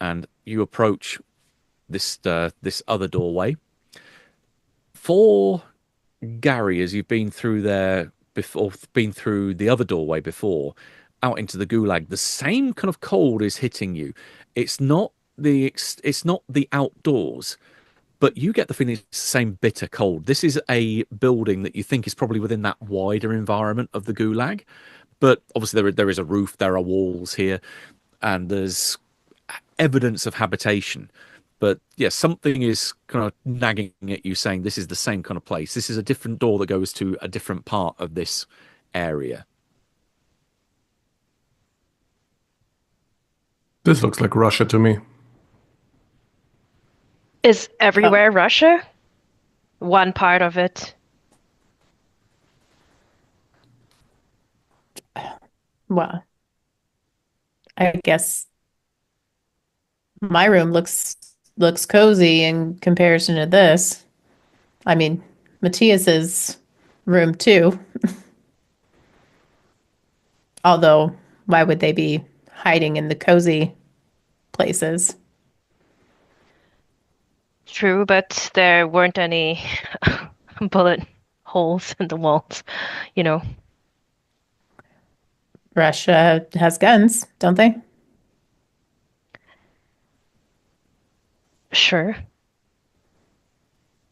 and you approach this other doorway. For Gary, as you've been through there before, been through the other doorway before, out into the gulag, the same kind of cold is hitting you. It's not it's not the outdoors, but you get the feeling it's the same bitter cold. This is a building that you think is probably within that wider environment of the gulag, but obviously there is a roof, there are walls here, and there's evidence of habitation. But yeah, something is kind of nagging at you saying this is the same kind of place. This is a different door that goes to a different part of this area. This looks like Russia to me. Is Oh, everywhere Russia? one part of it. Well, I guess my room looks cozy in comparison to this. I mean, Matthias's room too. Although, why would they be hiding in the cozy places? True, but there weren't any bullet holes in the walls, you know. Russia has guns, don't they? Sure.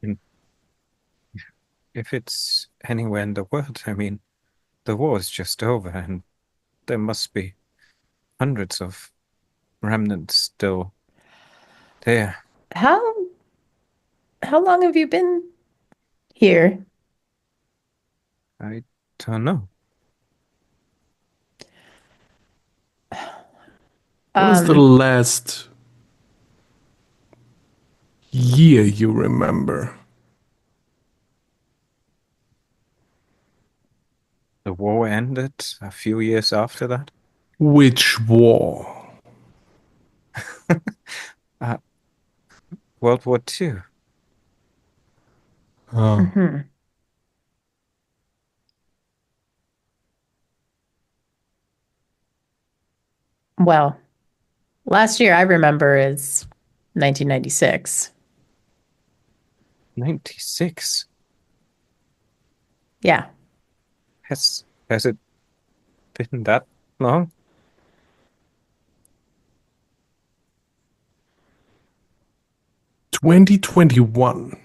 And if it's anywhere in the world, I mean, the war is just over, and there must be hundreds of remnants still there. How how long have you been here? I don't know. What is the last year you remember? The war ended a few years after that. Which war? World War II. Oh. Mhm. Well, last year I remember is 1996. 96. Yeah. Has it been that long? 2021.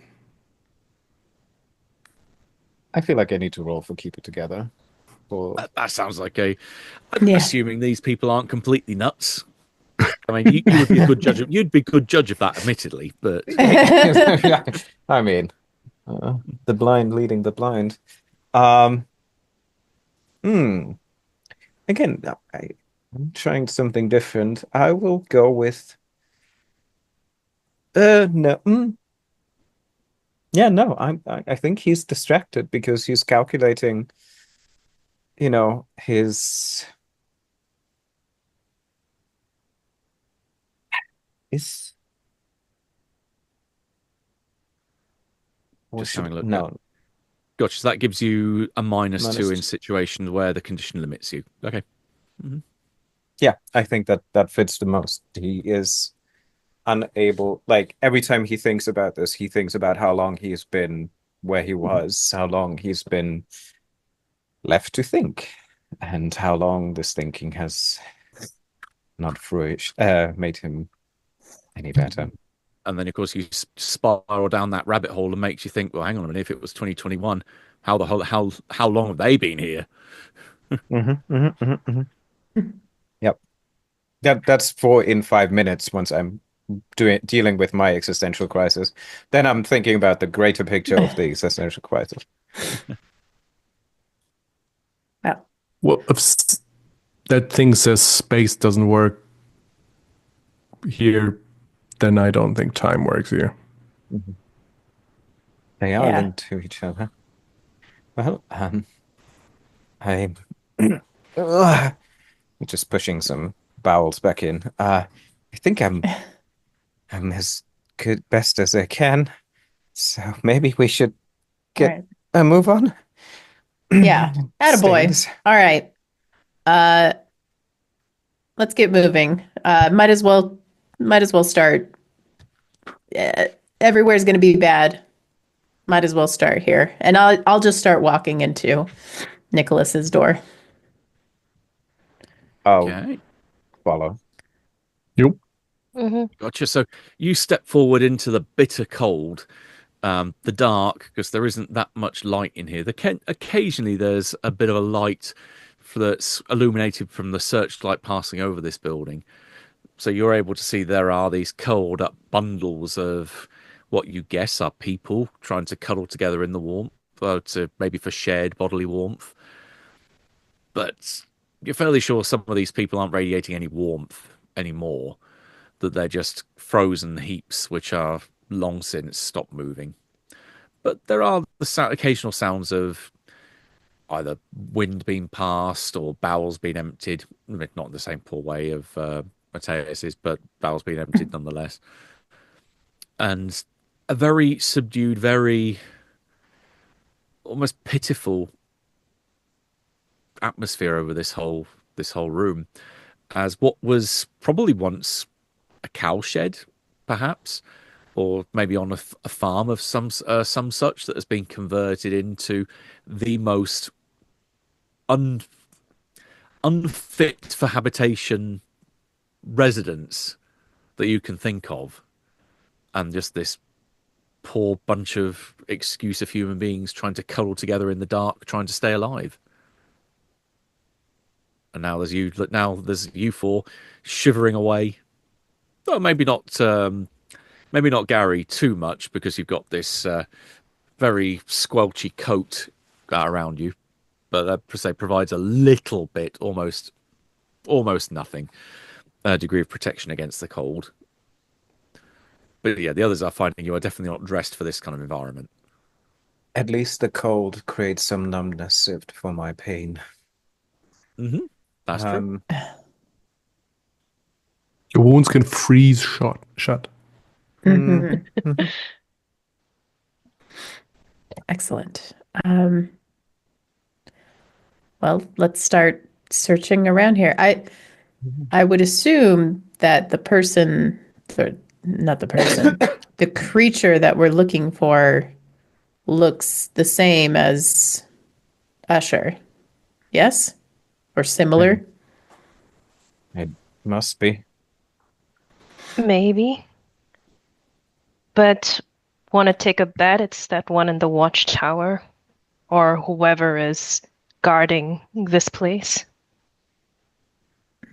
I feel like I need to roll for keep it together. For That sounds like I'm Yeah. assuming these people aren't completely nuts. I mean, you would be a good judge. You'd be a good judge of that, admittedly. But I mean, the blind leading the blind. Um, hmm. Again, I'm trying something different. I will go with no. Yeah, no. I think he's distracted because he's calculating, his what just having should a look. no Gotcha. So that gives you a -2 in minus. situations where the condition limits you. Okay. Mhm. Yeah, I think that fits the most. He is unable, like every time he thinks about this, he thinks about how long he's been where he was, how long he's been left to think, and how long this thinking has not made him any better. And then, of course, you spiral down that rabbit hole and makes you think, well, hang on a minute, if it was 2021, how long have they been here? Yep. That's 4 in 5 minutes once I'm dealing with my existential crisis. Then I'm thinking about the greater picture of the existential crisis. Wow. Well, if that thing says space doesn't work here, then I don't think time works here. They are Yeah. linked to each other. Well, I'm just pushing some bowels back in. I think I'm as good best as I can. So maybe we should All get right. a move on. Yeah. Attaboy. Stains. All right. Let's get moving. Might as well start. Everywhere's going to be bad. Might as well start here. And I'll just start walking into Nicholas's door. I'll Okay. follow. Yep. Gotcha. So you step forward into the bitter cold, the dark, because there isn't that much light in here. Occasionally there's a bit of a light that's illuminated from the searchlight passing over this building. So you're able to see there are these curled up bundles of what you guess are people trying to cuddle together in the warmth, maybe for shared bodily warmth. But you're fairly sure some of these people aren't radiating any warmth anymore, that they're just frozen heaps which are long since stopped moving. But there are the occasional sounds of either wind being passed or bowels being emptied. Not in the same poor way of Mateus's, but bowels being emptied nonetheless. And a very subdued, very almost pitiful atmosphere over this whole room, as what was probably once a cow shed, perhaps, or maybe on a farm of some such that has been converted into the most unfit for habitation residence that you can think of, and just this poor bunch of excuse of human beings trying to cuddle together in the dark, trying to stay alive. And now there's you four shivering away. Well, maybe not Gary too much, because you've got this very squelchy coat around you, but that per se provides a little bit, almost nothing, degree of protection against the cold. But yeah, the others are finding you are definitely not dressed for this kind of environment. At least the cold creates some numbness for my pain. Mm-hmm. That's true. Your wounds can freeze shut. Excellent. Well, let's start searching around here. I would assume that the creature that we're looking for looks the same as Usher. Yes? Or similar? It must be. Maybe. But want to take a bet it's that one in the watchtower, or whoever is guarding this place?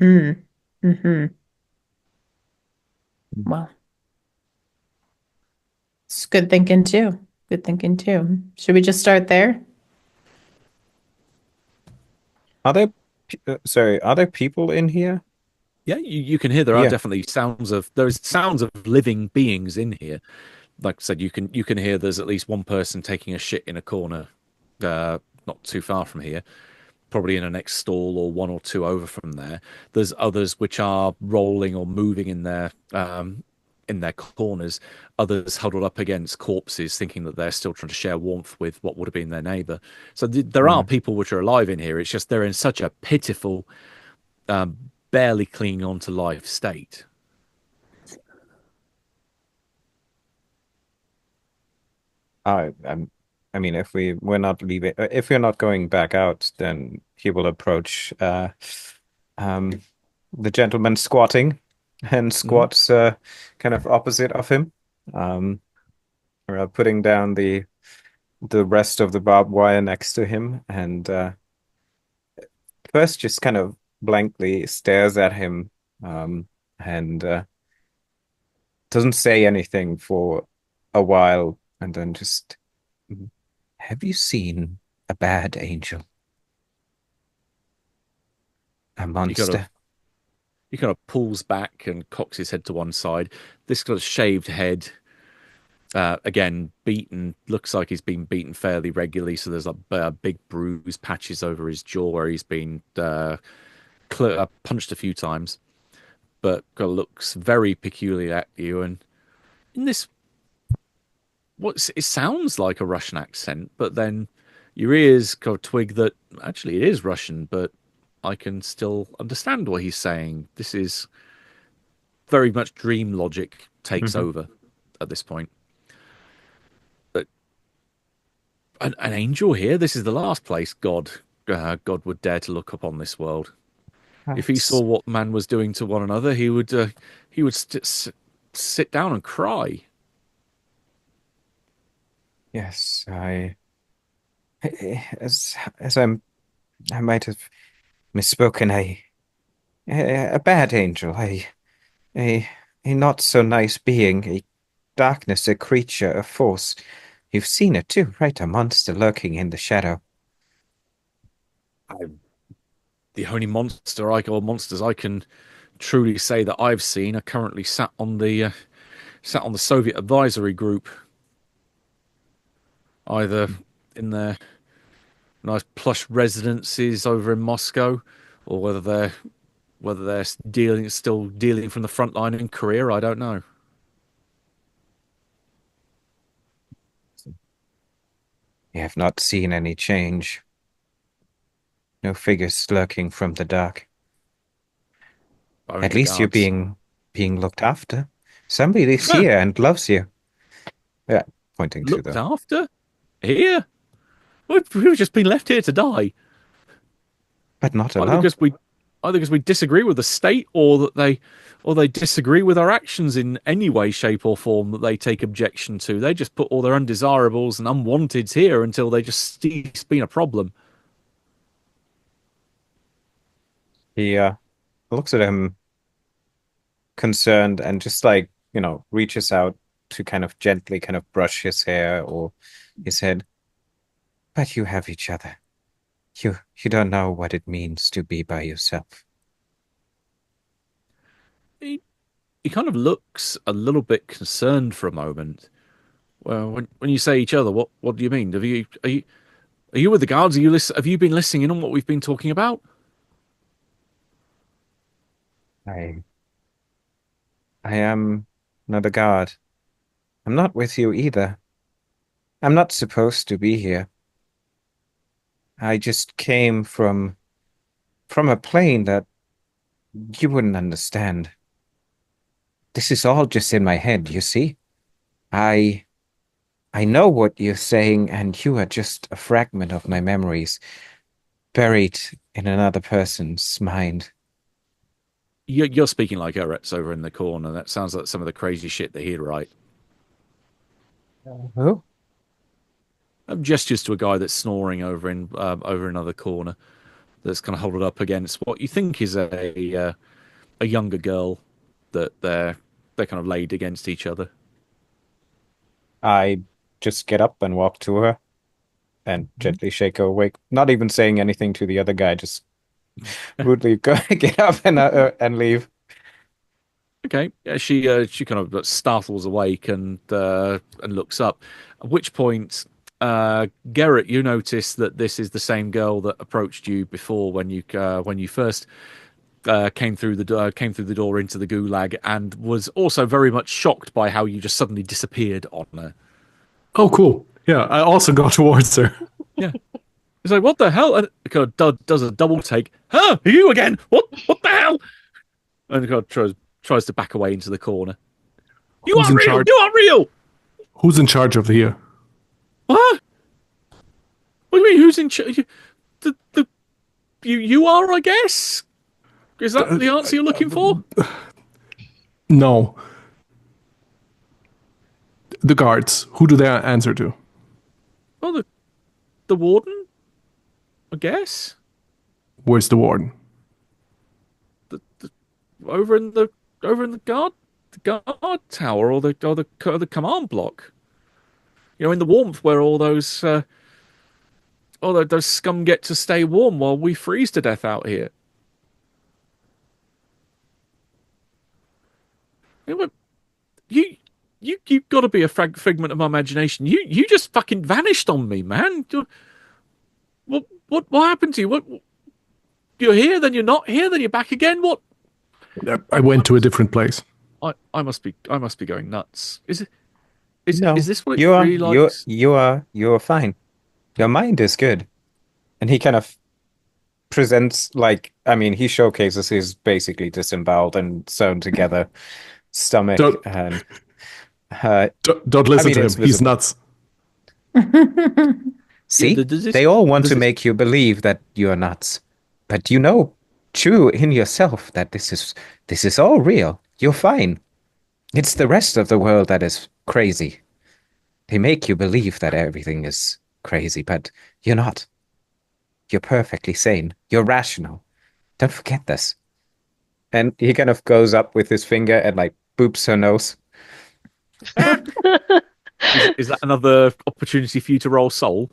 Mm-hmm. Well, it's good thinking too. Good thinking too. Should we just start there? Are there people in here? Yeah, you can hear there are definitely sounds of living beings in here. Like I said, you can hear there's at least one person taking a shit in a corner, not too far from here, probably in a next stall or one or two over from there. There's others which are rolling or moving in their corners. Others huddled up against corpses, thinking that they're still trying to share warmth with what would have been their neighbor. So there are people which are alive in here. It's just they're in such a pitiful, barely clinging on to life state. I mean, if we're not leaving, if we're not going back out, then he will approach the gentleman squatting, and squats kind of opposite of him, putting down the rest of the barbed wire next to him, and first just kind of blankly stares at him, and doesn't say anything for a while, and then just, have you seen a bad angel? A monster? He kind of pulls back and cocks his head to one side. This kind of shaved head, again, beaten, looks like he's been beaten fairly regularly. So there's big bruise patches over his jaw where he's been punched a few times. But kind of looks very peculiar at you. And in this, it sounds like a Russian accent, but then your ears kind of twig that actually it is Russian, but I can still understand what he's saying. This is very much dream logic takes over at this point. But an angel here? This is the last place God would dare to look upon this world. If he saw what man was doing to one another, he would sit down and cry. Yes, as I might have misspoken. A bad angel, a not so nice being, a darkness, a creature, a force. You've seen it too, right? A monster lurking in the shadow. The only monsters I can truly say that I've seen are currently sat on the Soviet advisory group. either in their nice plush residences over in Moscow, or whether they're still dealing from the front line in Korea. I don't know. You have not seen any change. No figures lurking from the dark. Only At the least you're guards. being looked after. Somebody is here and loves you. Yeah, pointing to Looked the. after here. We've just been left here to die. But not Either alone. because we disagree with the state, or they disagree with our actions in any way, shape, or form that they take objection to. They just put all their undesirables and unwanteds here until they just cease being a problem. He looks at him concerned and just like, reaches out to kind of gently kind of brush his hair or his head. But you have each other. You don't know what it means to be by yourself. He kind of looks a little bit concerned for a moment. Well, when you say each other, what do you mean? Are you with the guards? Have you been listening in on what we've been talking about? I am not a guard. I'm not with you either. I'm not supposed to be here. I just came from a plane that you wouldn't understand. This is all just in my head, you see? I know what you're saying, and you are just a fragment of my memories, buried in another person's mind. You're speaking like Eretz over in the corner. That sounds like some of the crazy shit that he'd write. Who? Gestures to a guy that's snoring over in another corner. That's kind of holding up against what you think is a younger girl that they're kind of laid against each other. I just get up and walk to her and gently shake her awake, not even saying anything to the other guy, just rudely get up and leave. Okay, yeah, she kind of startles awake and looks up. At which point, Garrett, you notice that this is the same girl that approached you before when you first came through the door into the gulag, and was also very much shocked by how you just suddenly disappeared on her. Oh, cool. Yeah, I also go towards her. Yeah, it's like, what the hell? And it kind of does a double take. Huh? You again? What the hell? And it kind of tries to back away into the corner. You Who's are in real. charge? You are real. Who's in charge of here? What? What do you mean? Who's in charge? You are, I guess. Is that the answer you're looking for? No. The guards. Who do they answer to? Well, the warden, I guess. Where's the warden? Over in the guard tower or the command block. In the warmth where all those scum get to stay warm while we freeze to death out here. You've got to be a figment of my imagination. You just fucking vanished on me, man. What happened to you? What? You're here, then you're not here, then you're back again. What? I went to a different place. I must be going nuts. No, is this what you it's are really like? you are fine. Your mind is good. And he kind of presents he showcases his basically disemboweled and sewn together stomach Don't- and Don't listen to him. it's He's visible. nuts. See, does this- they all want does to this- make you believe that you're nuts. But you know true in yourself that this is all real. You're fine. It's the rest of the world that is crazy. They make you believe that everything is crazy, but you're not. You're perfectly sane. You're rational. Don't forget this. And he kind of goes up with his finger and boops her nose. Is that another opportunity for you to roll soul?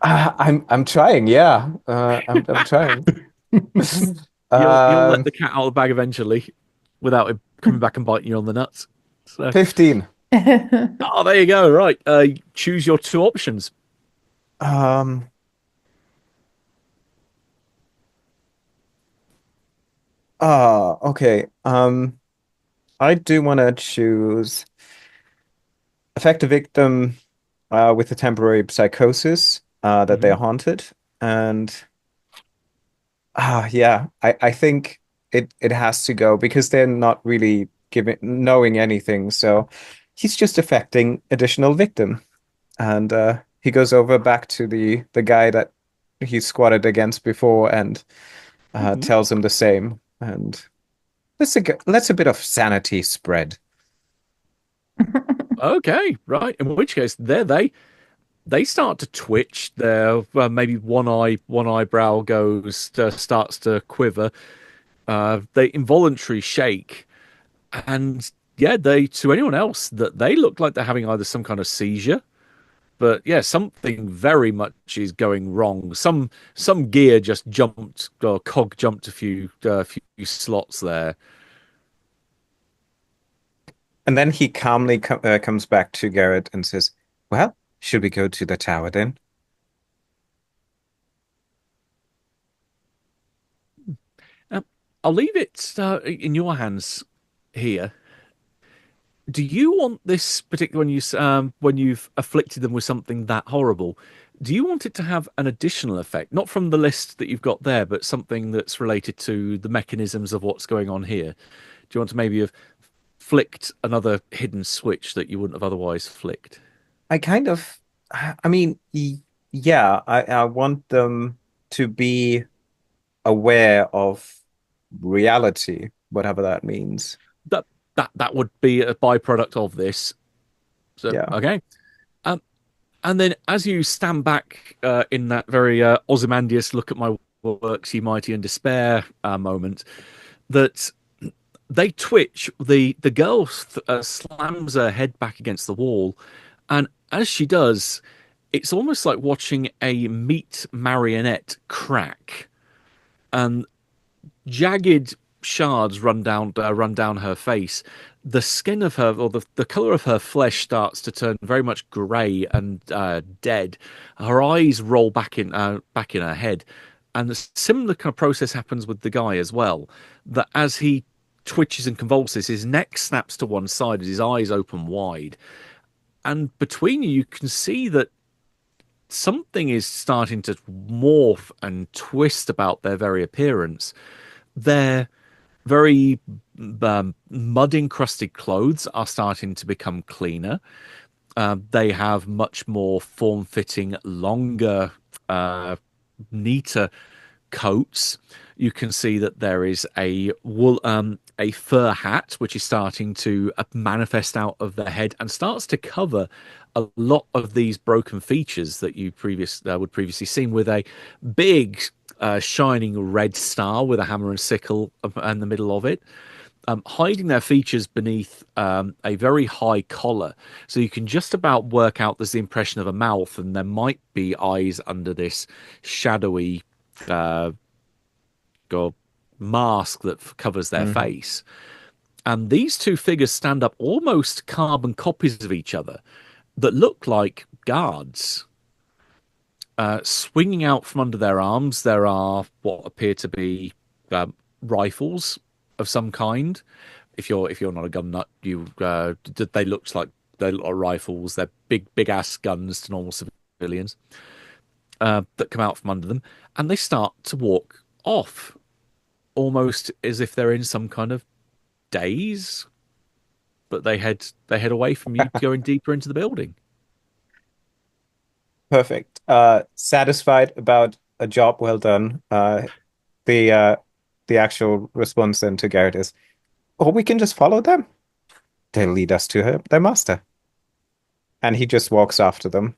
I'm trying, yeah. I'm trying. You'll let the cat out of the bag eventually, without him coming back and biting you on the nuts. So, 15. there you go. Right, choose your two options. Um, okay. I do want to choose affect a victim with a temporary psychosis that they're Hmm. haunted. And yeah, I think it has to go because they're not really giving knowing anything. So he's just affecting additional victim. And he goes over back to the guy that he squatted against before and Hmm. tells him the same. And let's a bit of sanity spread. Okay, right. In which case, they start to twitch. Their maybe one eyebrow goes starts to quiver. They involuntarily shake, and yeah, they to anyone else that they look like they're having either some kind of seizure, but yeah, something very much is going wrong. Some gear just jumped, or cog jumped a few slots there. And then he calmly comes back to Garrett and says, "Well, should we go to the tower then?" Um, I'll leave it in your hands here. Do you want this particular when you've afflicted them with something that horrible? Do you want it to have an additional effect, not from the list that you've got there, but something that's related to the mechanisms of what's going on here? Do you want to maybe have flicked another hidden switch that you wouldn't have otherwise flicked? I kind of, I mean, yeah, I want them to be aware of reality, whatever that means. That that would be a byproduct of this. So Yeah. okay. Um, and then as you stand back in that very Ozymandias look at my works, ye mighty and despair moment, that they twitch. The girl slams her head back against the wall, and as she does, it's almost like watching a meat marionette crack, and jagged shards run down her face. The skin of her, or the color of her flesh, starts to turn very much grey and dead. Her eyes roll back in her head, and a similar kind of process happens with the guy as well. That as he twitches and convulses, his neck snaps to one side as his eyes open wide, and between you can see that something is starting to morph and twist about their very appearance. Their very mud encrusted clothes are starting to become cleaner. They have much more form fitting, longer, neater coats. You can see that there is a fur hat which is starting to manifest out of the head and starts to cover a lot of these broken features that you would previously seen, with a big shining red star with a hammer and sickle in the middle of it. Hiding their features beneath a very high collar. So you can just about work out there's the impression of a mouth, and there might be eyes under this shadowy uh, mask that covers their Mhm. face. And these two figures stand up almost carbon copies of each other that look like guards. Swinging out from under their arms, there are what appear to be rifles of some kind. If you're not a gun nut, they look like rifles. They're big ass guns to normal civilians that come out from under them, and they start to walk off, almost as if they're in some kind of daze. But they head away from you, going deeper into the building. Perfect. Satisfied about a job well done. The uh, the actual response then to Garrett is, "Or we can just follow them. They'll lead us to their master." And he just walks after them.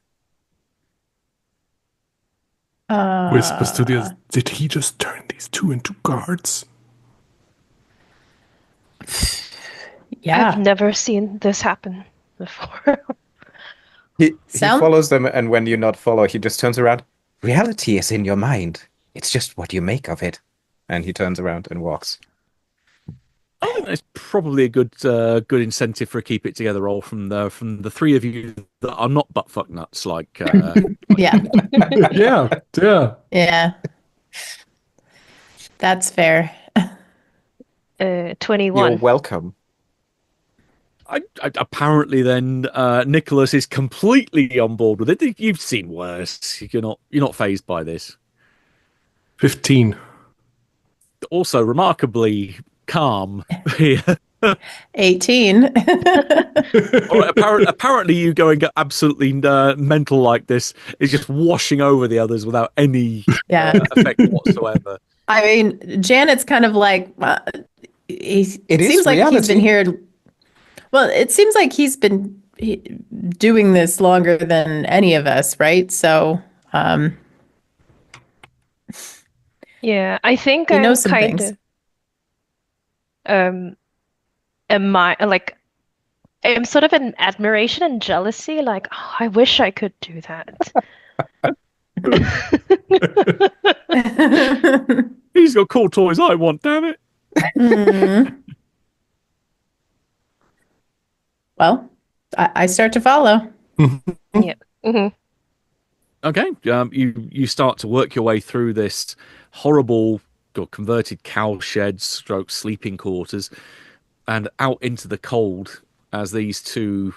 Whispers to the Uh, others, did he just turn these two into guards? I've yeah. never seen this happen before. He Sound follows them, and when you not follow, he just turns around. Reality is in your mind. It's just what you make of it. And he turns around and walks. I think that's probably a good incentive for a keep it together roll from the three of you that are not buttfuck nuts like Yeah. Yeah, yeah. Yeah. That's fair. 21. You're welcome. Apparently then Nicholas is completely on board with it. You've seen worse. You're not phased by this. 15. Also remarkably calm here. 18. All right, apparently you going absolutely mental like this is just washing over the others without any Yeah. effect whatsoever. I mean, Janet's kind of like, It it is seems like he's been reality. here. Well, it seems like he's been doing this longer than any of us, right? So, Yeah, I think he I'm knows some kind things. of like I'm sort of in admiration and jealousy, like, oh, I wish I could do that. He's got cool toys I want, damn it. Mm. Well, I start to follow. Yeah. hmm Okay, you start to work your way through this horrible or converted cow shed stroke sleeping quarters and out into the cold as these two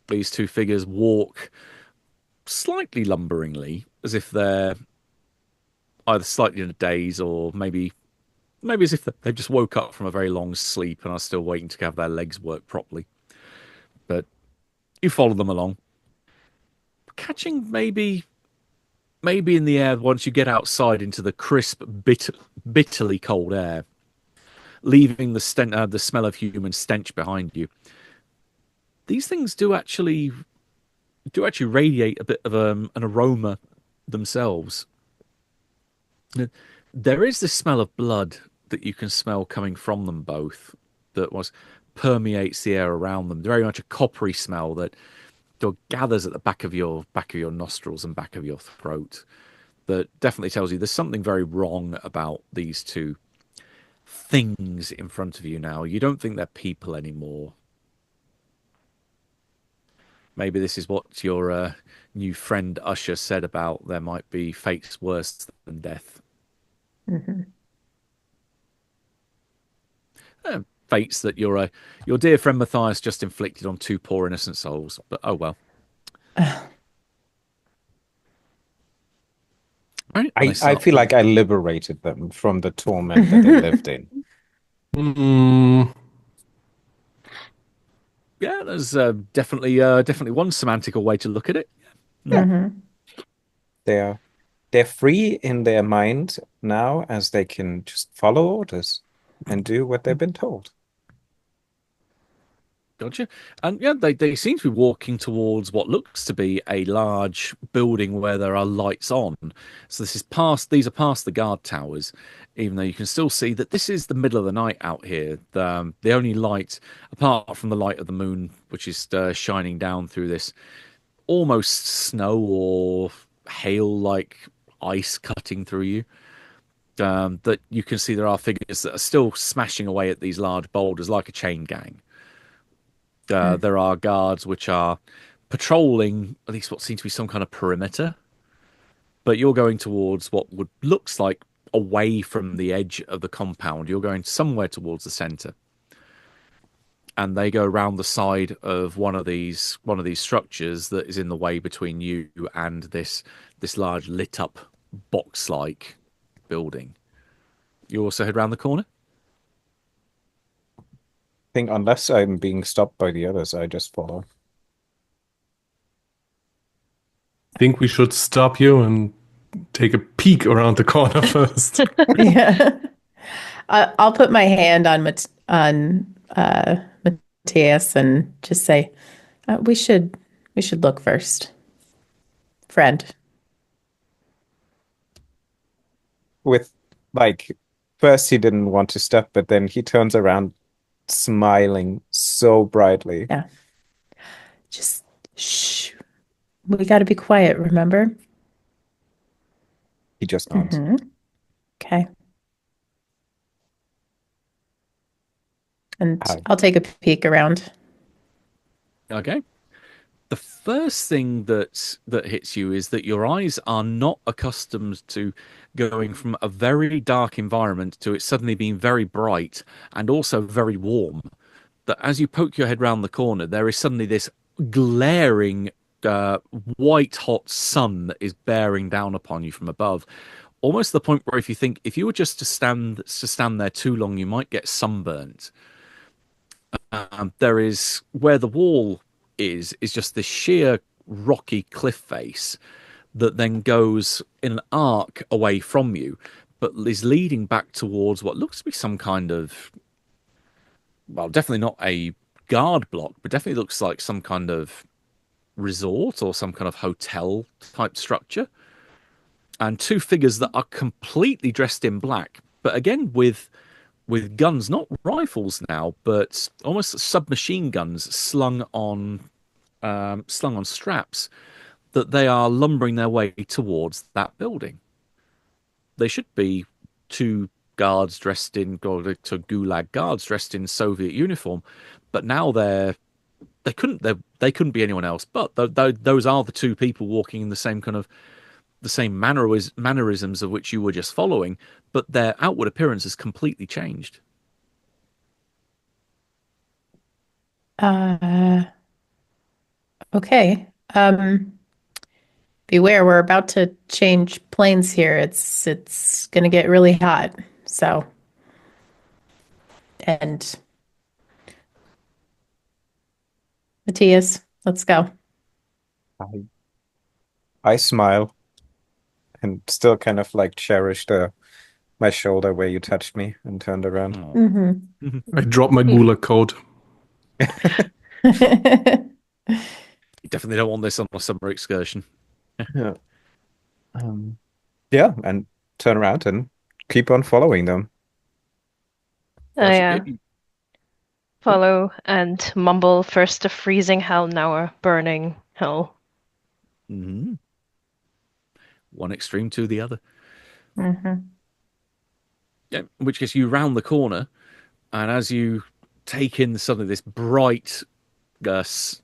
figures walk slightly lumberingly as if they're either slightly in a daze or maybe as if they just woke up from a very long sleep and are still waiting to have their legs work properly. But you follow them along, catching maybe in the air once you get outside into the crisp, bitterly cold air, leaving the smell of human stench behind you. These things do actually radiate a bit of an aroma themselves. There is this smell of blood that you can smell coming from them both that permeates the air around them. Very much a coppery smell that gathers at the back of your nostrils and back of your throat. That definitely tells you there's something very wrong about these two things in front of you now. You don't think they're people anymore. Maybe this is what your new friend Usher said about there might be fates worse than death. Mm-hmm. Fates that your dear friend Matthias just inflicted on two poor innocent souls. But oh well. Right, I feel like I liberated them from the torment that they lived in. Mm, yeah, there's definitely one semantical way to look at it. Yeah. Mm-hmm. They're free in their mind now as they can just follow orders and do what they've been told. Gotcha. And yeah, they seem to be walking towards what looks to be a large building where there are lights on. So these are past the guard towers, even though you can still see that this is the middle of the night out here. The only light, apart from the light of the moon, which is shining down through this almost snow or hail like ice cutting through you. That you can see there are figures that are still smashing away at these large boulders like a chain gang. There are guards which are patrolling at least what seems to be some kind of perimeter, but you're going towards what looks like away from the edge of the compound. You're going somewhere towards the center, and they go around the side of one of these structures that is in the way between you and this large lit up box like building. You also head round the corner. Think unless I'm being stopped by the others, I just follow. think we should stop you and take a peek around the corner first. Yeah. I'll put my hand on Matthias and just say, we should look first, friend. With first he didn't want to stop, but then he turns around smiling so brightly. Yeah. Just shh. We got to be quiet, remember? He just nods. Mm-hmm. Okay. And Hi. I'll take a peek around. Okay. The first thing that hits you is that your eyes are not accustomed to going from a very dark environment to it suddenly being very bright and also very warm. That as you poke your head round the corner, there is suddenly this glaring white hot sun that is bearing down upon you from above. Almost to the point where if you were just to stand there too long, you might get sunburnt. There is where the wall is just this sheer rocky cliff face that then goes in an arc away from you, but is leading back towards what looks to be some kind of, well, definitely not a guard block, but definitely looks like some kind of resort or some kind of hotel type structure. And two figures that are completely dressed in black, but again with guns, not rifles now, but almost submachine guns slung on straps, that they are lumbering their way towards that building. They should be two guards dressed in, or to Gulag guards dressed in Soviet uniform, but now they couldn't be anyone else. But those are the two people walking in the same kind of the same mannerisms of which you were just following, but their outward appearance has completely changed. Uh, okay. Beware, we're about to change planes here. It's gonna get really hot. So, and Matthias, let's go. I, I smile and still kind of like cherish my shoulder where you touched me and turned around. Oh. Mm-hmm. I drop my gulag coat. You definitely don't want this on a summer excursion. Yeah. Yeah, and turn around and keep on following them. Gotcha. Follow and mumble, first a freezing hell, now a burning hell. Mm-hmm. One extreme to the other. Mm-hmm. Yeah, in which case you round the corner, and as you take in suddenly this bright, cloudless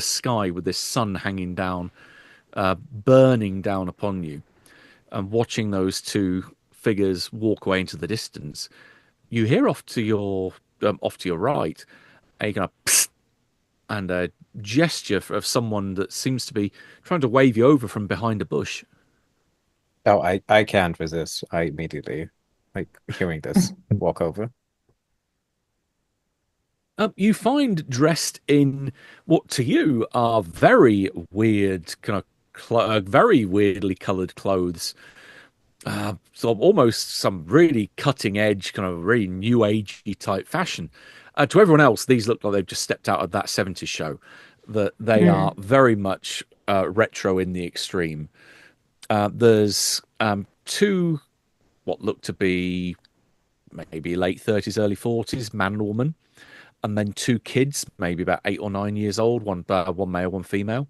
sky with this sun hanging down, burning down upon you, and watching those two figures walk away into the distance, you hear off to your right a kind of psst and a gesture of someone that seems to be trying to wave you over from behind a bush. Oh, I can't resist. I immediately, like, hearing this, walk over. You find dressed in what to you are very weird, kind of very weirdly coloured clothes. So almost some really cutting edge, kind of really new agey type fashion. To everyone else, these look like they've just stepped out of that 70s show. That they are very much retro in the extreme. There's two what look to be maybe late 30s, early 40s, man and woman, and then two kids, maybe about 8 or 9 years old, one male, one female.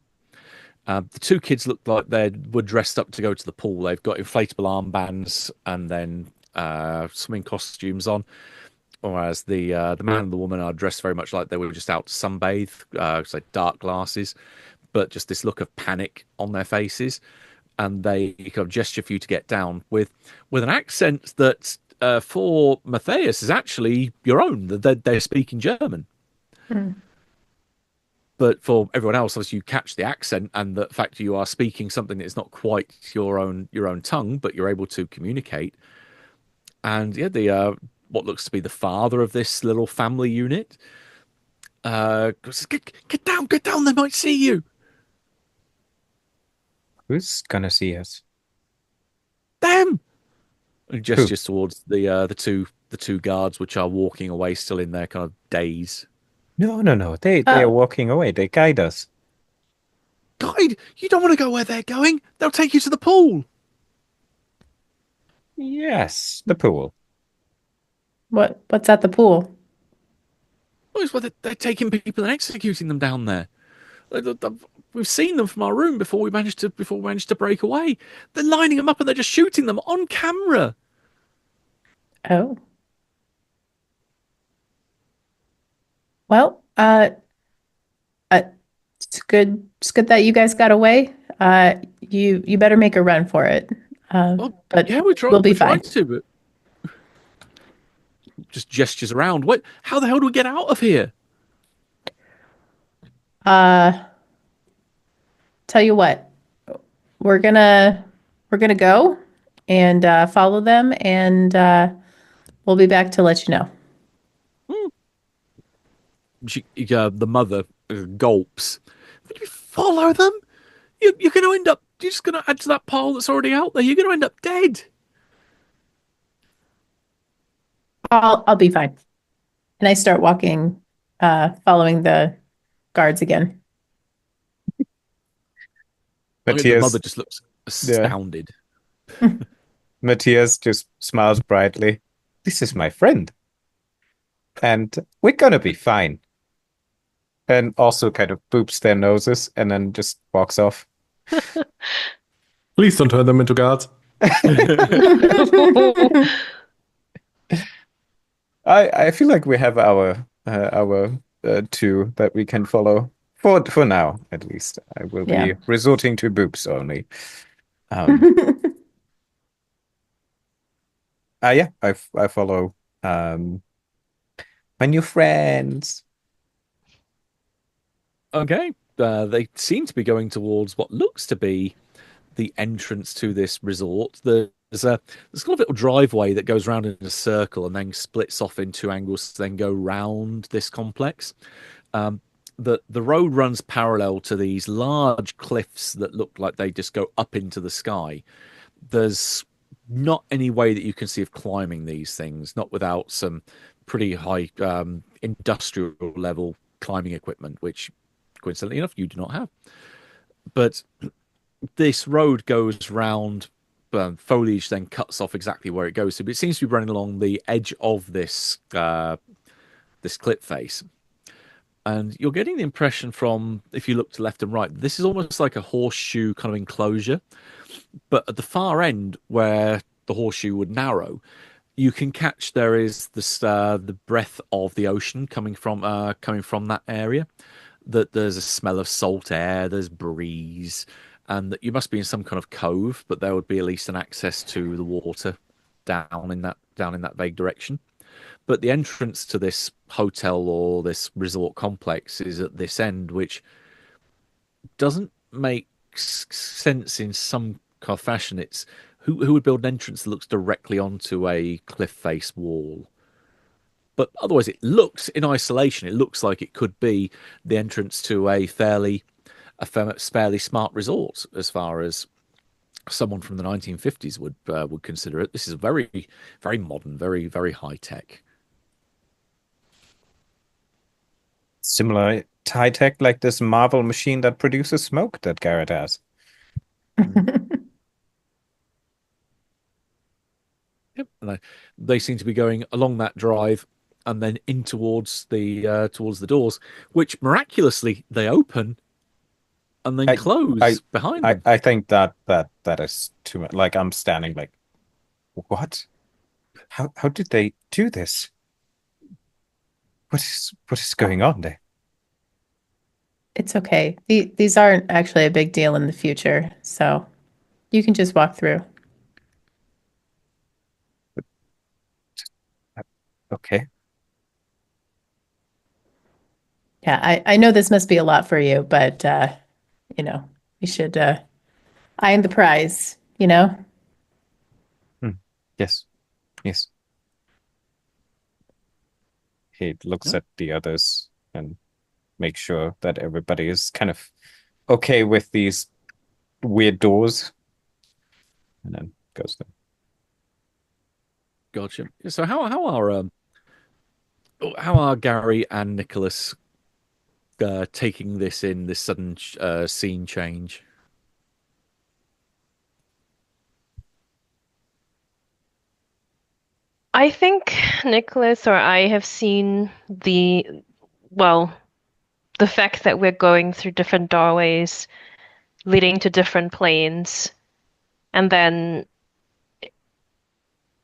The two kids look like they were dressed up to go to the pool. They've got inflatable armbands and then swimming costumes on, whereas the man and the woman are dressed very much like they were just out to sunbathe, so dark glasses, but just this look of panic on their faces, and they kind of gesture for you to get down with an accent that for Matthias is actually your own. They're speaking German. Mm. But for everyone else, obviously, you catch the accent and the fact you are speaking something that is not quite your own tongue, but you're able to communicate. And yeah, the what looks to be the father of this little family unit goes, get down, they might see you. Who's gonna see us? Them. And Who? gestures towards the two guards, which are walking away, still in their kind of daze. No. They are Oh, walking away. They guide us. Guide, you don't want to go where they're going. They'll take you to the pool. Yes, the pool. what's at the pool? Oh, it's where they're taking people and executing them down there. We've seen them from our room before we managed to break away. They're lining them up and they're just shooting them on camera. Oh, Well, uh, it's good. It's good that you guys got away. You better make a run for it. Well, But yeah, we'll be we're trying fine. to, but just gestures around. What? How the hell do we get out of here? Uh, tell you what, we're gonna go and follow them, and we'll be back to let you know. Hmm. The mother gulps. Will you follow them? You're going to end up. You're just going to add to that pile that's already out there. You're going to end up dead. I'll be fine. And I start walking, following the guards again. I mean, the mother Matthias, just looks yeah, astounded. Matthias just smiles brightly. This is my friend, and we're gonna be fine. And also kind of boops their noses and then just walks off. Please don't turn them into guards. I feel like we have our two that we can follow for now at least. I will Yeah. be resorting to boops only. Um, yeah, I follow my new friends. Okay. They seem to be going towards what looks to be the entrance to this resort. There's got a little driveway that goes round in a circle and then splits off in two angles to then go round this complex. The road runs parallel to these large cliffs that look like they just go up into the sky. There's not any way that you can see of climbing these things, not without some pretty high industrial level climbing equipment, which coincidentally enough you do not have. But this road goes round, foliage then cuts off exactly where it goes to, but it seems to be running along the edge of this cliff face. And you're getting the impression from, if you look to left and right, this is almost like a horseshoe kind of enclosure. But at the far end, where the horseshoe would narrow, you can catch there is this the breath of the ocean coming from that area. That there's a smell of salt air, there's breeze, and that you must be in some kind of cove, but there would be at least an access to the water down in that vague direction. But the entrance to this hotel or this resort complex is at this end, which doesn't make sense in some kind of fashion. It's who would build an entrance that looks directly onto a cliff face wall? But otherwise, it looks in isolation. It looks like it could be the entrance to fairly smart resort, as far as someone from the 1950s would consider it. This is very, very modern, very, very high tech. Similar high tech like this Marvel machine that produces smoke that Garrett has. Yep, and they seem to be going along that drive and then in towards the doors, which miraculously they open and then I I close behind them. I think that is too much. Like I'm standing like, what? How did they do this? What is going on there? It's okay. These aren't actually a big deal in the future, so you can just walk through. Okay. Yeah, I know this must be a lot for you, but we should eye the prize, you know? Hmm. Yes. Yes. He looks Yeah. at the others and makes sure that everybody is kind of okay with these weird doors, and then goes there. Gotcha. So how are Gary and Nicholas taking this sudden scene change? I think Nicholas or I have seen well, the fact that we're going through different doorways leading to different planes, and then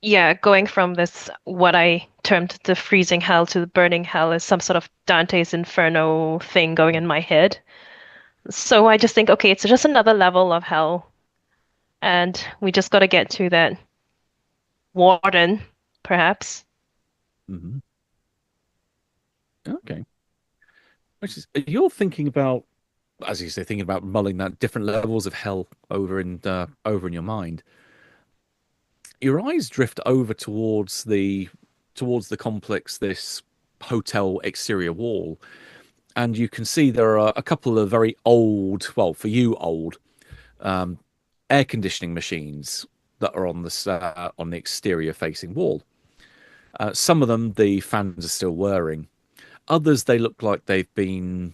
yeah, going from this, what I termed the freezing hell to the burning hell, is some sort of Dante's Inferno thing going in my head. So I just think, okay, it's just another level of hell, and we just got to get to that warden, perhaps. Hmm. Okay. Which is, you're thinking about, as you say, thinking about mulling that different levels of hell over in your mind. Your eyes drift over towards the complex, this hotel exterior wall, and you can see there are a couple of very old, well, for you, old um, air conditioning machines that are on the exterior facing wall. Some of them, the fans are still whirring. Others, they look like they've been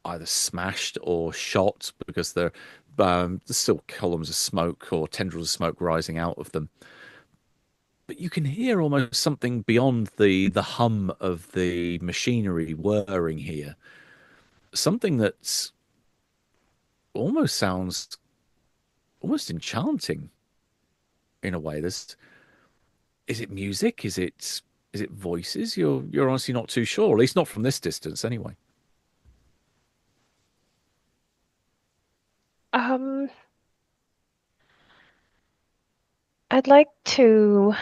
either smashed or shot because there's still columns of smoke or tendrils of smoke rising out of them. But you can hear almost something beyond the hum of the machinery whirring here. Something that's almost sounds almost enchanting in a way. Is it music? Is it voices? You're honestly not too sure. At least not from this distance, anyway. Um, I'd like to,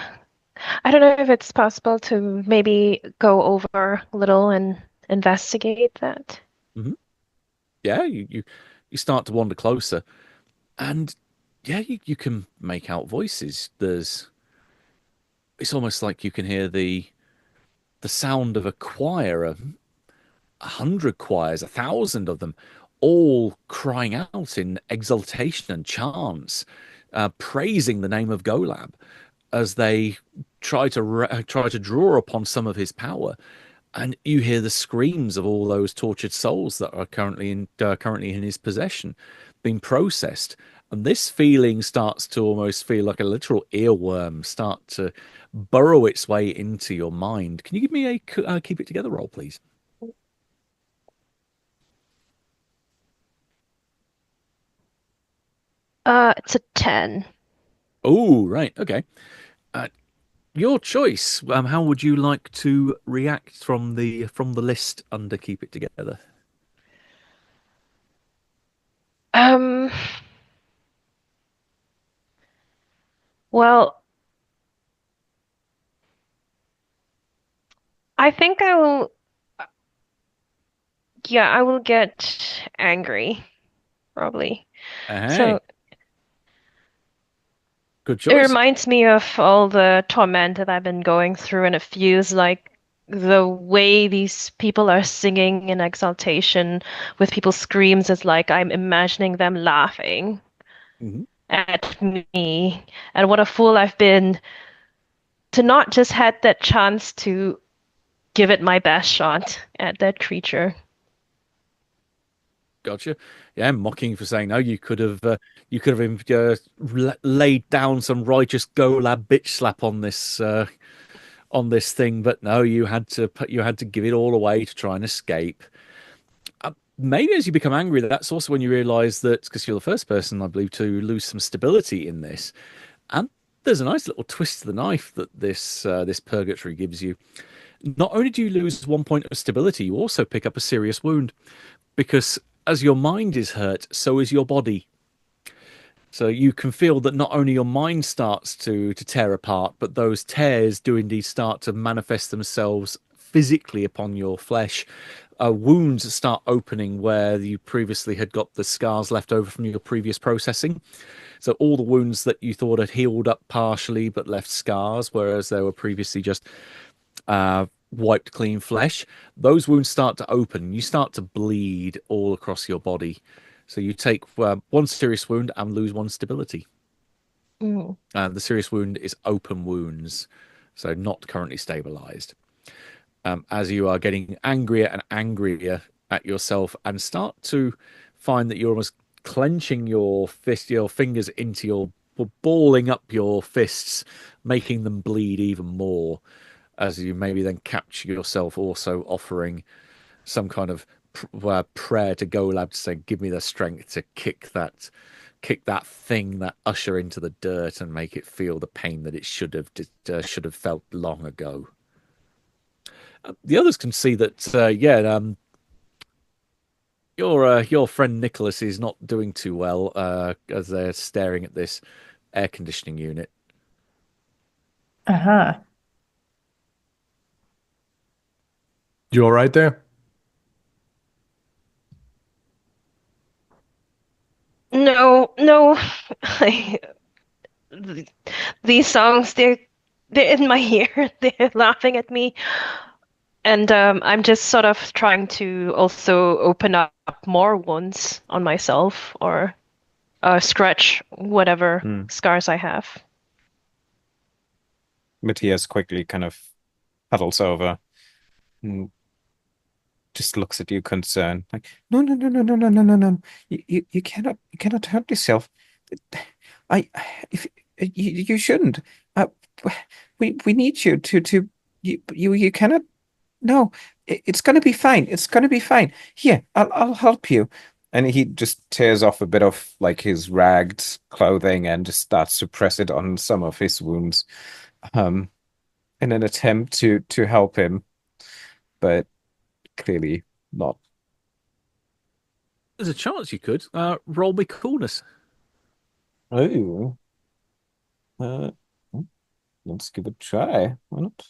I don't know if it's possible to maybe go over a little and investigate that. Hmm. Yeah, you start to wander closer, and yeah, you can make out voices. It's almost like you can hear the sound of a choir, 100 choirs, 1,000 of them, all crying out in exultation and chants, praising the name of Golab as they try to draw upon some of his power. And you hear the screams of all those tortured souls that are currently in his possession, being processed. And this feeling starts to almost feel like a literal earworm start to burrow its way into your mind. Can you give me a keep it together roll, please? It's a 10. Oh, right. Okay. Uh, your choice. How would you like to react from the list under Keep It Together? Um, well, I think I will get angry, probably. Hey, So good it choice. reminds me of all the torment that I've been going through, and it feels like the way these people are singing in exaltation with people's screams is like I'm imagining them laughing Mhm. at me, and what a fool I've been to not just had that chance to give it my best shot at that creature. Gotcha. Yeah, I'm mocking you for saying no. You could have laid down some righteous Golab bitch slap on this thing, but no, you had to give it all away to try and escape. Maybe as you become angry, that's also when you realise that because you're the first person, I believe, to lose some stability in this, and there's a nice little twist to the knife that this purgatory gives you. Not only do you lose 1 point of stability, you also pick up a serious wound because as your mind is hurt, so is your body. So you can feel that not only your mind starts to tear apart, but those tears do indeed start to manifest themselves physically upon your flesh. Wounds start opening where you previously had got the scars left over from your previous processing. So all the wounds that you thought had healed up partially but left scars, whereas they were previously just wiped clean flesh, those wounds start to open. You start to bleed all across your body. So you take one serious wound and lose one stability. Mm. The serious wound is open wounds, so not currently stabilized. As you are getting angrier and angrier at yourself and start to find that you're almost clenching your fingers into balling up your fists, making them bleed even more as you maybe then capture yourself also offering some kind of prayer to Golab to say, "Give me the strength to kick that thing, that usher into the dirt, and make it feel the pain that it should have felt long ago." The others can see that, your friend Nicholas is not doing too well as they're staring at this air conditioning unit. Uh-huh. You all right there? No, no. I, these songs, they're in my ear. They're laughing at me. And I'm just sort of trying to also open up more wounds on myself or scratch whatever scars I have. Matthias quickly kind of huddles over and just looks at you concerned, like, no, no, no, no, no, no, no, no, no. You cannot hurt yourself. I if you shouldn't. Uh, we need you to you cannot. No, it's gonna be fine. It's gonna be fine. Here, I'll help you. And he just tears off a bit of like his ragged clothing and just starts to press it on some of his wounds, in an attempt to help him, but clearly not. There's a chance you could roll me coolness. Oh, uh, let's give it a try. Why not?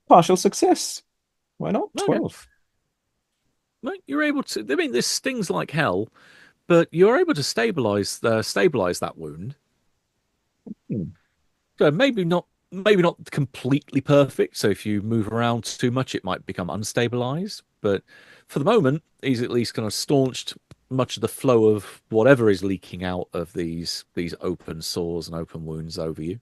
Partial success. Why not? Okay. 12. No, you're able to. I mean, this stings like hell, but you're able to stabilize that wound. So maybe not completely perfect. So if you move around too much, it might become unstabilized. But for the moment, he's at least kind of staunched much of the flow of whatever is leaking out of these open sores and open wounds over you.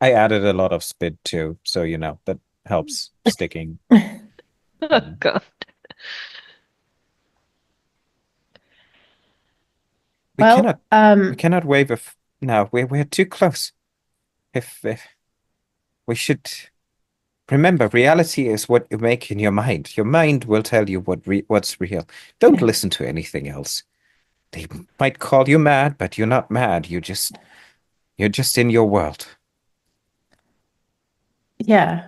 I added a lot of spit too, so that helps sticking. Oh, God. We Well, cannot wave no, we're too close. If we should remember, reality is what you make in your mind. Your mind will tell you what's real. Don't listen to anything else. They might call you mad, but you're not mad. You're just in your world. yeah.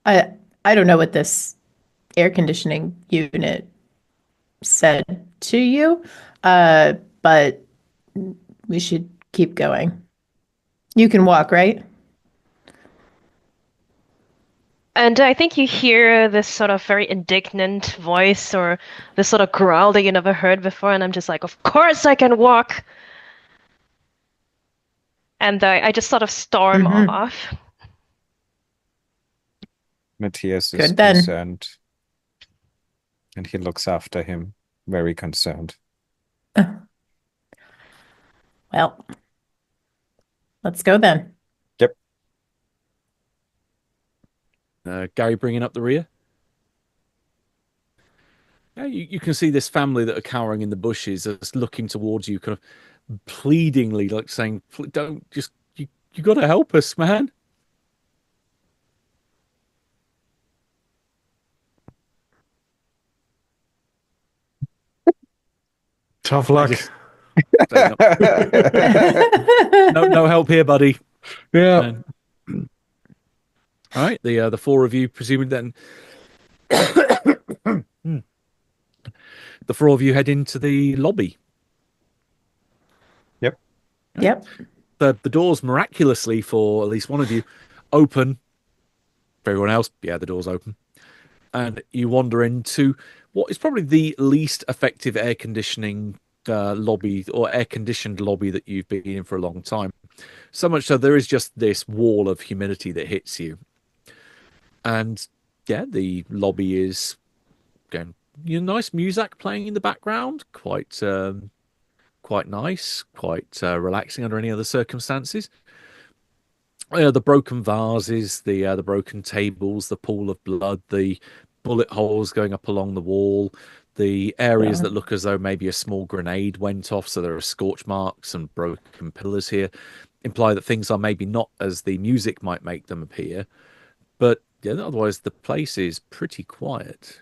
I don't know what this air conditioning unit said to you, but we should keep going. You can walk, right? And I think you hear this sort of very indignant voice or this sort of growl that you never heard before, and I'm just like, of course I can walk. And I just sort of storm off. Matthias is Good then. concerned, and he looks after him, very concerned. Well, let's go then. Yep. Gary bringing up the rear. Yeah, you can see this family that are cowering in the bushes, that's looking towards you, kind of pleadingly, like saying, "Don't just you got to help us, man." Tough luck. No, no help here, buddy. Yeah. All right, the four of you, presumably then, the four of you head into the lobby. Yep. Yep. The doors miraculously, for at least one of you, open. For everyone else, yeah, the door's open. And you wander into what is probably the least effective air conditioning lobby or air conditioned lobby that you've been in for a long time. So much so there is just this wall of humidity that hits you. And yeah, the lobby is going, nice music playing in the background, quite nice, quite relaxing under any other circumstances. The broken vases, the broken tables, the pool of blood, the bullet holes going up along the wall, the areas that look as though maybe a small grenade went off, so there are scorch marks and broken pillars here, imply that things are maybe not as the music might make them appear. But yeah, otherwise the place is pretty quiet.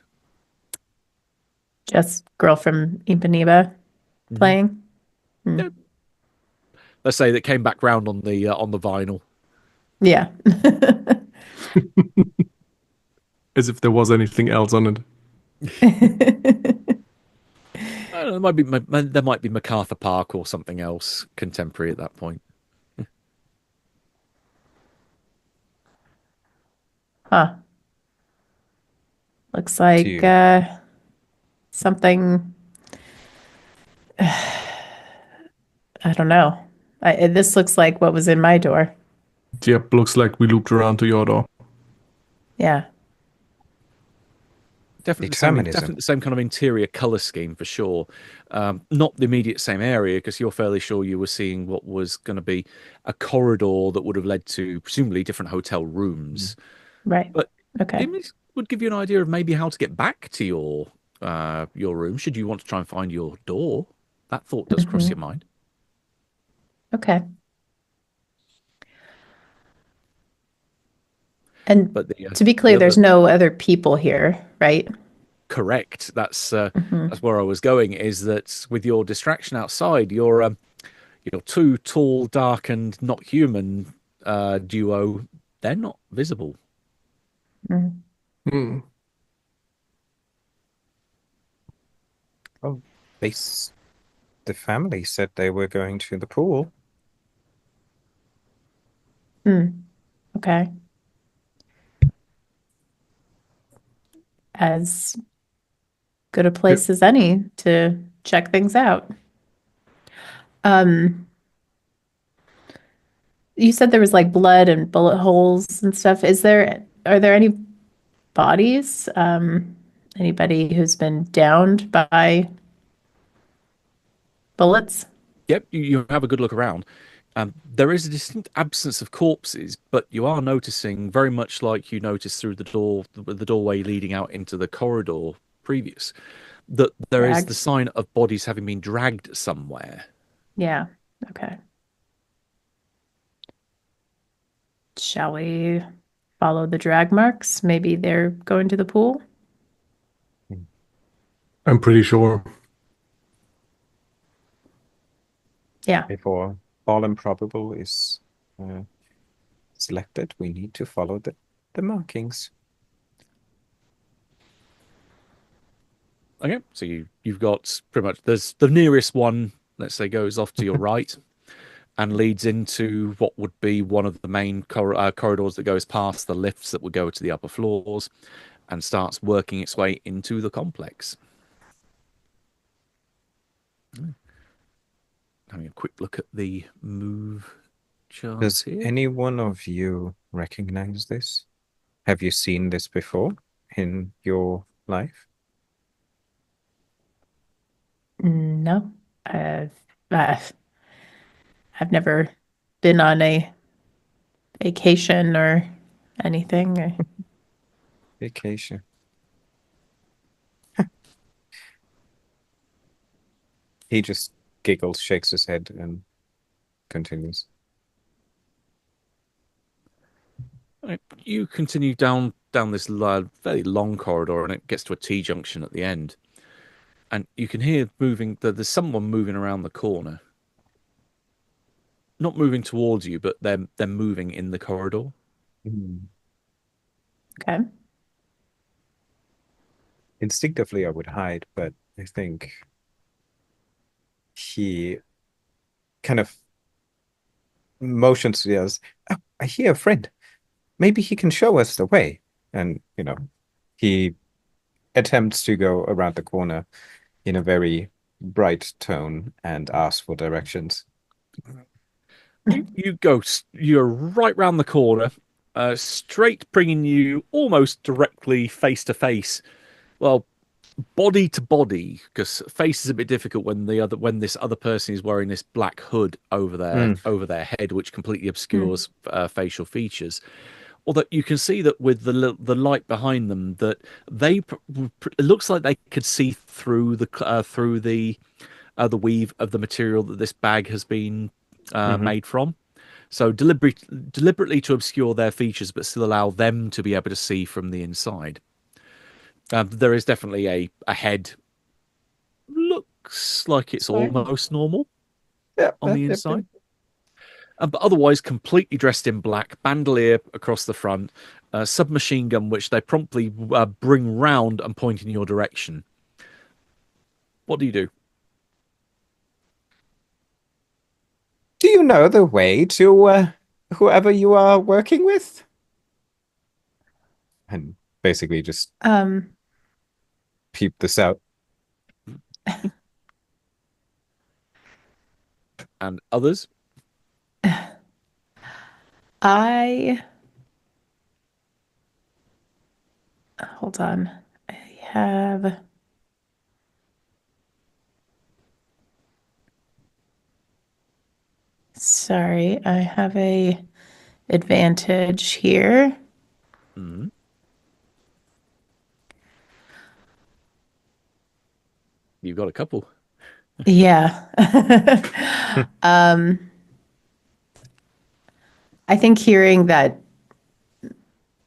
Just girl from Ipanema playing. Yeah, let's say that came back round on the vinyl. Yeah. As if there was anything else on it. I don't know, there might be MacArthur Park or something else contemporary at that point. Huh. Looks Do like you? something, I don't know. This looks like what was in my door. Yep, looks like we looped around to your door. Yeah. Determinism. Definitely the same kind of interior color scheme for sure. Not the immediate same area because you're fairly sure you were seeing what was going to be a corridor that would have led to presumably different hotel rooms. Right. But Okay. it would give you an idea of maybe how to get back to your room should you want to try and find your door. That thought does cross your Hmm. mind. Okay. And But to be the clear, there's other no other people here, right? correct. Hmm. That's where I was going. Is that with your distraction outside, your two tall, dark, and not human duo, they're not visible. Hmm. Hmm. Oh, the family said they were going to the pool. Okay. As good a Yep. place as any to check things out. Um, you said there was like blood and bullet holes and stuff. Are there any bodies? Anybody who's been downed by bullets? Yep, you have a good look around. There is a distinct absence of corpses, but you are noticing very much like you noticed through the doorway leading out into the corridor previous, that there is the Dragged? sign of bodies having been dragged somewhere. Yeah. Okay. Shall we follow the drag marks? Maybe they're going to the pool? I'm pretty sure. Yeah. Before all improbable is uh, selected, we need to follow the markings. Okay, so you've got pretty much there's the nearest one, let's say, goes off to your right and leads into what would be one of the main corridors that goes past the lifts that would go to the upper floors and starts working its way into the complex. Having a quick look at the move charts Does here. any one of you recognize this? Have you seen this before in your life? No. I've, I've I've never been on a vacation or anything. Vacation. He just giggles, shakes his head, and continues. Right, you continue down this very long corridor, and it gets to a T junction at the end, and you can hear moving. There's someone moving around the corner, not moving towards you, but they're moving in the corridor. Okay. Instinctively, I would hide, but I think he kind of motions to us. Oh, I hear a friend. Maybe he can show us the way. And, he attempts to go around the corner in a very bright tone and ask for directions. You're right round the corner, straight bringing you almost directly face to face. Well, body to body, because face is a bit difficult when this other person is wearing this black hood over their head, which completely Hmm. obscures facial features. Although you can see that with the light behind them, that it looks like they could see through the weave of the material that this bag has been Mm-hmm. made from. So deliberately to obscure their features, but still allow them to be able to see from the inside. There is definitely a head looks like it's Fine. almost normal Yeah, on the inside. But otherwise completely dressed in black, bandolier across the front, submachine gun, which they promptly bring round and point in your direction. What do you do? Do you know the way to whoever you are working with? And basically just peep this out. And others? Hold on. I have. Sorry, I have a advantage here. Mm-hmm. You've got a couple. Yeah. I think hearing that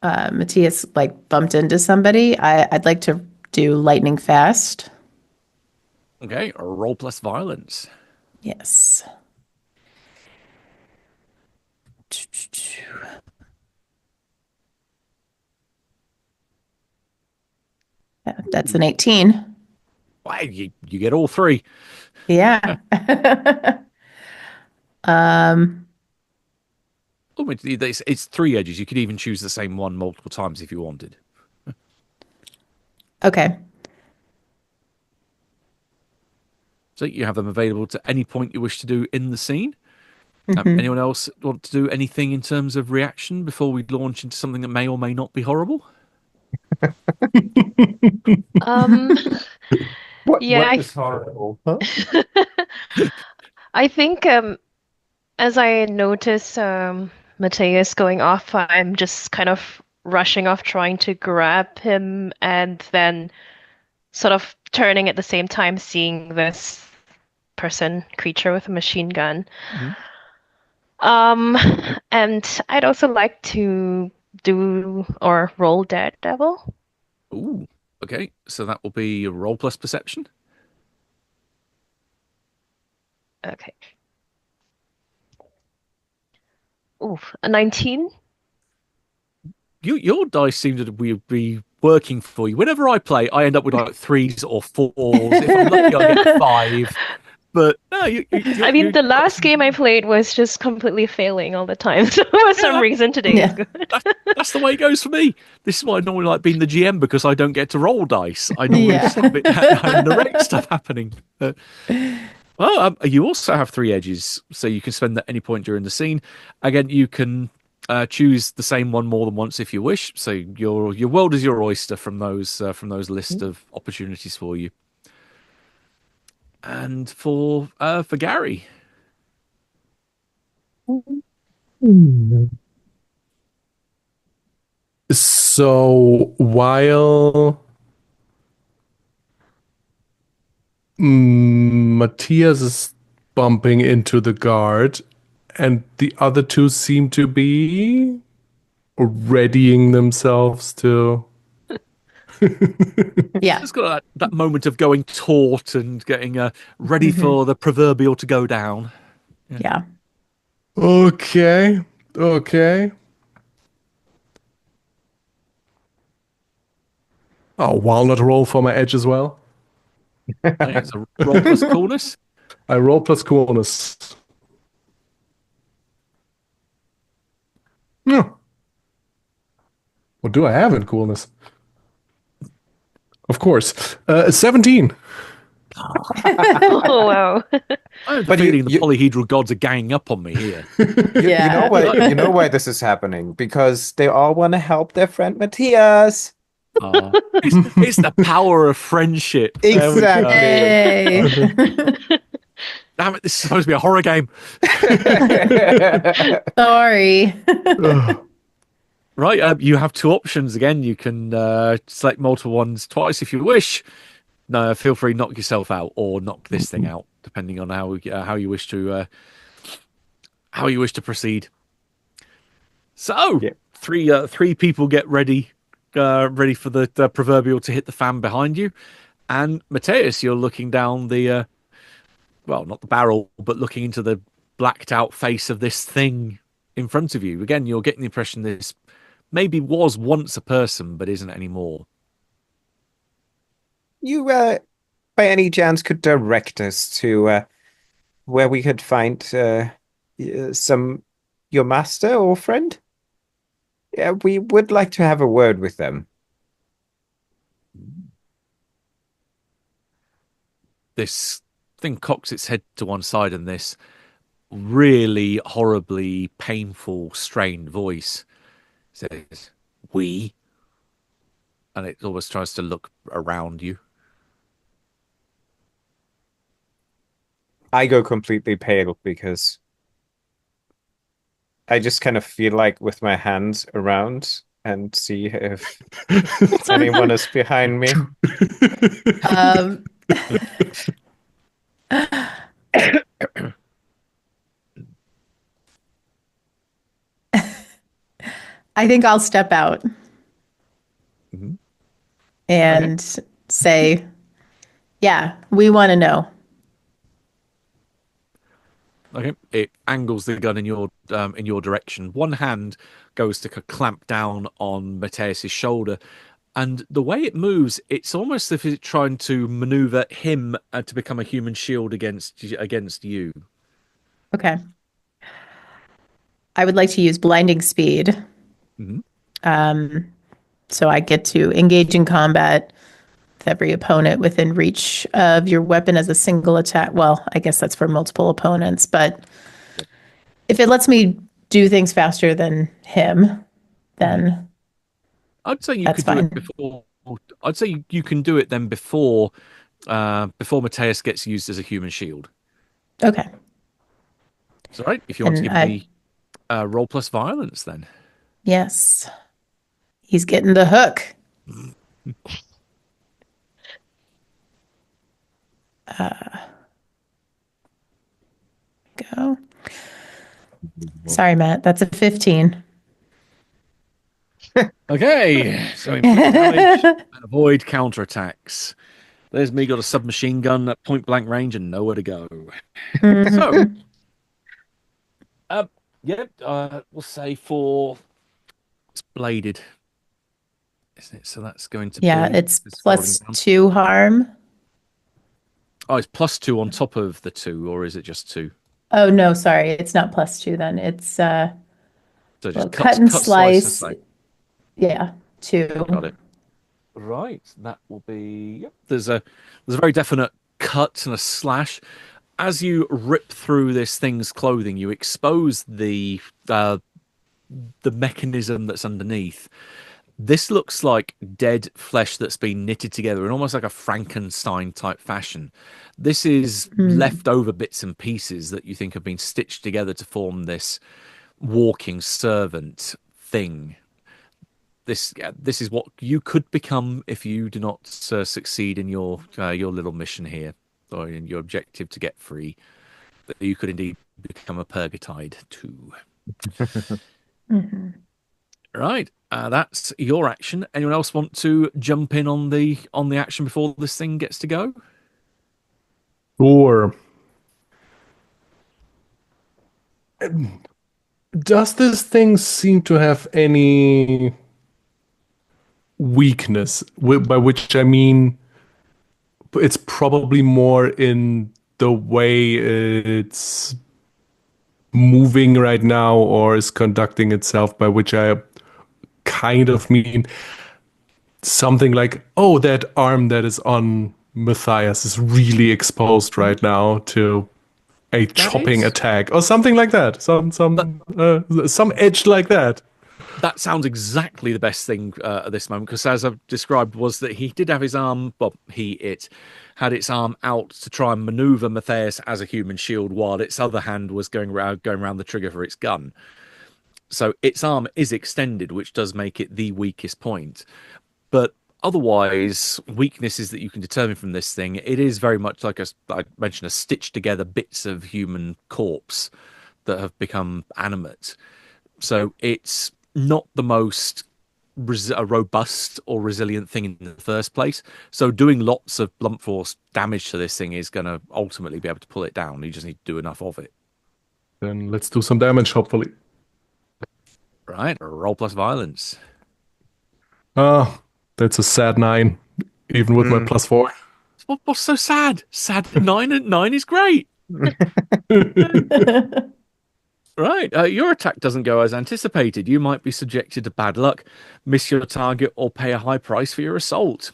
Matthias like bumped into somebody, I'd like to do lightning fast. Okay, roll plus violence. Yes. That's an 18. Wow, you get all three. Yeah. Oh, it's three edges. You could even choose the same one multiple times if you wanted. Okay. So you have them available to any point you wish to do in the scene. Anyone else want to do anything in terms of reaction before we launch into something that may or may not be horrible? What Yeah, is horrible? Huh? I think as I notice Matthias going off, I'm just kind of rushing off, trying to grab him, and then sort of turning at the same time, seeing this creature with a machine gun. And I'd also like to do or roll Daredevil. Ooh, okay. So that will be a roll plus perception. Okay. Ooh, a 19. Your dice seem to be working for you. Whenever I play, I end up with like threes or fours. If I'm lucky, I get a 5. But no, I mean, the last game I played was just completely failing all the time. So for some reason, today is good. That's the way it goes for me. This is why I normally like being the GM, because I don't get to roll dice. I normally just have it and narrate stuff happening. Well, you also have 3 edges, so you can spend at any point during the scene. Again, you can choose the same one more than once if you wish. So your world is your oyster from those list of opportunities for you. And for Gary, So while Matthias is bumping into the guard, and the other two seem to be readying themselves to. Yeah. it's got that moment of going taut and getting ready for the proverbial to go down. Yeah. Okay. Okay. Oh, walnut roll for my edge as well. Okay, it's a roll plus coolness. I roll plus coolness. Yeah. What do I have in coolness? Of course. 17. Oh, wow. I have the feeling the polyhedral gods are ganging up on me here. You know why this is happening? Because they all want to help their friend Matthias. It's the power of friendship. Exactly. Hey. Damn it, this is supposed to be a horror game. Sorry. Right, you have 2 options again. You can select multiple ones twice if you wish. No, feel free to knock yourself out or knock this thing out, depending on how you wish to proceed. So, three people get ready for the proverbial to hit the fan behind you. And Mateus, you're looking down the well, not the barrel, but looking into the blacked out face of this thing in front of you. Again, you're getting the impression this maybe was once a person, but isn't anymore. You, by any chance, could direct us to where we could find some your master or friend? Yeah, we would like to have a word with them. This thing cocks its head to one side, and this really horribly painful, strained voice says, "We," and it always tries to look around you. I go completely pale because I just kind of feel like with my hands around and see if anyone is behind me. Um, I think I'll step out Mhm. and say, yeah, we want to know. Okay, it angles the gun in your direction. One hand goes to clamp down on Mateus's shoulder, and the way it moves, it's almost as if it's trying to maneuver him to become a human shield against you. Okay. I would like to use blinding speed. Mhm. So I get to engage in combat with every opponent within reach of your weapon as a single attack. Well, I guess that's for multiple opponents, but if it lets me do things faster than him, then I'd say you that's could do it fine. before. I'd say you can do it then before Mateus gets used as a human shield. Okay. It's all right if you want to And give me roll plus violence then. yes, he's getting the hook. Go. Sorry, Matt. That's a 15. Okay, so inflict damage and avoid counterattacks. There's me got a submachine gun at point blank range and nowhere to go. So, Mhm. yeah, we'll say for it's bladed, isn't it? So that's going to Yeah, be it's scrolling plus down. 2 harm. Oh, it's +2 on top of the 2, or is it just 2? Oh, no, sorry. It's not plus 2 then. It's So well, just cut and cut, slice, and slice. slice. Yeah, 2. Got it. Right, that will be. Yep. There's a very definite cut and a slash. As you rip through this thing's clothing, you expose the mechanism that's underneath. This looks like dead flesh that's been knitted together in almost like a Frankenstein type fashion. This is leftover bits and pieces that you think have been stitched together to form this walking servant thing. This is what you could become if you do not succeed in your little mission here, or in your objective to get free. That you could indeed become a purgatide too. Mhm. Right, that's your action. Anyone else want to jump in on the action before this thing gets to go? Or does this thing seem to have any weakness? By which I mean, it's probably more in the way it's moving right now or is conducting itself, by which I kind of mean something like, oh, that arm that is on Matthias is really exposed right now to a That chopping is attack or something like that. that. Some edge like that. That sounds exactly the best thing at this moment, because as I've described, was that he did have his arm. Well, it had its arm out to try and maneuver Matthias as a human shield, while its other hand was going around the trigger for its gun. So its arm is extended, which does make it the weakest point. But otherwise, weaknesses that you can determine from this thing, it is very much like I mentioned, a stitched together bits of human corpse that have become animate. So it's not the most a robust or resilient thing in the first place. So doing lots of blunt force damage to this thing is going to ultimately be able to pull it down. You just need to do enough of it. Then let's do some damage, hopefully. Right, roll plus violence. Ah, that's a sad 9, even with my +4. What's so sad? Sad that 9 is great. Right, your attack doesn't go as anticipated. You might be subjected to bad luck, miss your target, or pay a high price for your assault.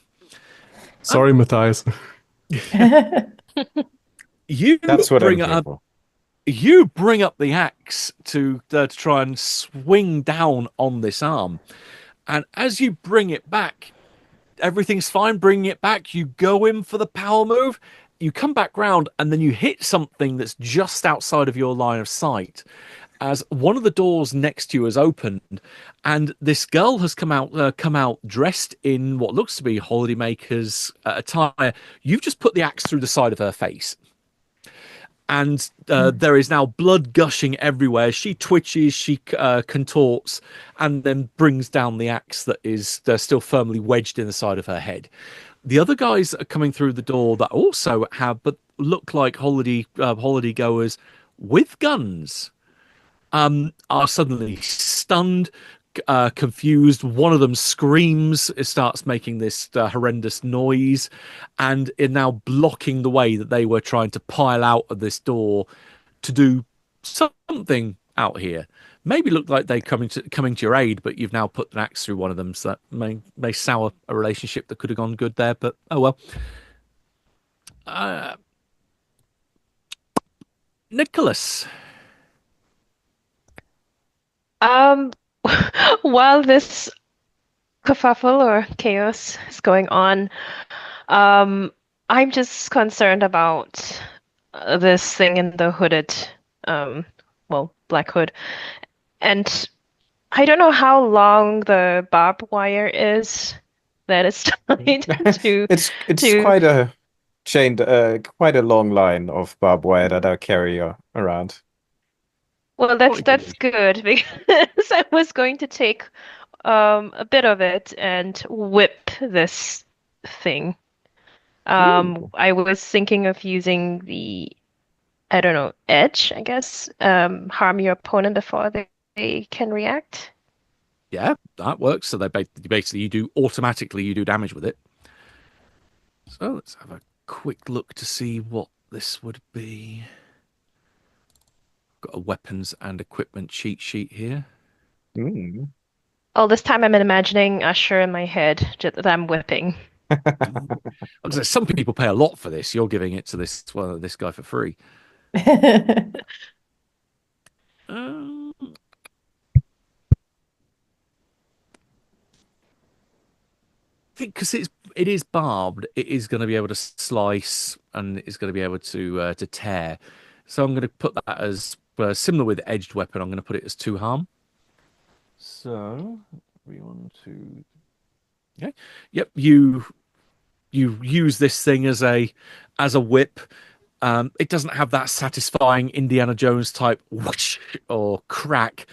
Sorry, Matthias. You That's what I'm bring here up. for. You bring up the axe to try and swing down on this arm, and as you bring it back, everything's fine. Bringing it back, you go in for the power move. You come back round, and then you hit something that's just outside of your line of sight. As one of the doors next to you has opened, and this girl has come out dressed in what looks to be holidaymaker's attire. You've just put the axe through the side of her face. And there is now blood gushing everywhere. She twitches, she contorts, and then brings down the axe that is still firmly wedged in the side of her head. The other guys are coming through the door that also have, but look like holiday goers with guns, are suddenly stunned, confused. One of them screams, it starts making this horrendous noise, and is now blocking the way that they were trying to pile out of this door to do something out here. Maybe look like they're coming to your aid, but you've now put an axe through one of them, so that may sour a relationship that could have gone good there. But oh well. Nicholas. While this kerfuffle or chaos is going on, I'm just concerned about this thing in the hooded, black hood. And I don't know how long the barbed wire is that is tied to. It's to- quite a quite a long line of barbed wire that I carry around. Well, that's good because I was going to take a bit of it and whip this thing. I was thinking of using the, I don't know, edge, I guess. Harm your opponent before they can react. Yeah, that works. So they basically you do damage with it. So let's have a quick look to see what this would be. Got a weapons and equipment cheat sheet here. Mm. Oh, this time I'm imagining Usher in my head that I'm whipping. Some people pay a lot for this. You're giving it to this guy for free. I think because it is barbed, it is going to be able to slice and it's going to be able to tear. So I'm going to put that as similar with edged weapon. I'm going to put it as 2 harm. So 3, 1, 2. Okay. Yep. You use this thing as a whip. It doesn't have that satisfying Indiana Jones type whoosh or crack,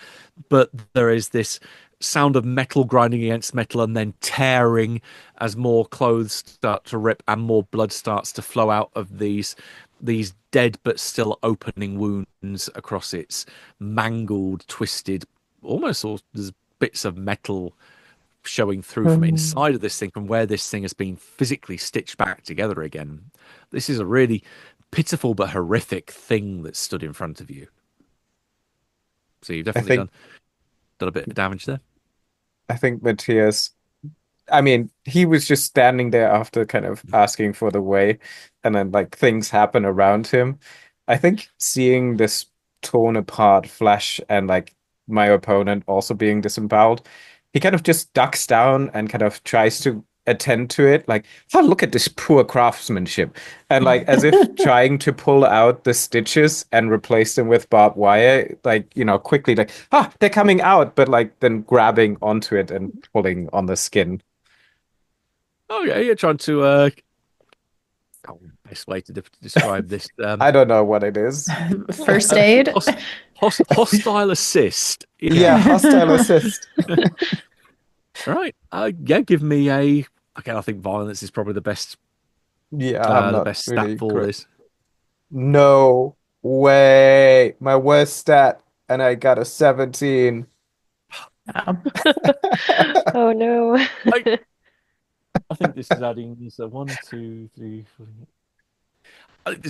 but there is this sound of metal grinding against metal and then tearing as more clothes start to rip and more blood starts to flow out of these dead but still opening wounds across its mangled, twisted, almost all there's bits of metal showing through from inside of this thing, from where this thing has been physically stitched back together again. This is a really pitiful but horrific thing that stood in front of you. So you've definitely done a bit of damage there. I think Matthias, I mean, he was just standing there after kind of asking for the way, and then like things happen around him. I think seeing this torn apart flesh and like my opponent also being disemboweled, he kind of just ducks down and kind of tries to attend to it, like, oh, look at this poor craftsmanship, and like as if trying to pull out the stitches and replace them with barbed wire, like, you know, quickly, like, they're coming out, but like then grabbing onto it and pulling on the skin. Oh yeah, you're trying to best way to describe this. I don't know what it is. First aid. Hostile assist. Yeah, hostile assist. Right. Yeah, give me a. Again, I think violence is probably Yeah, I'm the not best stat really for great. this. No way. My worst stat, and I got a 17. Um, Oh no. I I think this is adding so one, two, three, four.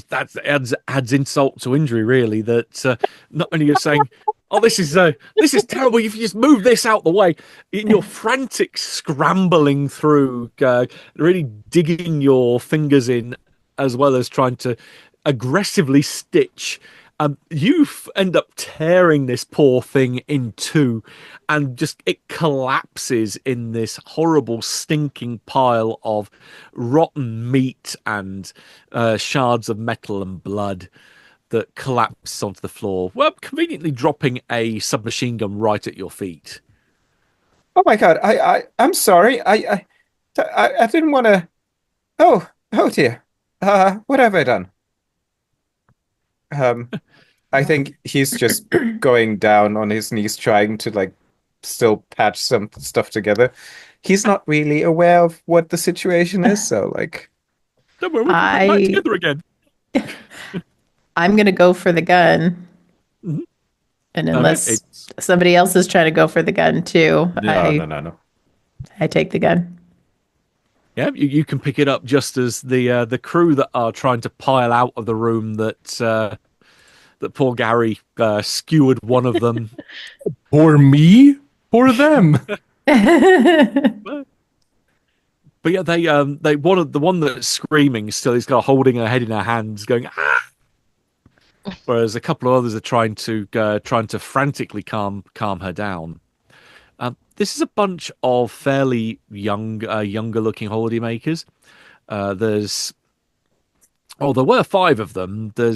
That adds insult to injury, really. That not only you're saying, "Oh, this is terrible," if you just move this out the way, in your frantic scrambling through, really digging your fingers in, as well as trying to aggressively stitch. End up tearing this poor thing in two, and just it collapses in this horrible, stinking pile of rotten meat and shards of metal and blood that collapse onto the floor. Well, conveniently dropping a submachine gun right at your feet. Oh my God. I'm sorry. I didn't want to. Oh dear. What have I done? Um, I think he's just going down on his knees trying to like still patch some stuff together. He's not really aware of what the situation is, so like Don't worry, we can put it back I together again. I'm gonna go for the gun, Mhm. and Okay, unless somebody else is trying to go for the gun too, no. I take the gun. yeah, you can pick it up just as the crew that are trying to pile out of the room that poor Gary skewered one of them. For me? For them? But yeah, they one of the one that's screaming still is kind of holding her head in her hands, going ah. Whereas a couple of others are trying to frantically calm her down. This is a bunch of fairly younger looking holidaymakers. There's there were five of them. There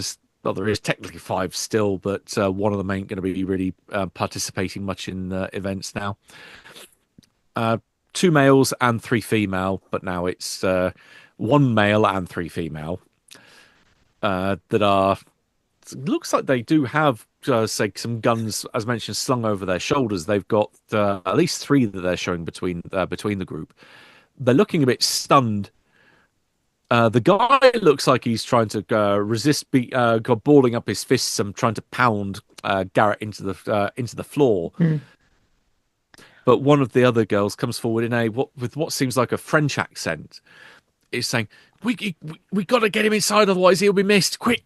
is technically five still, but one of them ain't going to be really participating much in events now. Two males and three female, but now it's one male and three female that are. It looks like they do have, say, some guns, as mentioned, slung over their shoulders. They've got at least three that they're showing between the group. They're looking a bit stunned. The guy looks like he's trying to resist, balling up his fists and trying to pound Garrett into the floor. Mm. But one of the other girls comes forward with what seems like a French accent. Is saying, "We got to get him inside, otherwise he'll be missed. Quick,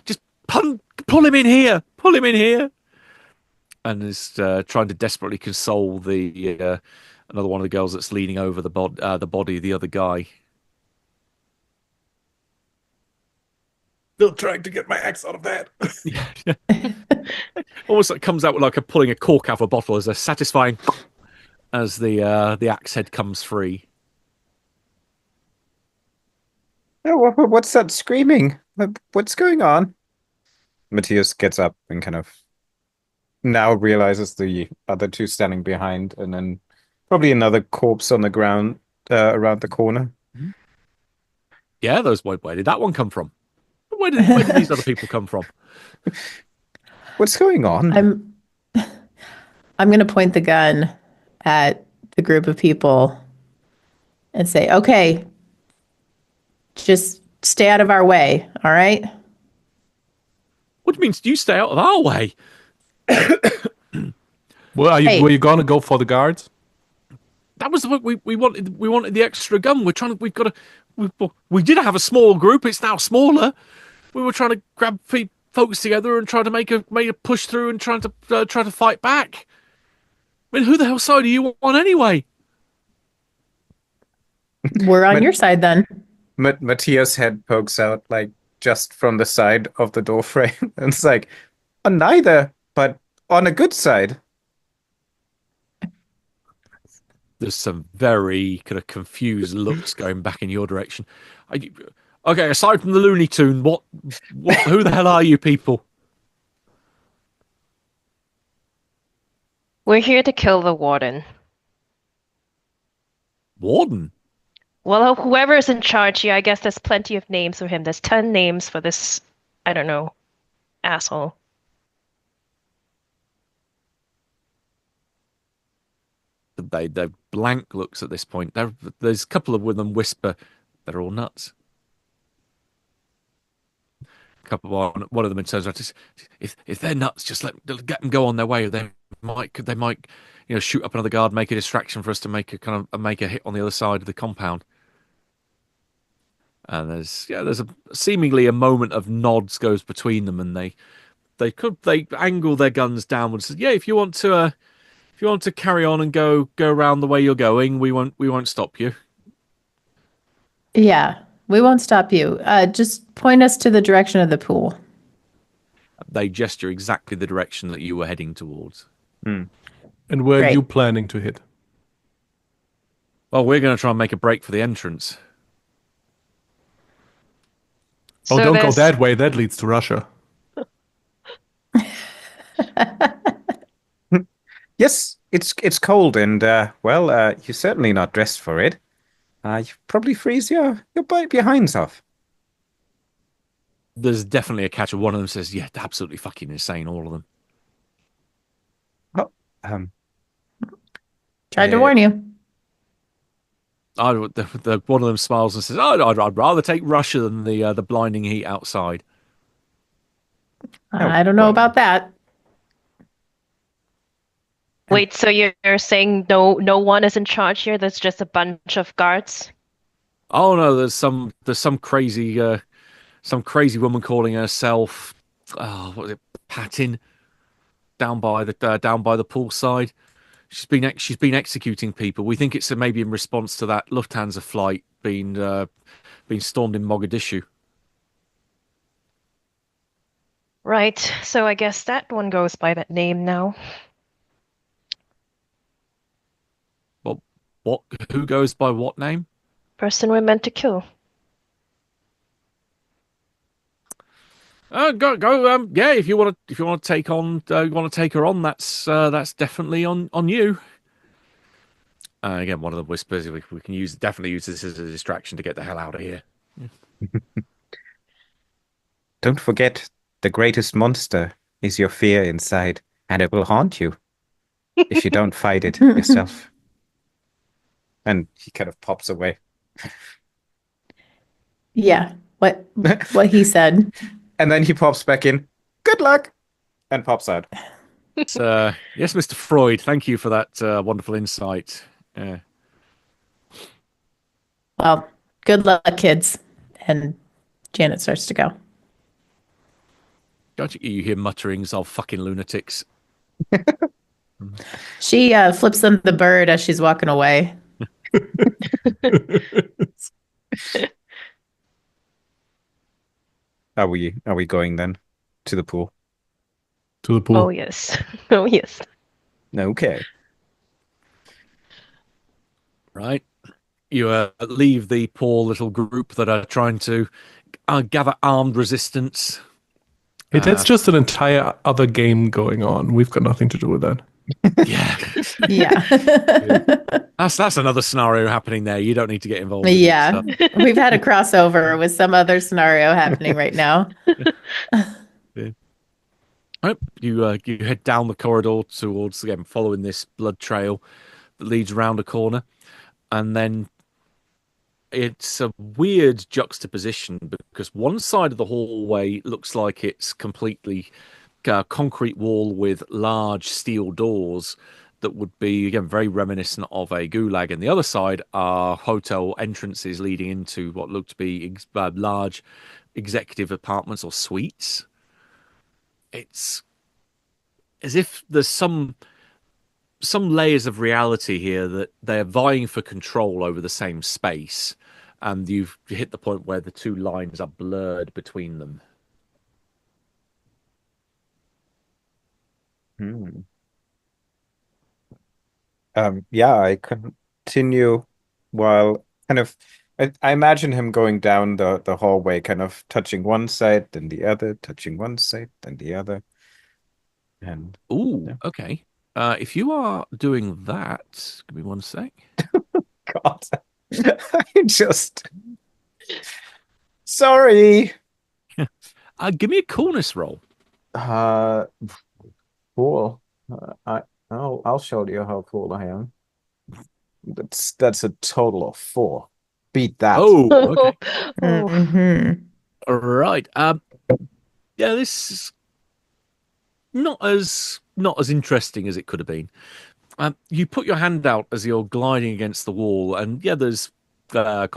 just pull him in here, pull him in here." And is trying to desperately console the another one of the girls that's leaning over the body of the other guy. Still trying to get my axe out of that. Almost like comes out with like pulling a cork out of a bottle as a satisfying as the axe head comes free. Oh, what's that screaming? What's going on? Matthias gets up and kind of now realizes the other two standing behind, and then probably another corpse on the ground around the corner. Yeah, where did that one come from? Where did these other people come from? What's going on? I'm going to point the gun at the group of people and say, "Okay, just stay out of our way, all right?" What do you mean? You stay out of our way? Well, Hey. were you gonna go for the guards? That was what we wanted. We wanted the extra gun. We've got to. We did have a small group. It's now smaller. We were trying to grab folks together and try to make a push through and try to fight back. I mean, who the hell side are you on anyway? We're on your side then. Matthias' head pokes out like just from the side of the door frame, and it's like, on neither, but on a good side. There's some very kind of confused looks going back in your direction. Okay, aside from the Looney Tune, who the hell are you people? We're here to kill the warden. Warden? Well, whoever is in charge here, I guess there's plenty of names for him. There's 10 names for this, I don't know, asshole. they're blank looks at this point. There's a couple of them whisper, "They're all nuts." One of them turns around. Says, if they're nuts, just get them go on their way. They might shoot up another guard, make a distraction for us to make a hit on the other side of the compound. And there's seemingly a moment of nods goes between them, and they angle their guns downwards. Yeah, if you want to carry on and go around the way you're going, we won't stop you. Yeah, we won't stop you. Just point us to the direction of the pool. They gesture exactly the direction that you were heading towards. And where are Great. you planning to hit? Well, we're going to try and make a break for the entrance. Oh, So don't go there's- that way. That leads to Russia. Yes, it's cold, and you're certainly not dressed for it. You probably freeze your behinds off. There's definitely a catch. One of them says, "Yeah, absolutely fucking insane, all of them." Oh, Tried to warn you. One of them smiles and says, "Oh, I'd rather take Russia than the blinding heat outside." I don't know well. about that. Wait, so you're saying no one is in charge here? There's just a bunch of guards? Oh no, there's some crazy woman calling herself what was it, Patin, down by the poolside. She's been executing people. We think it's maybe in response to that Lufthansa flight being stormed in Mogadishu. Right, so I guess that one goes by that name now. Well, what? Who goes by what name? Person we're meant to kill. Go. Yeah, if you want to take her on, that's definitely on you. Again, one of the whispers. We can definitely use this as a distraction to get the hell out of here. Don't forget, the greatest monster is your fear inside, and it will haunt you if you don't fight it yourself. And he kind of pops away. Yeah, what he said. And then he pops back in. Good luck! And pops out. Yes, Mr. Freud, thank you for that wonderful insight. Well, good luck, kids. And Janet starts to go. Don't you hear mutterings of fucking lunatics? She flips them the bird as she's walking away. Are we going then to the pool? To the pool. Oh yes. Oh yes. Okay. Right. You leave the poor little group that are trying to gather armed resistance. Hey, that's just an entire other game going on. We've got nothing to do with that. Yeah. Yeah. That's another scenario happening there. You don't need to get involved in Yeah. it, so. We've had a crossover with some other scenario happening right now. Right. You head down the corridor towards, again, following this blood trail that leads around a corner. And then it's a weird juxtaposition because one side of the hallway looks like it's completely concrete wall with large steel doors that would be, again, very reminiscent of a gulag. And the other side are hotel entrances leading into what look to be large executive apartments or suites. It's as if there's some layers of reality here that they're vying for control over the same space, and you've hit the point where the two lines are blurred between them. Yeah, I continue while kind of I imagine him going down the hallway, kind of touching one side, then the other, touching one side, then the other. And Ooh, yeah. okay. If you are doing that, give me one sec. God, I just sorry. Give me a coolness roll. Cool. I'll show you how cool I am. That's a total of 4. Beat that. Oh, okay. Oh, Hmm. All right. Yeah, this is not as interesting as it could have been. You put your hand out as you're gliding against the wall, and yeah, there's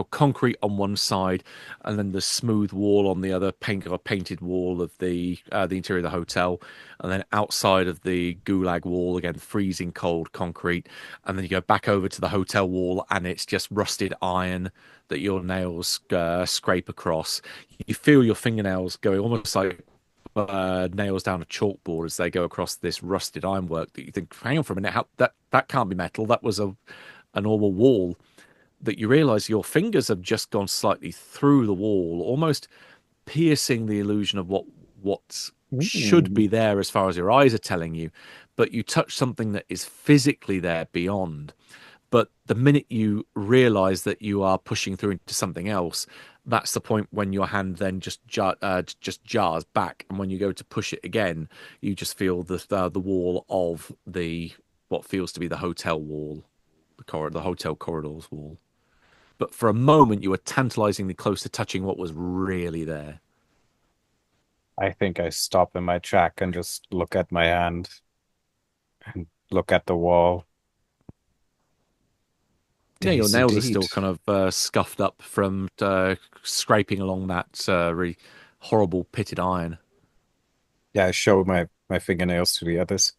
concrete on one side, and then the smooth wall on the other, painted wall of the interior of the hotel, and then outside of the gulag wall again, freezing cold concrete, and then you go back over to the hotel wall, and it's just rusted iron that your nails scrape across. You feel your fingernails going almost like nails down a chalkboard as they go across this rusted ironwork that you think, hang on for a minute, that can't be metal. That was a normal wall. That you realize your fingers have just gone slightly through the wall, almost piercing the illusion of what should Ooh. be there as far as your eyes are telling you, but you touch something that is physically there beyond. But the minute you realize that you are pushing through into something else, that's the point when your hand then just jars back, and when you go to push it again, you just feel the wall of the what feels to be the hotel wall, the hotel corridors wall. But for a moment, you were tantalizingly close to touching what was really there. I think I stop in my track and just look at my hand and look at the wall. Yeah, your Days nails are indeed. still kind of scuffed up from scraping along that really horrible pitted iron. Yeah, I show my fingernails to the others.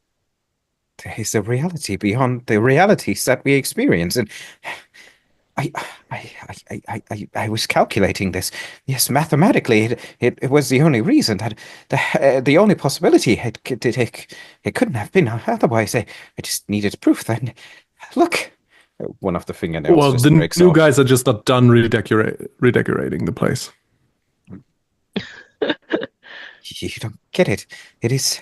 There is a reality beyond the realities that we experience, and I, I was calculating this. Yes, mathematically, it was the only reason that the only possibility it couldn't have been otherwise. I just needed proof. Then, look, one of the fingernails Well, just the breaks new off. guys are just not done redecorating the place. You don't get it. It is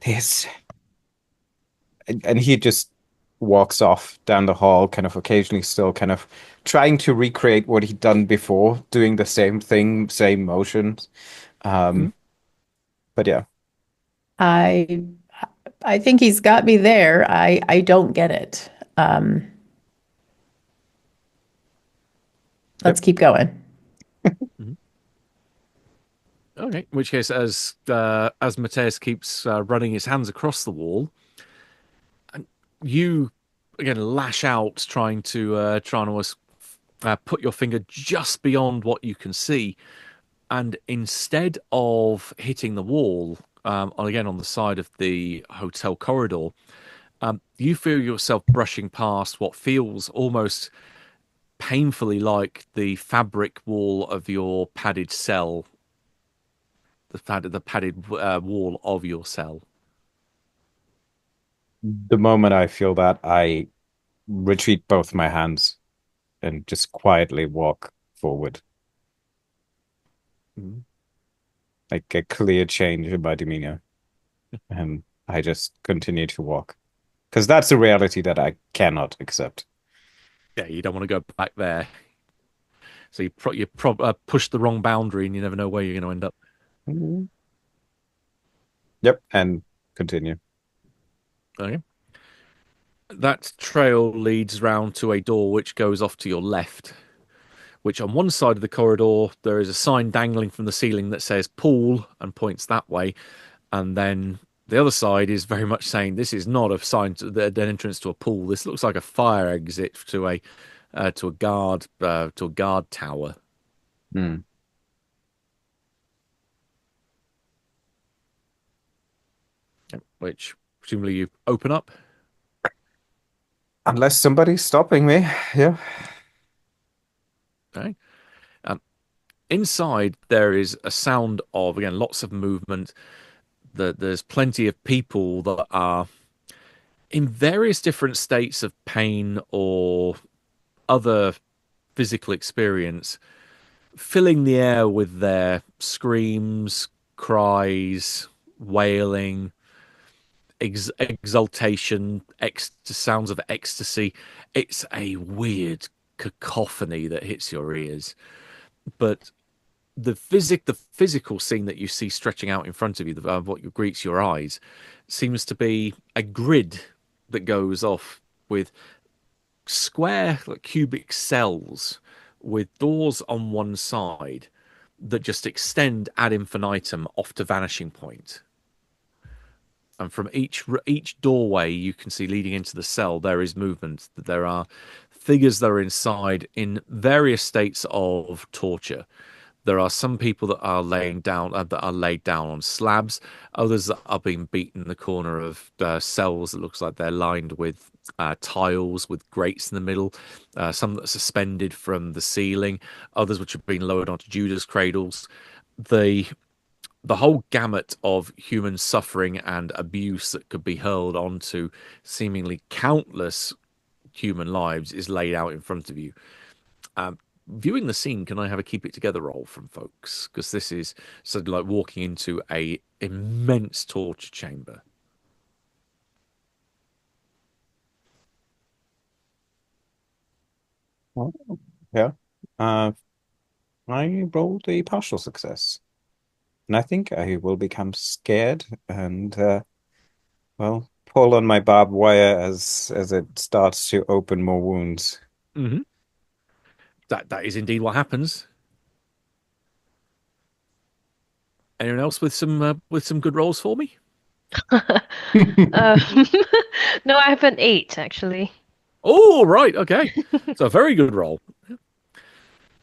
this, and he just walks off down the hall, kind of occasionally still kind of trying to recreate what he'd done before, doing the same thing, same motions. Mhm. Um, but yeah, I I think he's got me there. I don't get it. Um, let's yep. keep going. Mhm. Okay. In which case, as Mateus keeps running his hands across the wall, and you again lash out, trying to almost put your finger just beyond what you can see, and instead of hitting the wall, again on the side of the hotel corridor, you feel yourself brushing past what feels almost painfully like the fabric wall of your padded cell, the padded wall of your cell. The moment I feel that, I retreat both my hands and just quietly walk forward. Mhm. Like a clear change in my demeanor. And I just continue to walk. Because that's a reality that I cannot accept. Yeah, you don't want to go back there. So push the wrong boundary, and you never know where you're going to end up. Mhm. Yep, and continue. Okay. That trail leads round to a door which goes off to your left, which on one side of the corridor there is a sign dangling from the ceiling that says pool and points that way, and then the other side is very much saying this is not a sign to an entrance to a pool. This looks like a fire exit to a guard tower, Hmm. which presumably you open up. Unless somebody's stopping me. Yeah. Okay. Um, Inside there is a sound of again lots of movement. There's plenty of people that are in various different states of pain or other physical experience, filling the air with their screams, cries, wailing, exultation, sounds of ecstasy. It's a weird cacophony that hits your ears. But the physical scene that you see stretching out in front of you, what greets your eyes, seems to be a grid that goes off with square, like cubic cells with doors on one side that just extend ad infinitum off to vanishing point. And from each doorway you can see leading into the cell, there is movement. There are figures that are inside in various states of torture. There are some people that are laying down that are laid down on slabs. Others that are being beaten in the corner of cells that looks like they're lined with tiles with grates in the middle. Some that are suspended from the ceiling. Others which have been lowered onto Judas cradles. The whole gamut of human suffering and abuse that could be hurled onto seemingly countless human lives is laid out in front of you. Viewing the scene, can I have a keep it together roll from folks? Because this is sort of like walking into a immense torture chamber. Oh, yeah. I rolled a partial success. And I think I will become scared and well, pull on my barbed wire as it starts to open more wounds. Mm-hmm. That is indeed what happens. Anyone else with some good rolls for me? No, I have an 8 actually. Oh, right, okay. It's a very good roll.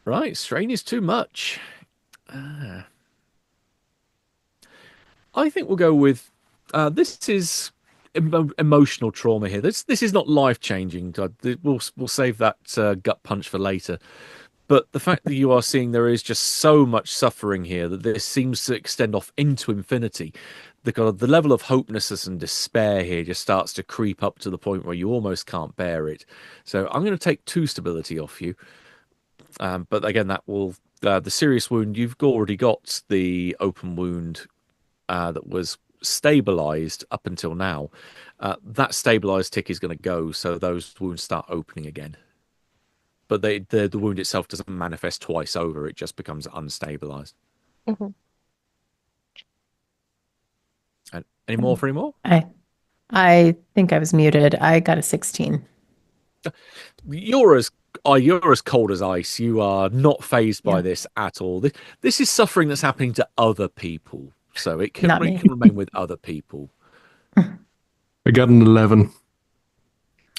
Right, strain is too much. I think we'll go with this is emotional trauma here. This is not life changing. We'll save that gut punch for later. But the fact that you are seeing there is just so much suffering here that this seems to extend off into infinity. The level of hopelessness and despair here just starts to creep up to the point where you almost can't bear it. So I'm going to take 2 stability off you. But again, that will the serious wound. You've already got the open wound that was stabilized up until now. That stabilized tick is going to go, so those wounds start opening again. But the wound itself doesn't manifest twice over; it just becomes unstabilized. Mm-hmm. And any more for any more? I think I was muted. I got a 16. You're as cold as ice. You are not phased by this at all. This is suffering that's happening to other people, so it can remain with other people. I got an 11.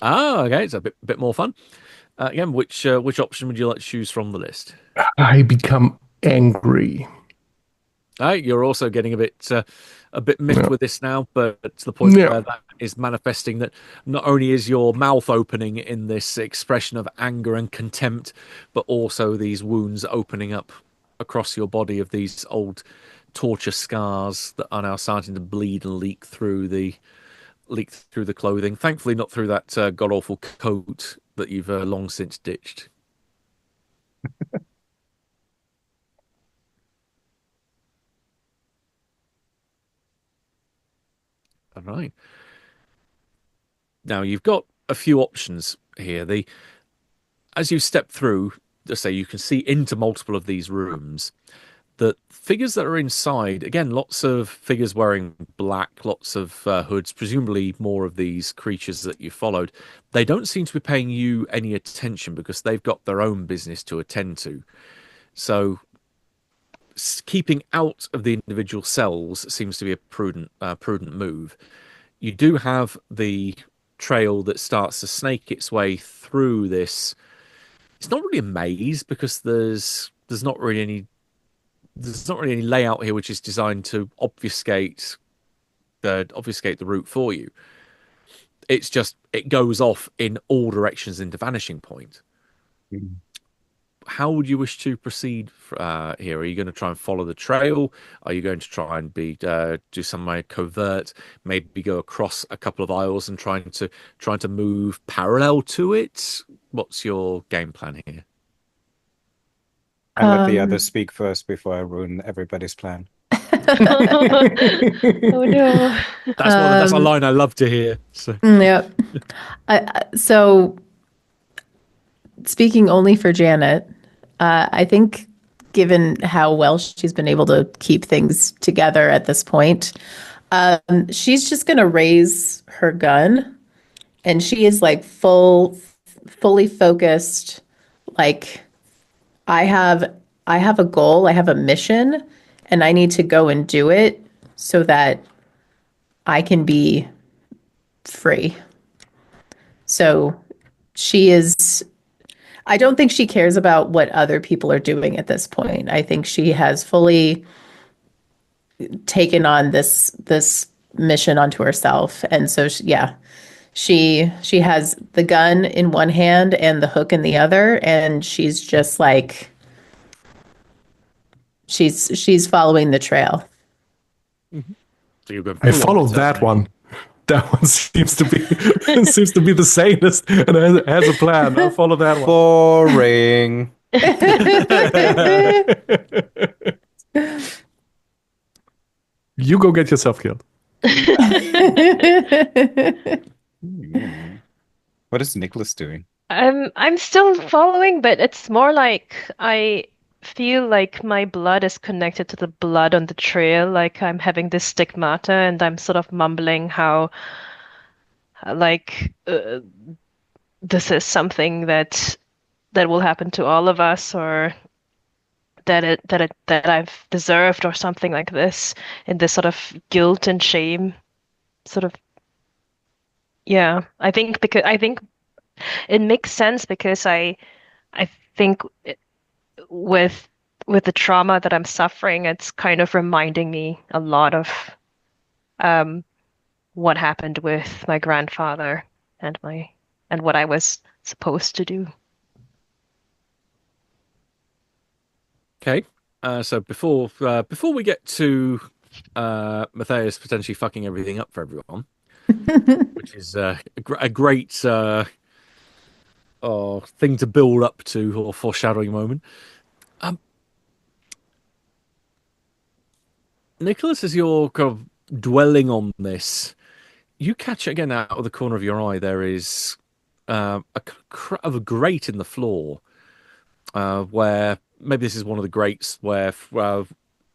Ah, okay, it's a bit more fun. Again, which option would you like to choose from the list? I become angry. You're also getting a bit miffed with this now, but to the point where that is manifesting that not only is your mouth opening in this expression of anger and contempt, but also these wounds opening up across your body of these old torture scars that are now starting to bleed and leak through the clothing. Thankfully, not through that god awful coat that you've long since ditched. All right. Now you've got a few options here. As you step through, let's say you can see into multiple of these rooms. The figures that are inside, again, lots of figures wearing black, lots of hoods, presumably more of these creatures that you followed. They don't seem to be paying you any attention because they've got their own business to attend to. So keeping out of the individual cells seems to be a prudent move. You do have the trail that starts to snake its way through this. It's not really a maze because there's not really any layout here which is designed to obfuscate the route for you. It's just it goes off in all directions into vanishing point. Mm. How would you wish to proceed here? Are you going to try and follow the trail? Are you going to try and do some way covert? Maybe go across a couple of aisles and trying to move parallel to it? What's your game plan here? I let the others speak first before I ruin everybody's plan. Oh no. That's a line I love to hear. So. Yeah. So speaking only for Janet, I think given how well she's been able to keep things together at this point, she's just going to raise her gun and she is like fully focused. Like I have a goal, I have a mission, and I need to go and do it so that I can be free. So she is, I don't think she cares about what other people are doing at this point. I think she has fully taken on this mission onto herself. And so she has the gun in one hand and the hook in the other, and she's just like she's following the trail. So you're going I full on followed that determination. one. That one seems to be the sanest and has a plan. I'll follow that one. Boring. You go get yourself killed. What is Nicholas doing? I'm still following, but it's more like I feel like my blood is connected to the blood on the trail. Like I'm having this stigmata, and I'm sort of mumbling how, like, this is something that will happen to all of us, or that I've deserved, or something like this, in this sort of guilt and shame, sort of. Yeah, I think it makes sense because I think with the trauma that I'm suffering, it's kind of reminding me a lot of what happened with my grandfather and what I was supposed to do. Okay. So before we get to Matthias potentially fucking everything up for everyone, which is a great thing to build up to, or foreshadowing moment. Nicholas, as you're kind of dwelling on this, you catch it again out of the corner of your eye. There is a grate in the floor, where maybe this is one of the grates where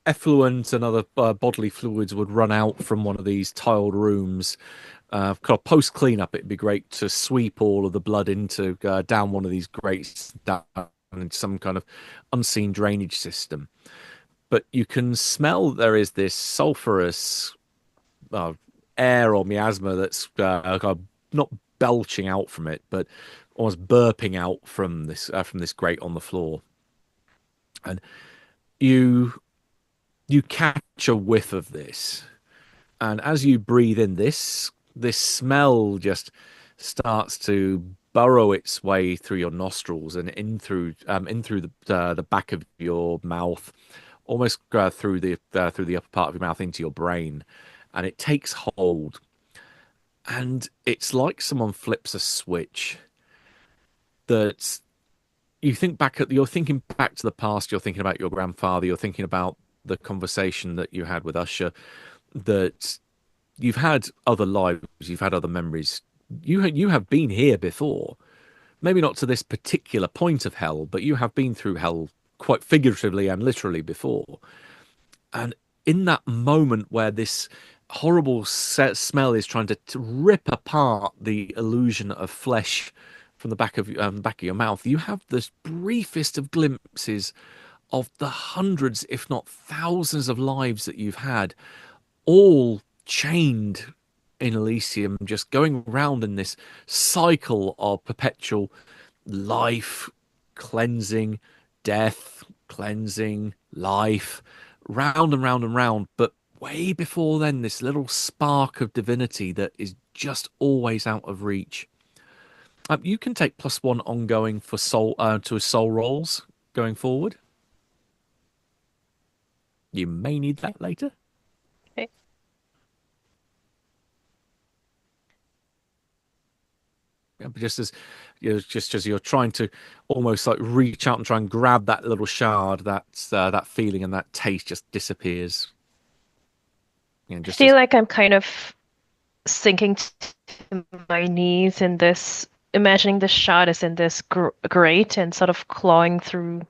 effluent and other bodily fluids would run out from one of these tiled rooms. Kind of post cleanup, it'd be great to sweep all of the blood into down one of these grates, down into some kind of unseen drainage system. But you can smell there is this sulfurous air or miasma that's kind of not belching out from it, but almost burping out from this grate on the floor. And you catch a whiff of this, and as you breathe in this smell just starts to burrow its way through your nostrils and in through the back of your mouth, almost through the upper part of your mouth into your brain, and it takes hold. And it's like someone flips a switch that you're thinking back to the past, you're thinking about your grandfather, you're thinking about the conversation that you had with Usher, that you've had other lives, you've had other memories. You have been here before. Maybe not to this particular point of hell, but you have been through hell quite figuratively and literally before. And in that moment where this horrible smell is trying to rip apart the illusion of flesh from the back of your mouth, you have this briefest of glimpses of the hundreds, if not thousands, of lives that you've had, all chained in Elysium, just going round in this cycle of perpetual life, cleansing, death, cleansing, life, round and round and round. But way before then, this little spark of divinity that is just always out of reach. You can take +1 ongoing for soul to soul rolls going forward. You may need that later. Okay. Yeah, but just as you're trying to almost like reach out and try and grab that little shard, that feeling and that taste just disappears. I feel like I'm kind of sinking to my knees in this, imagining the shot is in this grate and sort of clawing through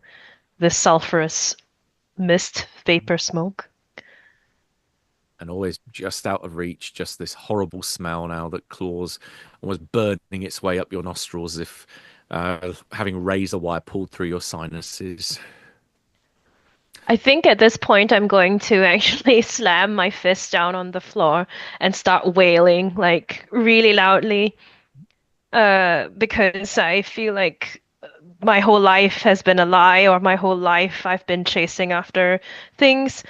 the sulfurous mist vapor smoke. and always just out of reach, just this horrible smell now that claws almost burning its way up your nostrils as if having razor wire pulled through your sinuses. I think at this point I'm going to actually slam my fist down on the floor and start wailing like really loudly. Because I feel like my whole life has been a lie, or my whole life I've been chasing after things.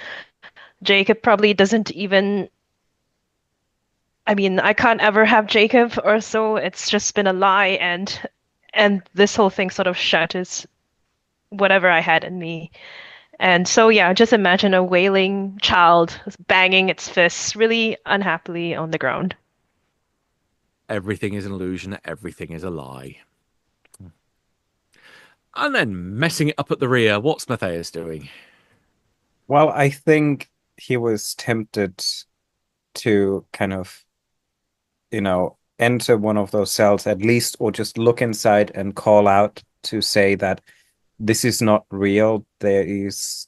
Jacob probably doesn't even. I mean, I can't ever have Jacob, or so. It's just been a lie, and this whole thing sort of shatters whatever I had in me. And so, yeah, just imagine a wailing child banging its fists really unhappily on the ground. Everything is an illusion. Everything is a lie. And then messing it up at the rear. What's Matthias doing? Well, I think he was tempted to kind of, enter one of those cells at least, or just look inside and call out to say that this is not real. There is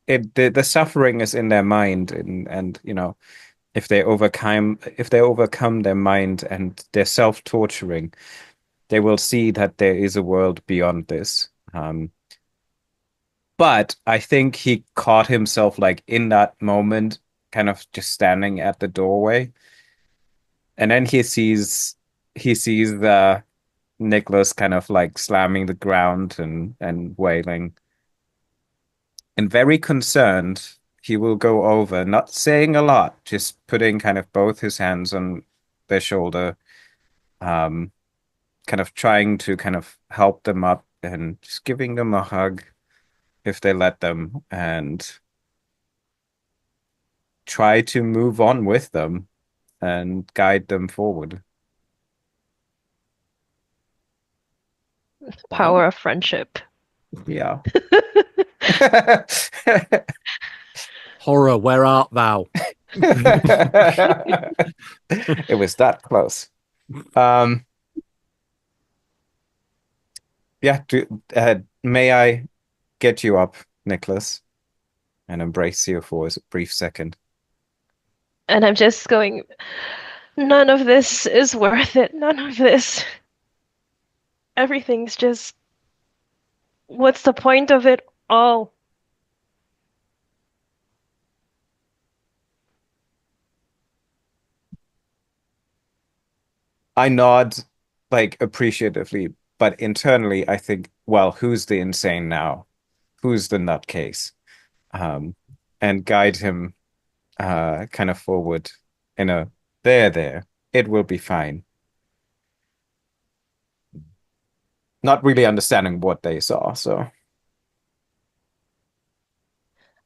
the suffering is in their mind, and if they overcome their mind and their self-torturing, they will see that there is a world beyond this. But I think he caught himself like in that moment, kind of just standing at the doorway, and then he sees the Nicholas kind of like slamming the ground and wailing. And very concerned, he will go over, not saying a lot, just putting kind of both his hands on their shoulder, kind of trying to kind of help them up and just giving them a hug if they let them, and try to move on with them and guide them forward. Power of friendship. Yeah. Horror, where art thou? It was that close. Yeah, may I get you up, Nicholas, and embrace you for a brief second? And I'm just going, none of this is worth it. None of this. Everything's just, what's the point of it all? I nod like appreciatively, but internally I think, well, who's the insane now? Who's the nutcase? And guide him kind of forward in a there. It will be fine. Not really understanding what they saw, so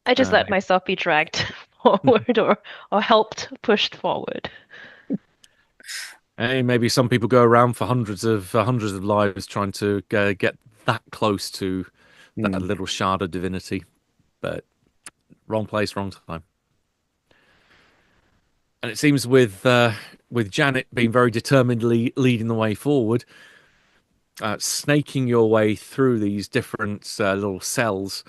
I just let myself be dragged forward or helped pushed forward. Hey, maybe some people go around for hundreds of lives trying to get that close to that little shard of divinity, but wrong place, wrong time. And it seems with Janet being very determinedly leading the way forward, snaking your way through these different little cells,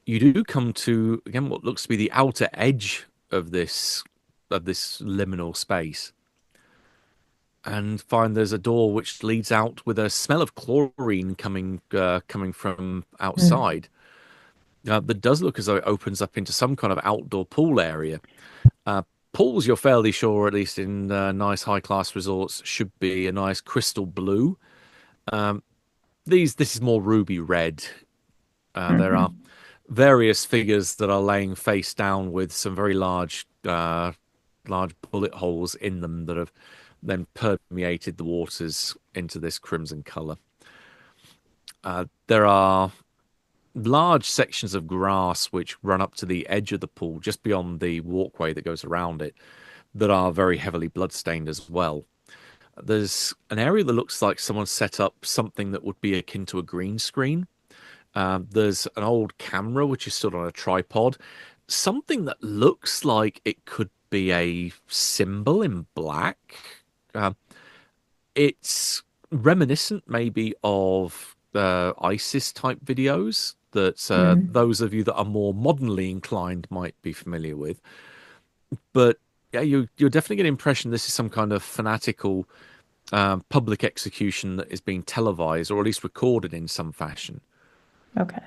you do come to again what looks to be the outer edge of this liminal space, and find there's a door which leads out with a smell of chlorine coming from outside. That does look as though it opens up into some kind of outdoor pool area. Pools, you're fairly sure, at least in nice high-class resorts, should be a nice crystal blue. This is more ruby red. There are various figures that are laying face down with some very large bullet holes in them that have then permeated the waters into this crimson color. There are large sections of grass which run up to the edge of the pool, just beyond the walkway that goes around it, that are very heavily bloodstained as well. There's an area that looks like someone set up something that would be akin to a green screen. There's an old camera which is stood on a tripod, something that looks like it could be a symbol in black. It's reminiscent maybe of ISIS type videos that those of you that are more modernly inclined might be familiar with. But yeah, you're definitely get the impression this is some kind of fanatical public execution that is being televised or at least recorded in some fashion. Okay.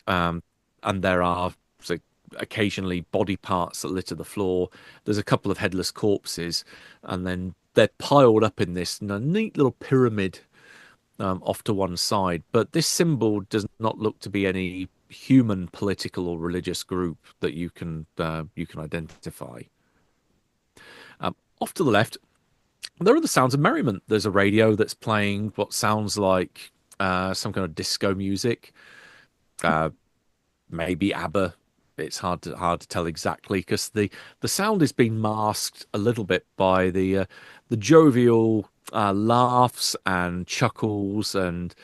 And there are so occasionally body parts that litter the floor. There's a couple of headless corpses, and then they're piled up in this neat little pyramid off to one side. But this symbol does not look to be any human political or religious group that you can identify. Off to the left, there are the sounds of merriment. There's a radio that's playing what sounds like some kind of disco music. Maybe ABBA. It's hard to tell exactly because the sound is being masked a little bit by the jovial laughs and chuckles and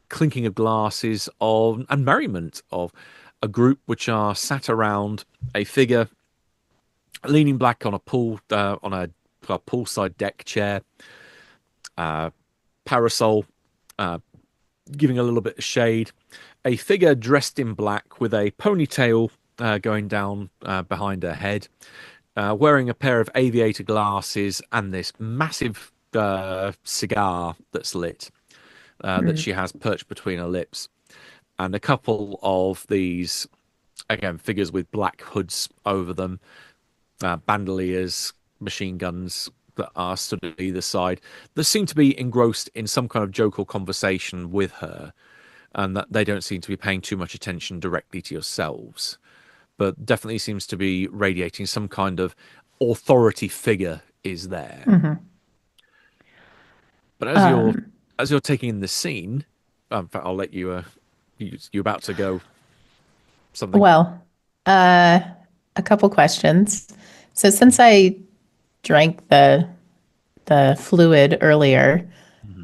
clinking of glasses of and merriment of a group which are sat around a figure leaning back on a poolside deck chair, parasol giving a little bit of shade, a figure dressed in black with a ponytail going down behind her head, wearing a pair of aviator glasses and this massive cigar that's lit that she has perched between her lips, and a couple of these, again, figures with black hoods over them, bandoliers, machine guns that are stood at either side, that seem to be engrossed in some kind of joke or conversation with her, and that they don't seem to be paying too much attention directly to yourselves, but definitely seems to be radiating some kind of authority figure is there. But as you're taking in the scene, in fact, I'll let you. You're about to go something. Well, a couple questions. So since I drank the fluid earlier,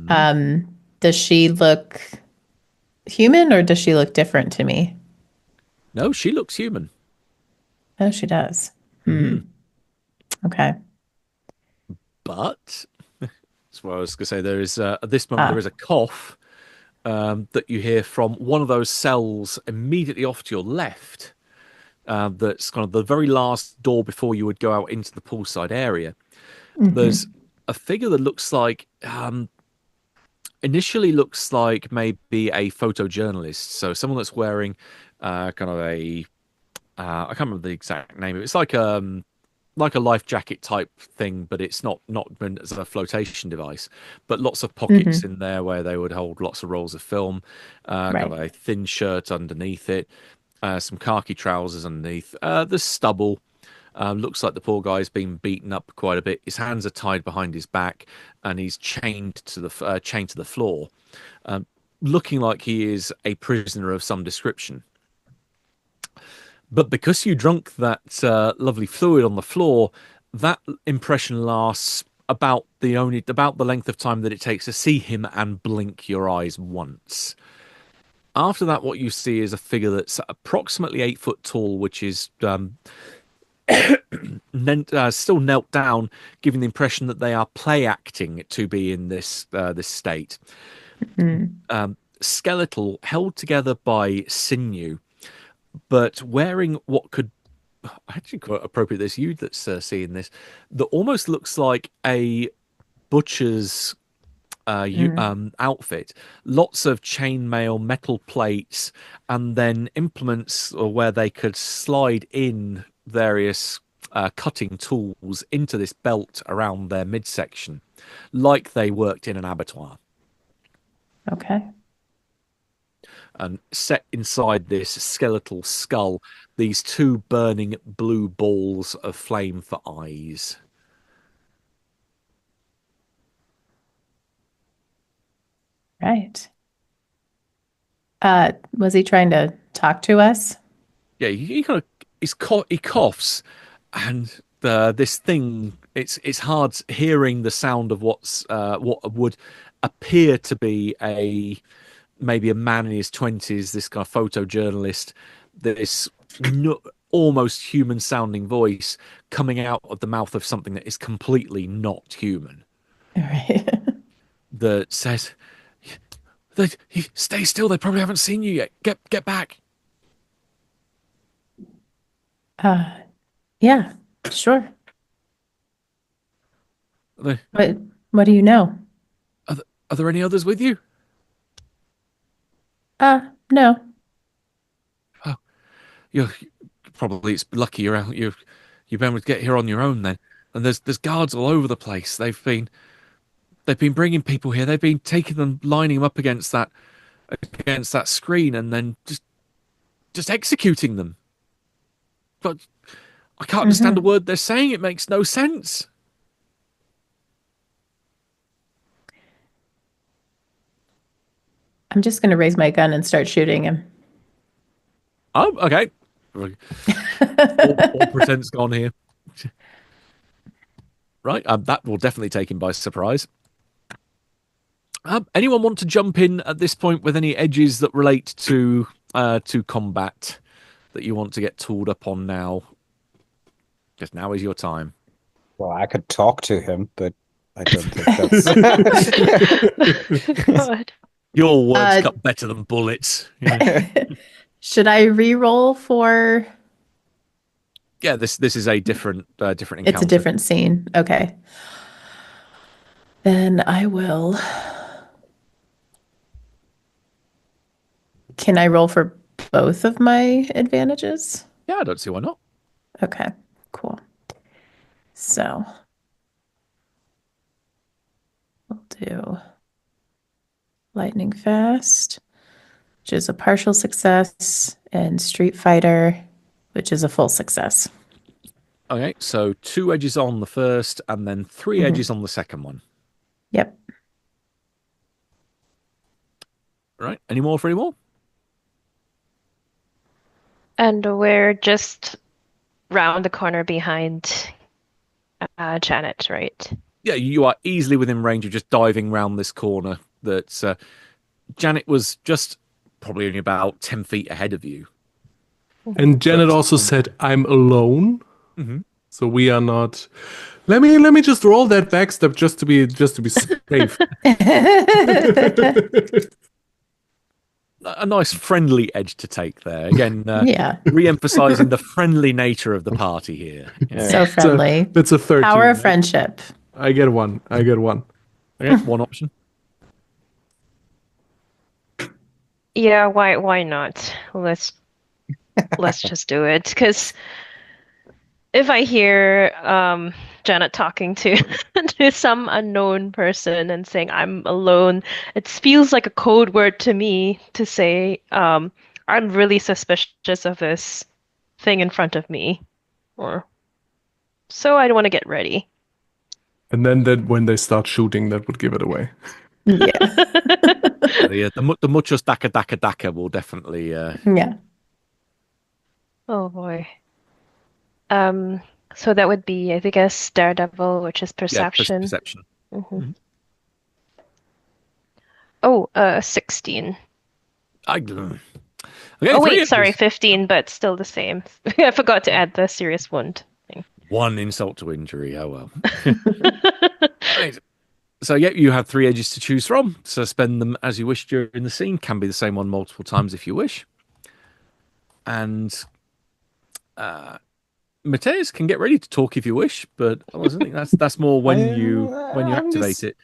does she look human or does she look different to me? No, she looks human. Oh, she does. Okay. But that's what I was going to say. There is at this moment there is a cough that you hear from one of those cells immediately off to your left. That's kind of the very last door before you would go out into the poolside area. There's a figure that looks like initially looks like maybe a photojournalist, so someone that's wearing kind of a I can't remember the exact name. It's like a life jacket type thing, but it's not meant as a flotation device. But lots of pockets in there where they would hold lots of rolls of film. Kind of a thin shirt underneath it, some khaki trousers underneath. The stubble. Looks like the poor guy's been beaten up quite a bit. His hands are tied behind his back, and he's chained to the floor, looking like he is a prisoner of some description. But because you drunk that lovely fluid on the floor, that impression lasts about the length of time that it takes to see him and blink your eyes once. After that, what you see is a figure that's approximately 8 foot tall, which is still knelt down, giving the impression that they are play acting to be in this state. Skeletal, held together by sinew, but wearing what could actually quite appropriate. This you that's seeing this that almost looks like a butcher's outfit. Lots of chainmail, metal plates, and then implements where they could slide in various cutting tools into this belt around their midsection, like they worked in an abattoir. Okay. And set inside this skeletal skull, these two burning blue balls of flame for eyes. Right. Was he trying to talk to us? Yeah, he kind of he coughs, and this thing it's hard hearing the sound of what would appear to be maybe a man in his 20s, this kind of photojournalist, this almost human sounding voice coming out of the mouth of something that is completely not human. All right. That says, stay still, they probably haven't seen you yet. Get back. Yeah. Sure. Are there, What do you know? are there any others with you? No. Oh, you're probably it's lucky you're out. You've been able to get here on your own then. And there's guards all over the place. They've been bringing people here. They've been taking them, lining them up against that screen, and then just executing them. But I can't understand a word they're saying. It makes no sense. I'm just going to raise my gun and start shooting him. Oh, okay. All pretend's gone here. Right, that will definitely take him by surprise. Anyone want to jump in at this point with any edges that relate to combat that you want to get tooled up on now? Just now is your time. Well, I could talk to him, but I don't think that's... God. Your words cut better than bullets. Yeah, Should I re-roll for... yeah, this is a different encounter. It's a different scene. Okay. Then I will... Can I roll for both of my advantages? Yeah, I don't see why not. Okay, cool. So we'll do lightning fast, which is a partial success, and Street Fighter, which is a full success. Okay, so 2 edges on the first, and then 3 edges on the second one. Yep. Right. Any more for any more? And we're just round the corner behind Janet, right? Yeah, you are easily within range of just diving round this corner. That Janet was just probably only about 10 feet ahead of you. And Janet also said, "I'm alone." Mm-hmm. So we are not. Let me just roll that backstep just to be safe. A nice friendly edge to take there. Again, Yeah. re-emphasizing the friendly nature of the party here. Yeah. So friendly. That's a 13. Power of right? friendship. I get one. Okay, one option. Yeah, why not? Let's just do it. Because if I hear Janet talking to to some unknown person and saying I'm alone, it feels like a code word to me to say I'm really suspicious of this thing in front of me, or so I want to get ready. And then when they start shooting, that would give it away. Yeah. The muchos daka daka daka will definitely. Yeah. Oh boy. So that would be, I think, a Daredevil, which is perception. Yeah, perception. Mhm. Oh, 16. Okay, Oh, 3 wait, sorry, edges. 15, but still the same. I forgot to add the serious wound thing. 1 insult to injury. Oh well. Right. So yeah, you have 3 edges to choose from. So spend them as you wish during the scene. Can be the same one multiple times if you wish. And Mateus can get ready to talk if you wish, but I think that's more when you activate it.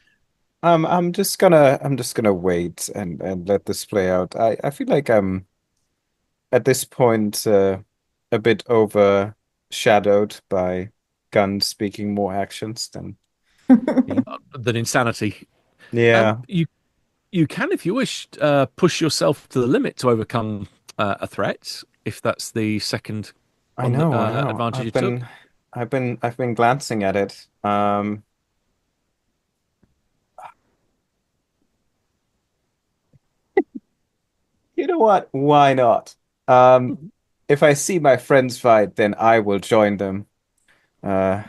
I'm just gonna wait and let this play out. I feel like I'm at this point a bit overshadowed by Gunn speaking more actions than Than insanity. yeah. You can, if you wish, push yourself to the limit to overcome a threat. If that's the second I know. advantage you took. I've been glancing at it. You know what? Why not? If I see my friends fight, then I will join them. All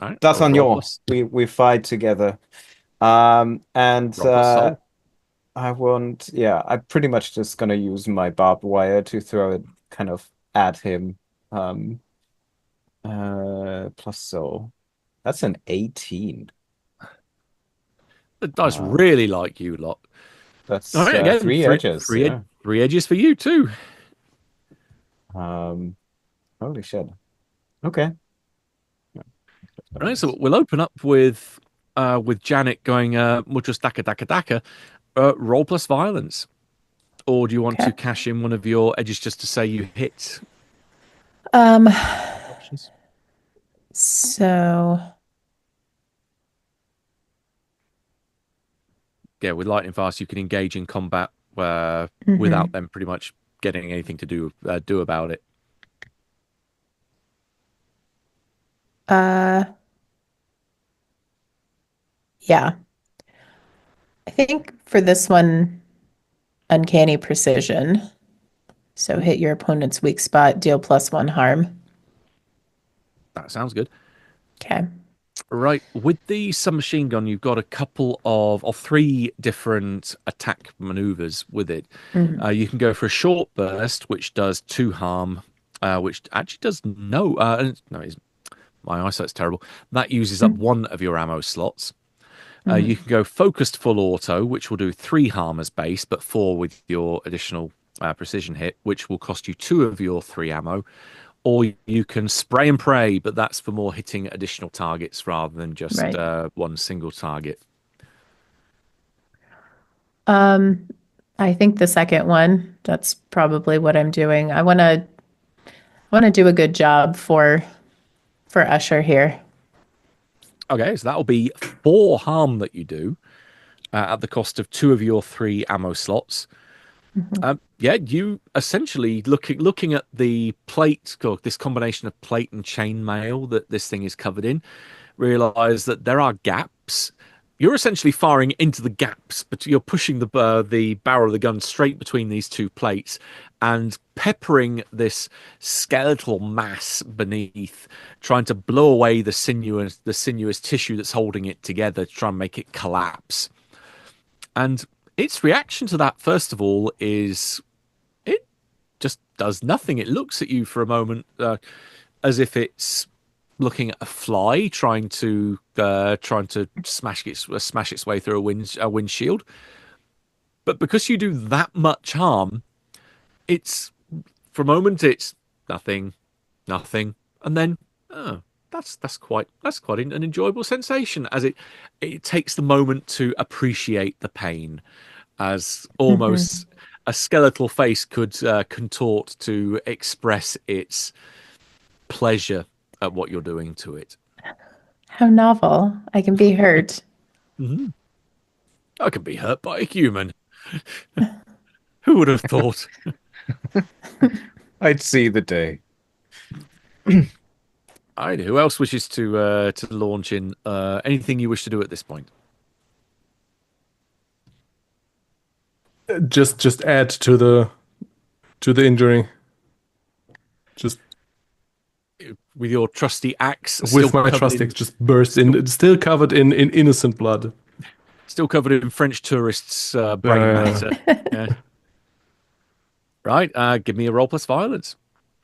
right, That's on roll your. plus- We fight together. And roll plus soul. I want. Yeah, I'm pretty much just gonna use my barbed wire to throw it kind of at him. Plus soul. That's an 18. The dice really like you lot. That's All right, again, 3 edges. Yeah. 3 edges for you too. Holy shit. Okay. Right, so we'll open up with Janet going, we'll just daka daka daka, roll plus violence. Or do you want Okay. to cash in one of your edges just to say you hit Um, options? so Yeah, with lightning fast, you can engage in combat without mhm. them pretty much getting anything to do about it. uh yeah. I think for this one, uncanny precision. So hit your opponent's weak spot, deal +1 harm. That sounds good. Okay. Right, with the submachine gun, you've got a couple of or three different attack maneuvers with it. Mhm. You can go for a short burst, which does 2 harm, which actually does no. No, my eyesight's terrible. That uses up one of your ammo slots. You Mhm. can go focused full auto, which will do 3 harm as base, but 4 with your additional precision hit, which will cost you 2 of your 3 ammo. Or you can spray and pray, but that's for more hitting additional targets rather than just Right. one single target. Um, I think the second one, that's probably what I'm doing. I want to do a good job for Usher here. Okay, so that'll be 4 harm that you do at the cost of 2 of your 3 ammo slots. Mhm. Yeah, you essentially looking at the plate, or this combination of plate and chainmail that this thing is covered in, realize that there are gaps. You're essentially firing into the gaps, but you're pushing the barrel of the gun straight between these two plates and peppering this skeletal mass beneath, trying to blow away the sinuous tissue that's holding it together to try and make it collapse. And its reaction to that, first of all, is it just does nothing. It looks at you for a moment as if it's looking at a fly trying to smash its way through a windshield. But because you do that much harm, it's for a moment it's nothing, nothing, and then oh, that's quite an enjoyable sensation as it takes the moment to appreciate the pain as Mhm. almost a skeletal face could contort to express its pleasure at what you're doing to it. How novel. I can be hurt. Mm-hmm. I can be hurt by a human. Who would have thought? I'd see the day. I do. Who else wishes to launch in anything you wish to do at this point? Just add to the injury. Just With your trusty axe, with my trust axe, just burst in. still, It's still covered in innocent blood. still covered in French tourists' brain Uh, matter. Yeah. Right. Give me a roll plus violence,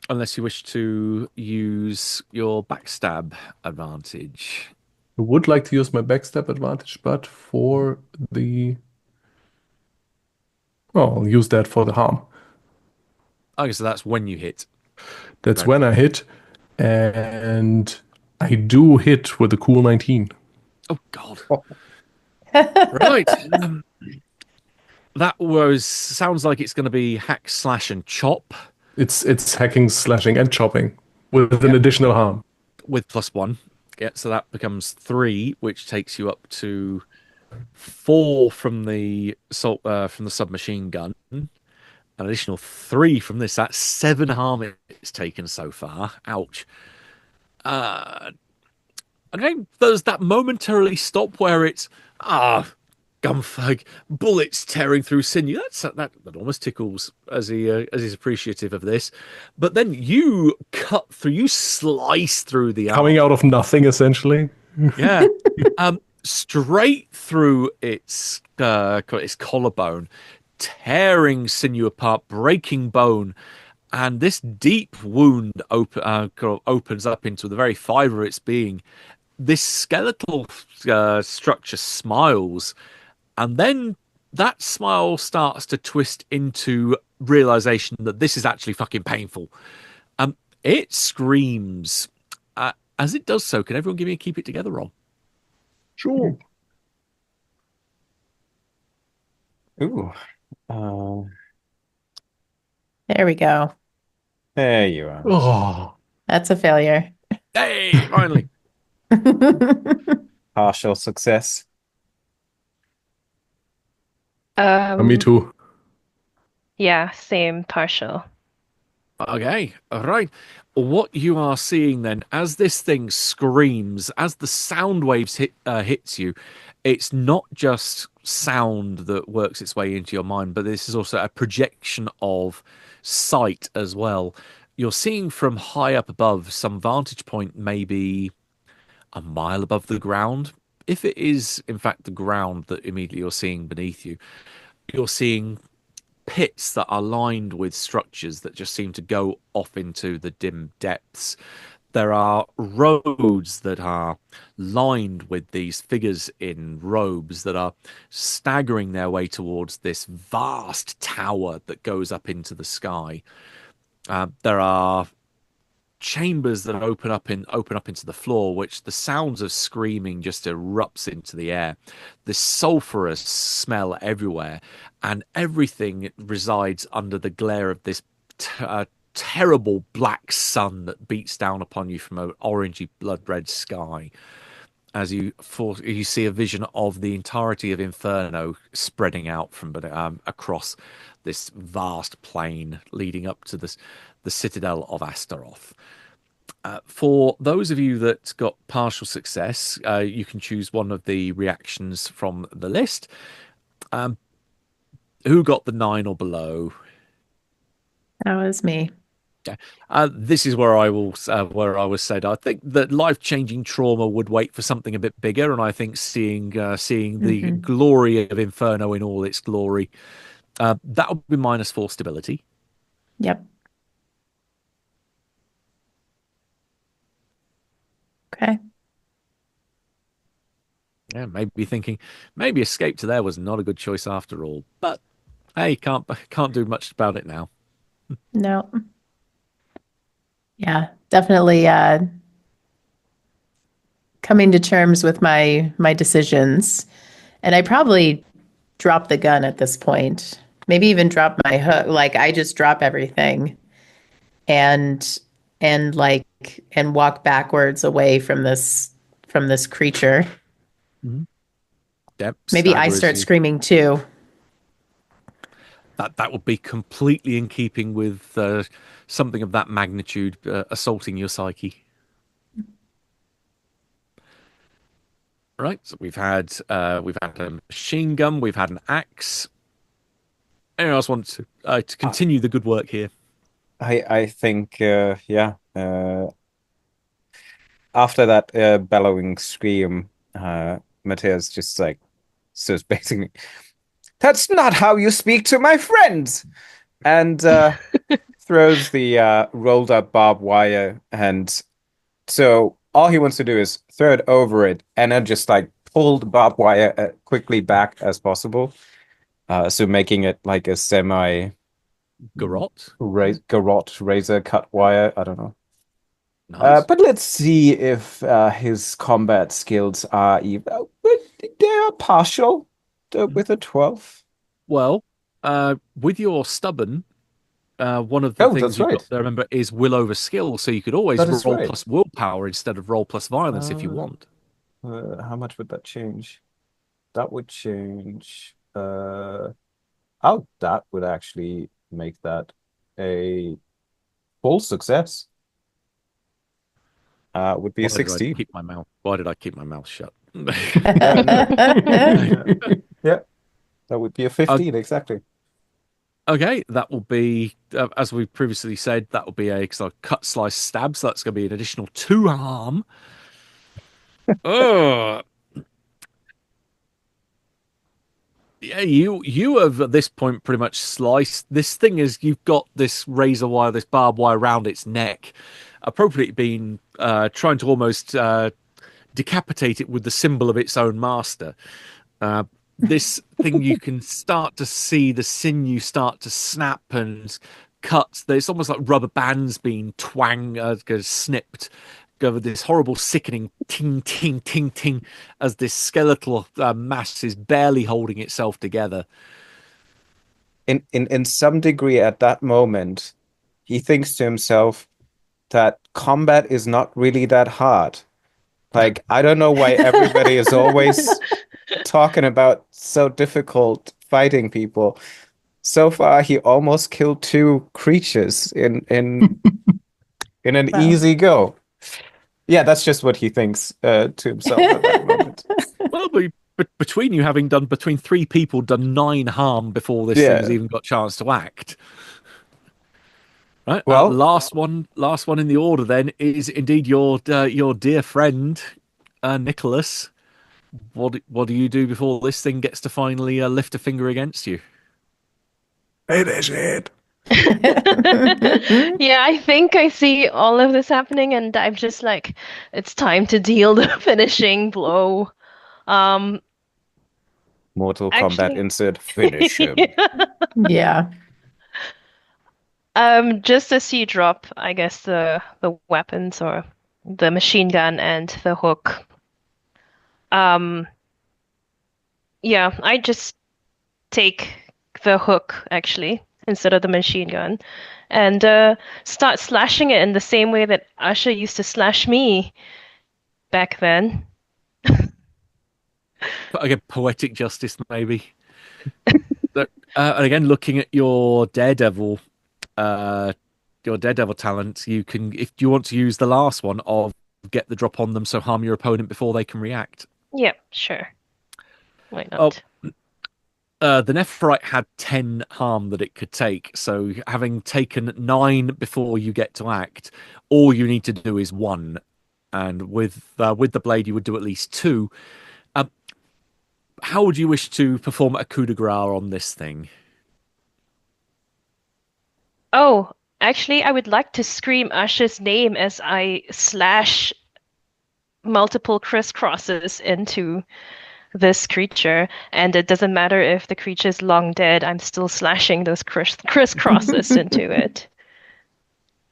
unless you wish to use your backstab advantage. I would like to use my backstab advantage, but for the well, I'll use that for the harm. Okay, so that's when you hit. That's Right. when I hit, and I do hit with a cool 19. Oh God. Right. That sounds like it's going to be hack, slash, and chop It's hacking, slashing, and chopping with an Yep. additional harm. with +1. Yeah, so that becomes 3, which takes you up to 4 from the submachine gun. An additional 3 from this. That's 7 harm it's taken so far. Ouch. And then there's that momentarily stop where it's gunfag, bullets tearing through sinew. That almost tickles as he's appreciative of this. But then you cut through, you slice through the Coming arm. out of nothing, essentially. Yeah, straight through its collarbone, tearing sinew apart, breaking bone. And this deep wound opens up into the very fiber of its being. This skeletal structure smiles, and then that smile starts to twist into realization that this is actually fucking painful. It screams. As it does so, can everyone give me a keep it together roll? Sure. Ooh. Uh, There we go. there you are. Oh, That's a failure. Hey, finally. Partial success. me too. Yeah, same partial. Okay, all right. What you are seeing then, as this thing screams, as the sound waves hits you, it's not just sound that works its way into your mind, but this is also a projection of sight as well. You're seeing from high up above, some vantage point, maybe a mile above the ground. If it is, in fact, the ground that immediately you're seeing beneath you, you're seeing pits that are lined with structures that just seem to go off into the dim depths. There are roads that are lined with these figures in robes that are staggering their way towards this vast tower that goes up into the sky. There are chambers that open up into the floor, which the sounds of screaming just erupts into the air. This sulphurous smell everywhere, and everything resides under the glare of this terrible black sun that beats down upon you from an orangey blood red sky. As you see a vision of the entirety of Inferno spreading out from across this vast plain leading up to the citadel of Astaroth. For those of you that got partial success, you can choose one of the reactions from the list. Who got the 9 or below? That was me. This is where I was said. I think that life-changing trauma would wait for something a bit bigger, and I think seeing the glory of Inferno in all its glory, that would be -4 stability. Yep. Okay. Yeah, maybe thinking maybe escape to there was not a good choice after all. But hey, can't do much about it now. No. Yeah, definitely coming to terms with my decisions. And I probably drop the gun at this point. Maybe even drop my hook. Like I just drop everything and like and walk backwards away from this creature. Yep, Maybe I stagger as start you- screaming too. That would be completely in keeping with something of that magnitude assaulting your psyche. Right, so we've had a machine gun, we've had an axe. Anyone else want to continue the good work here? I think yeah. After that bellowing scream, Mateus just like says basically, "That's not how you speak to my friends," and throws the rolled up barbed wire. And so all he wants to do is throw it over it, and then just like pull the barbed wire quickly back as possible. So making it like a semi Garrote? garrote razor cut wire. I don't know. Nice. But let's see if his combat skills are even. But they are partial with a 12. Well, with your stubborn, one of the Oh, things that's you've got right. to remember is will over skill, so you could always That is roll right. plus willpower instead of roll plus violence if you want. How much would that change? That would change. Oh, that would actually make that a full success. Would be a Why did I 16. keep my mouth? Why did I keep my mouth shut? Yeah, no. Yeah, that would be a 15, exactly. Okay, that will be, as we previously said, that will be a cut, slice, stab. So that's going to be an additional 2 harm. Oh, yeah. You have at this point pretty much sliced this thing. Is you've got this razor wire, this barbed wire around its neck, appropriately been trying to almost decapitate it with the symbol of its own master. This thing, you can start to see the sinew start to snap and cuts. There's almost like rubber bands being snipped. Over this horrible, sickening ting, ting, ting, ting, as this skeletal mass is barely holding itself together. In some degree, at that moment, he thinks to himself that combat is not really that hard. Like, I don't know why everybody is always talking about so difficult fighting people. So far, he almost killed 2 creatures in an Wow. easy go. Yeah, that's just what he thinks to himself at that moment. Well, but between you having done between 3 people done 9 harm before this thing has even got a chance to act. Right. Well, last one in the order then is indeed your dear friend Nicholas. What do you do before this thing gets to finally lift a finger against you? Finish it. Yeah, I think I see all of this happening, and I'm just like, it's time to deal the finishing blow. Um, Mortal Kombat actually, insert, finish him. Yeah. just as you drop, I guess the weapons or the machine gun and the hook. Yeah, I just take the hook actually instead of the machine gun, and start slashing it in the same way that Usher used to slash me back then. Again, poetic justice, maybe. And again, looking at your Daredevil talent, you can, if you want to use the last one of get the drop on them, so harm your opponent before they can react. Yep, sure. Why not? The Nephirite had 10 harm that it could take, so having taken 9 before you get to act, all you need to do is 1, and with the blade you would do at least 2. How would you wish to perform a coup de grace on this thing? Oh, actually, I would like to scream Usher's name as I slash multiple crisscrosses into this creature, and it doesn't matter if the creature is long dead, I'm still slashing those crisscrosses into it.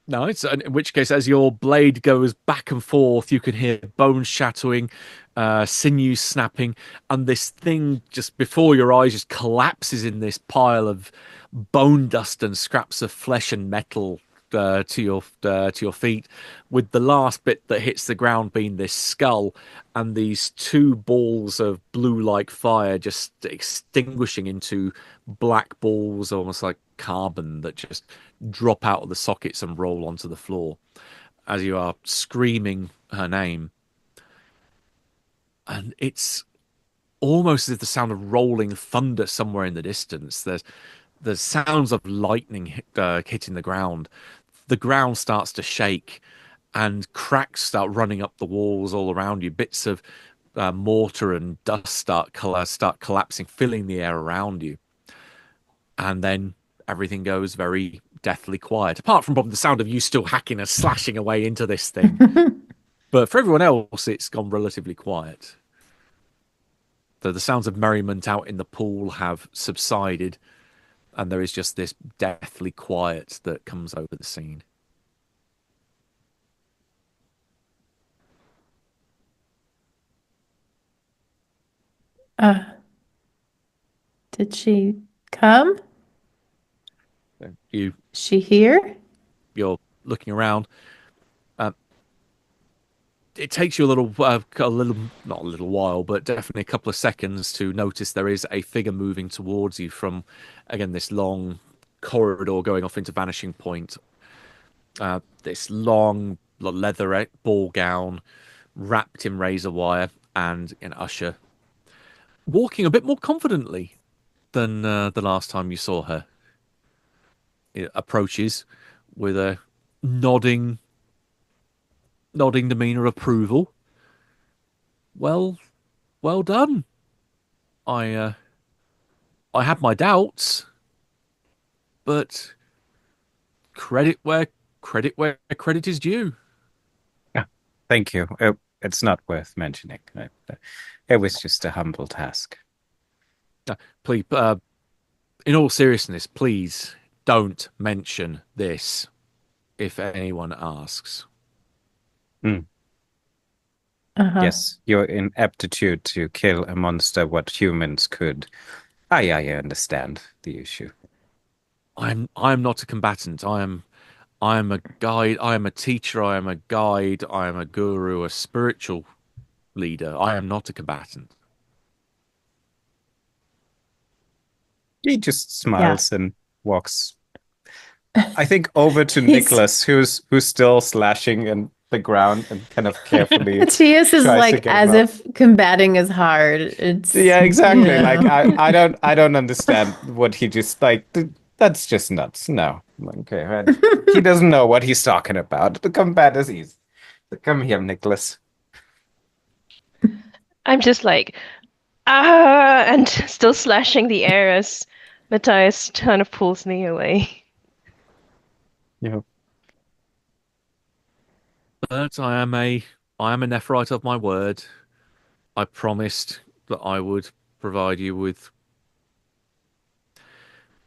Nice. In which case, as your blade goes back and forth, you can hear bones shattering, sinews snapping, and this thing just before your eyes just collapses in this pile of bone dust and scraps of flesh and metal to your feet, with the last bit that hits the ground being this skull and these 2 balls of blue-like fire just extinguishing into black balls, almost like carbon, that just drop out of the sockets and roll onto the floor as you are screaming her name. And it's almost as if the sound of rolling thunder somewhere in the distance. There's sounds of lightning hitting the ground. The ground starts to shake and cracks start running up the walls all around you. Bits of mortar and dust start collapsing, filling the air around you. And then everything goes very deathly quiet, apart from probably the sound of you still hacking and slashing away into this thing. But for everyone else, it's gone relatively quiet. The sounds of merriment out in the pool have subsided, and there is just this deathly quiet that comes over the scene. Did she come? So She here? you're looking around. It takes you not a little while, but definitely a couple of seconds to notice there is a figure moving towards you from, again, this long corridor going off into Vanishing Point. This long leather ball gown wrapped in razor wire, and an usher walking a bit more confidently than the last time you saw her. It approaches with a nodding demeanor of approval. Well done. I had my doubts, but credit where credit is due. Yeah, thank you. It's not worth mentioning. It was just a humble task. Please, in all seriousness, please, don't mention this if anyone asks. Yes, your ineptitude to kill a monster what humans could. I understand the issue. I'm not a combatant. I am a guide. I am a teacher. I am a guide. I am a guru, a spiritual leader. I am not a combatant. He just Yeah. smiles and walks, I think, over to He's- Nicholas, who's still slashing in the ground and kind of carefully Matthias is tries to like get him as up. if combating is hard. It's Yeah, exactly. Like know. I don't understand what he just like. That's just nuts. No, okay, right. He doesn't know what he's talking about. The combat is easy. Come here, Nicholas. I'm just like, ah, and still slashing the air as Matthias kind of pulls me away. Yeah. But I am a Nephrite of my word. I promised that I would provide you with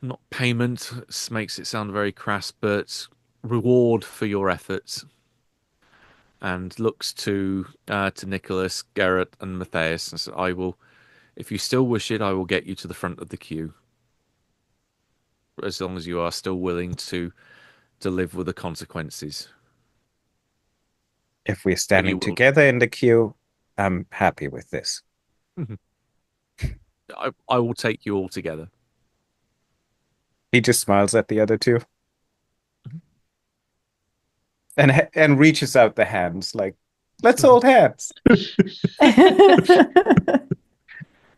not payment. This makes it sound very crass, but reward for your efforts. And looks to Nicholas, Garrett, and Matthias, and says, "I will, if you still wish it, I will get you to the front of the queue. As long as you are still willing to live with the consequences." If we're But you standing will. together in the queue, I'm happy with this. I will take you all together. He just smiles at the other two and reaches out the hands like, let's hold hands.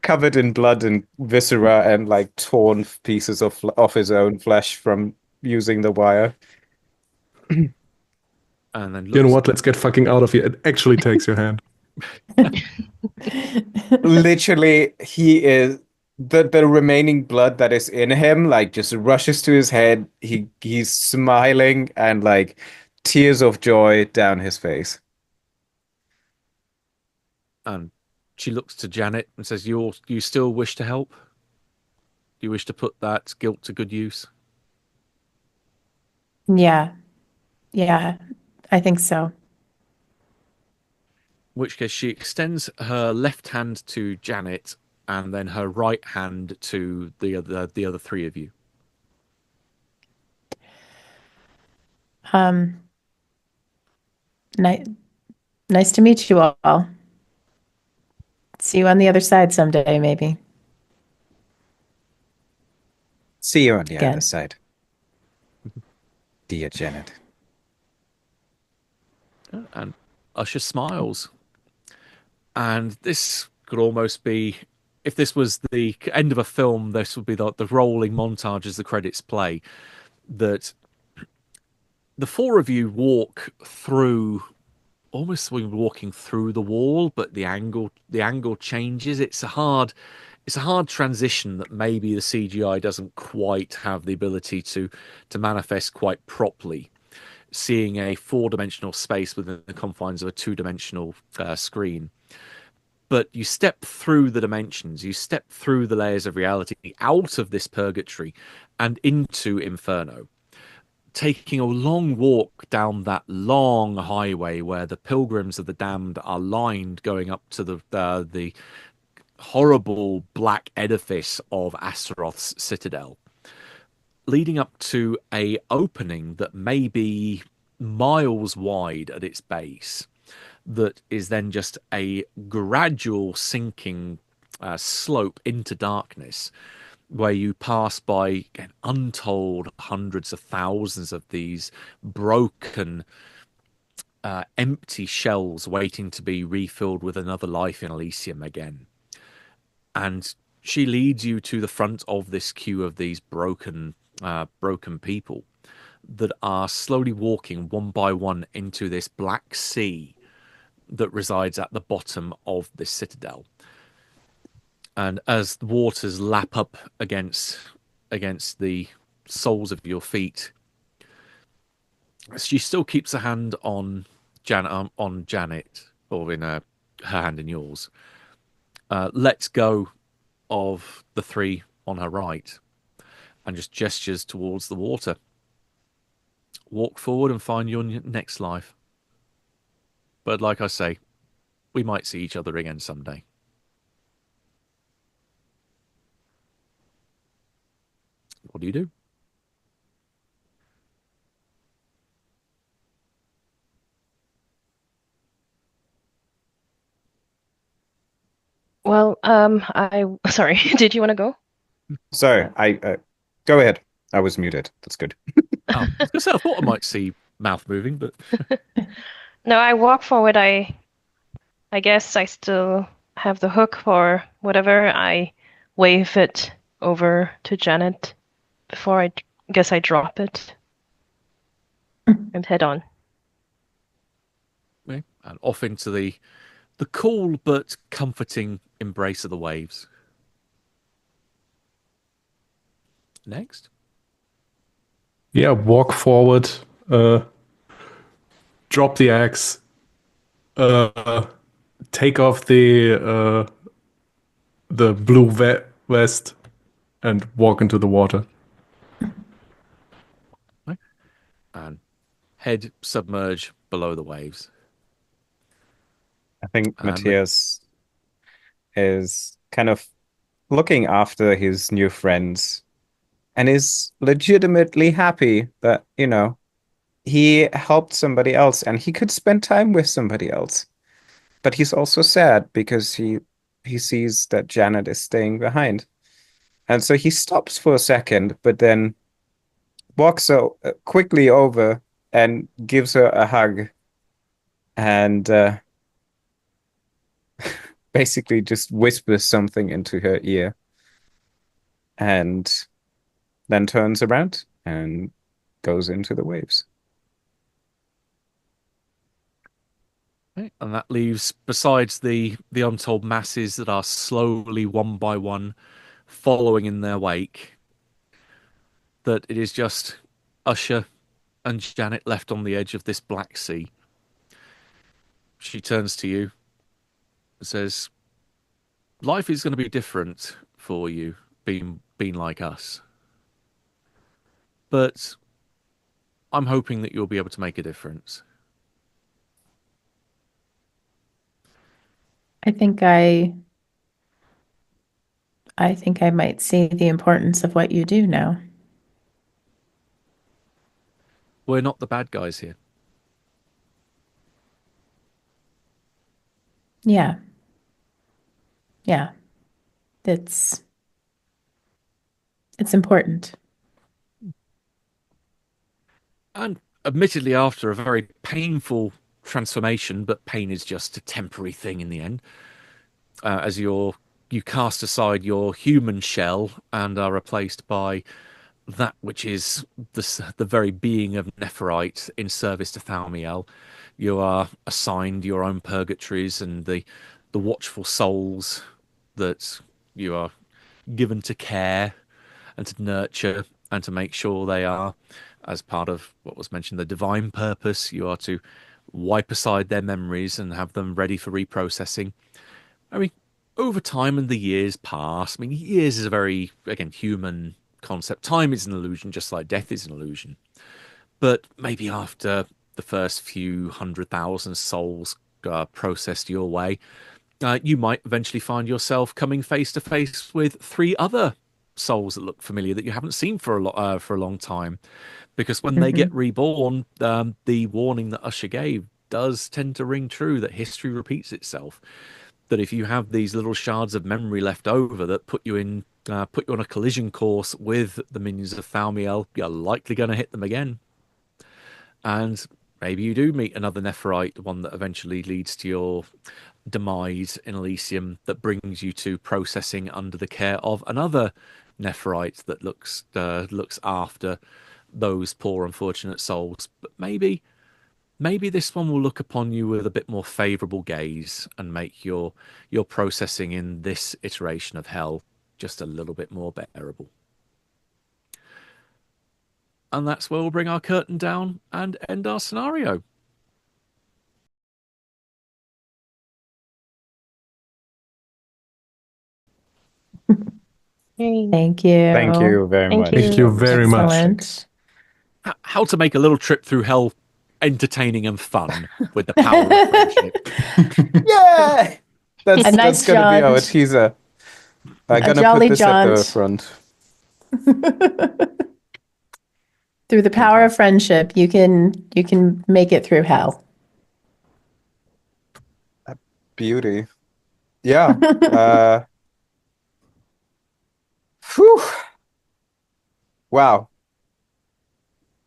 Covered in blood and viscera and like torn pieces of his own flesh from using the wire. And then You know looks, what? Let's get fucking out of here. It actually takes your hand. Literally, he is the remaining blood that is in him like just rushes to his head. He's smiling and like tears of joy down his face. and she looks to Janet and says, "You still wish to help? Do you wish to put that guilt to good use?" Yeah. Yeah. I think so. In which case she extends her left hand to Janet and then her right hand to the other three of you. Ni nice to meet you all. See you on the other side someday, maybe. See you on the Again. other side. Dear Janet. And Usher smiles. And this could almost be, if this was the end of a film, this would be the rolling montage as the credits play. That the four of you walk through, almost walking through the wall, but the angle changes. It's a hard transition that maybe the CGI doesn't quite have the ability to manifest quite properly. Seeing a four-dimensional space within the confines of a two-dimensional screen. But you step through the dimensions, you step through the layers of reality, out of this purgatory and into Inferno, taking a long walk down that long highway where the pilgrims of the damned are lined going up to the horrible black edifice of Astaroth's citadel, leading up to a opening that may be miles wide at its base, that is then just a gradual sinking slope into darkness, where you pass by again, untold hundreds of thousands of these broken, empty shells waiting to be refilled with another life in Elysium again. And she leads you to the front of this queue of these broken people that are slowly walking one by one into this black sea that resides at the bottom of this citadel. And as the waters lap up against the soles of your feet, she still keeps a hand on Janet, or in her hand in yours. Lets go of the three on her right, and just gestures towards the water. Walk forward and find your next life. But like I say, we might see each other again someday. What do you do? Well, sorry, did you want to go? Sorry, I go ahead. I was muted. That's good. Oh, I was gonna say, I thought I might see mouth moving, but No, I walk forward. I guess I still have the hook for whatever. I wave it over to Janet before I guess I drop it and head on. okay. And off into the cool but comforting embrace of the waves. Next. Yeah, walk forward, drop the axe, take off the blue vest, and walk into the water. Okay. And head submerge below the waves. I think And Matthias is kind of looking after his new friends and is legitimately happy that, he helped somebody else and he could spend time with somebody else. But he's also sad because he sees that Janet is staying behind. And so he stops for a second, but then walks so quickly over and gives her a hug and basically just whispers something into her ear and then turns around and goes into the waves. okay. And that leaves, besides the untold masses that are slowly one by one following in their wake, that it is just Usher and Janet left on the edge of this black sea. She turns to you and says, life is going to be different for you being like us. But I'm hoping that you'll be able to make a difference. I think I think I might see the importance of what you do now. We're not the bad guys here. Yeah. Yeah. It's important. And admittedly, after a very painful transformation, but pain is just a temporary thing in the end, as you cast aside your human shell and are replaced by that which is the very being of Nephirite in service to Thaumiel. You are assigned your own purgatories and the watchful souls that you are given to care and to nurture and to make sure they are, as part of what was mentioned, the divine purpose. You are to wipe aside their memories and have them ready for reprocessing. I mean, over time and the years pass. I mean, years is a very, again, human concept. Time is an illusion, just like death is an illusion. But maybe after the first few 100,000 souls processed your way, you might eventually find yourself coming face to face with three other souls that look familiar that you haven't seen for a long time. Because when they get reborn, the warning that Usher gave does tend to ring true, that history repeats itself. That if you have these little shards of memory left over that put you on a collision course with the minions of Thaumiel, you're likely going to hit them again. And maybe you do meet another Nephirite, one that eventually leads to your demise in Elysium, that brings you to processing under the care of another Nephirite that looks after those poor unfortunate souls. But maybe this one will look upon you with a bit more favorable gaze and make your processing in this iteration of hell just a little bit more bearable. And that's where we'll bring our curtain down and end our scenario. Yay. Thank you. Thank you very Thank much. you. Thank you very much. Excellent. How to make a little trip through hell entertaining and fun with the power of friendship. Yeah, A nice that's gonna be our jaunt. teaser. I'm A gonna jolly put this at the jaunt. front. Through the power of friendship, you can make it through hell. Beauty. Yeah. Whew. Wow.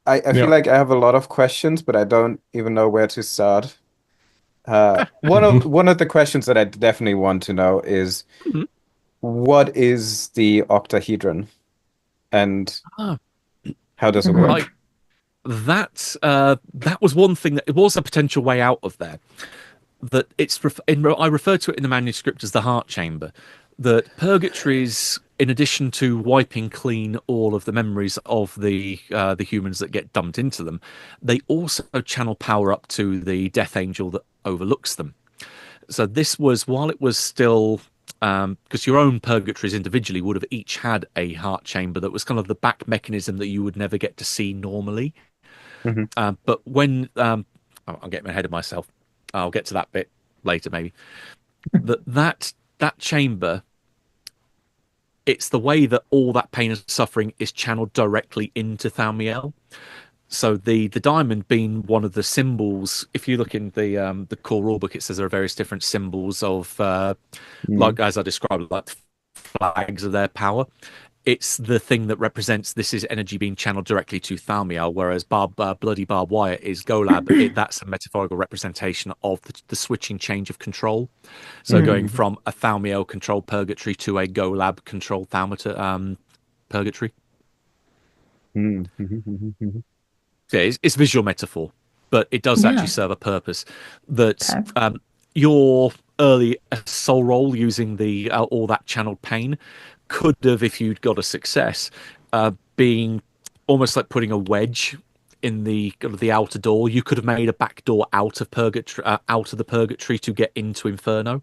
I feel Yeah. like I have a lot of questions, but I don't even know where to start. One of the questions that I definitely want to know is Mhm. what is the octahedron and Ah. how does it Mhm. work? That was one thing that it was a potential way out of there. That I refer to it in the manuscript as the heart chamber. That purgatories, in addition to wiping clean all of the memories of the humans that get dumped into them, they also channel power up to the death angel that overlooks them. So this was while it was still because your own purgatories individually would have each had a heart chamber that was kind of the back mechanism that you would never get to see normally. Mhm. But when I'm getting ahead of myself, I'll get to that bit later maybe. That chamber, it's the way that all that pain and suffering is channeled directly into Thaumiel. So the diamond being one of the symbols. If you look in the core rulebook, it says there are various different symbols of like as I described, like flags of their power. It's the thing that represents this is energy being channeled directly to Thaumiel, whereas bloody barbed wire is Golab. That's a metaphorical representation of the switching change of control. So going from a Thaumiel controlled purgatory to a Golab controlled Thaumater purgatory. Yeah, it's visual metaphor, but it does Yeah. actually serve a purpose. That Okay. your early soul roll using the all that channeled pain could have, if you'd got a success, being almost like putting a wedge in the outer door. You could have made a back door out of purgatory, out of the purgatory to get into Inferno.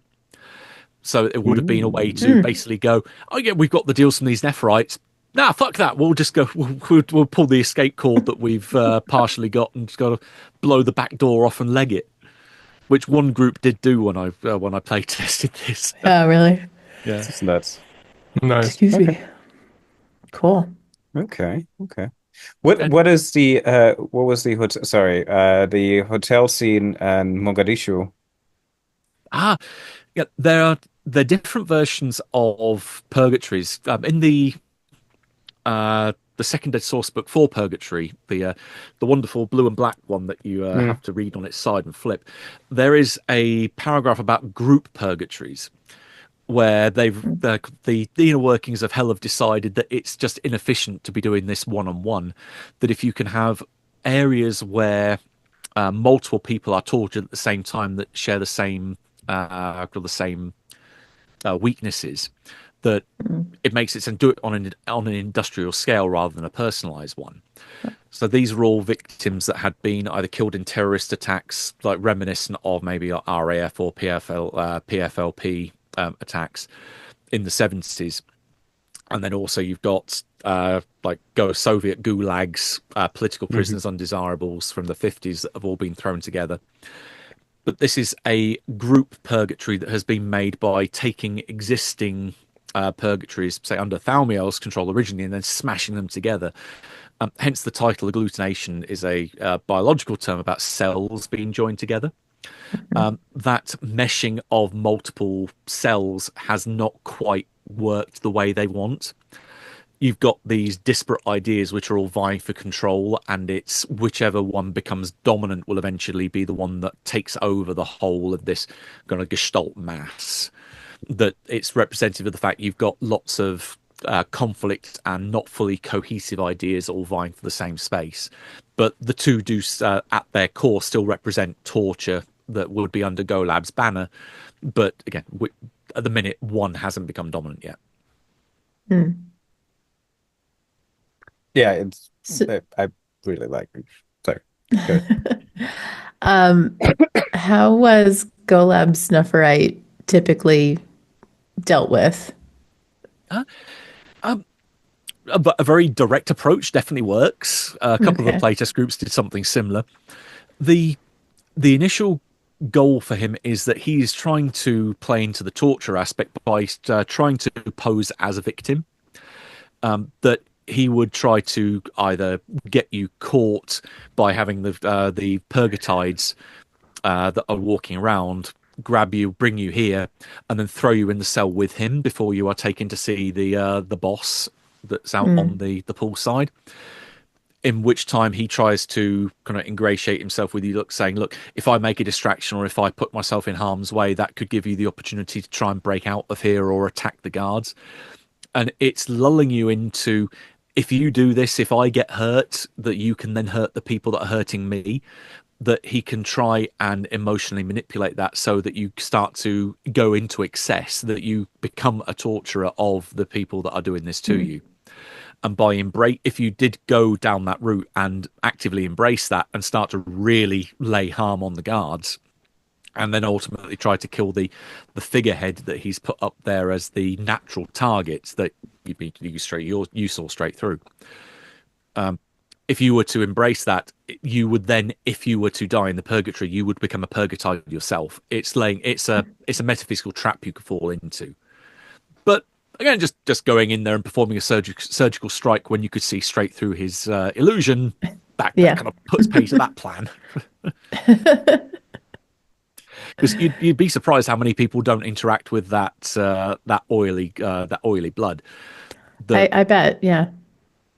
So it would have been a way to basically go, oh yeah, we've got the deals from these Nephrites. Nah, fuck that. We'll just go. We'll pull the escape cord that we've partially got and just got to blow the back door off and leg it. Which one group did do when I play tested this. Oh, really? Yeah. It's nuts. Nice. Excuse me. Cool. Okay. What is the what was the hotel the hotel scene in Mogadishu? Yeah. There are different versions of purgatories in the second Dead source book for Purgatory, the wonderful blue and black one that you have to read on its side and flip. There is a paragraph about group purgatories where the inner workings of hell have decided that it's just inefficient to be doing this one-on-one. That if you can have areas where multiple people are tortured at the same time that share the same weaknesses, that it makes it and do it on an industrial scale rather than a personalized one. So these are all victims that had been either killed in terrorist attacks, like reminiscent of maybe RAF or PFLP attacks in the 70s. And then also you've got like Soviet gulags, political prisoners, undesirables from the 50s that have all been thrown together. But this is a group purgatory that has been made by taking existing purgatories, say under Thaumiel's control originally, and then smashing them together. Hence the title. Agglutination is a biological term about cells being joined together. That meshing of multiple cells has not quite worked the way they want. You've got these disparate ideas which are all vying for control, and it's whichever one becomes dominant will eventually be the one that takes over the whole of this kind of gestalt mass. That it's representative of the fact you've got lots of conflict and not fully cohesive ideas all vying for the same space. But the two do, at their core, still represent torture that would be under Golab's banner. But again, at the minute, one hasn't become dominant yet. Yeah, it's So, I really like it. Sorry. Good. how was Golab's Nephrite typically dealt with? but a very direct approach definitely works. A couple of Okay. the playtest groups did something similar. The initial goal for him is that he's trying to play into the torture aspect by trying to pose as a victim. That he would try to either get you caught by having the purgatides that are walking around grab you, bring you here, and then throw you in the cell with him before you are taken to see the boss that's out on the pool side. In which time he tries to kind of ingratiate himself with you, saying, look, if I make a distraction or if I put myself in harm's way, that could give you the opportunity to try and break out of here or attack the guards. And it's lulling you into, if you do this, if I get hurt, that you can then hurt the people that are hurting me, that he can try and emotionally manipulate that so that you start to go into excess, that you become a torturer of the people that are doing this to you. And if you did go down that route and actively embrace that and start to really lay harm on the guards, and then ultimately try to kill the figurehead that he's put up there as the natural targets that you saw straight through. If you were to embrace that, you would then, if you were to die in the purgatory, you would become a purgatory yourself. It's a metaphysical trap you could fall into. But again, just going in there and performing a surgical strike when you could see straight through his illusion, that kind of puts pay to that plan. Because you'd be surprised how many people don't interact with that oily blood. I bet, yeah.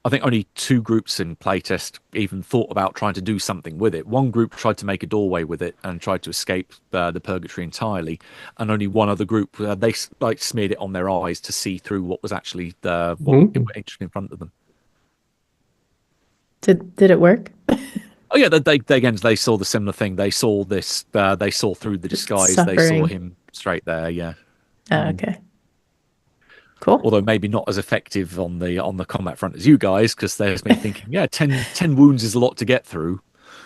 I think only 2 groups in playtest even thought about trying to do something with it. One group tried to make a doorway with it and tried to escape the purgatory entirely, and only one other group they smeared it on their eyes to see through what was actually what in front of them. Did it work? Oh yeah, they saw the similar thing. They saw this. They saw through the disguise. Suffering. They saw him straight there. Yeah. Okay. Cool. Although maybe not as effective on the combat front as you guys, because there's me thinking, 10 wounds is a lot to get through.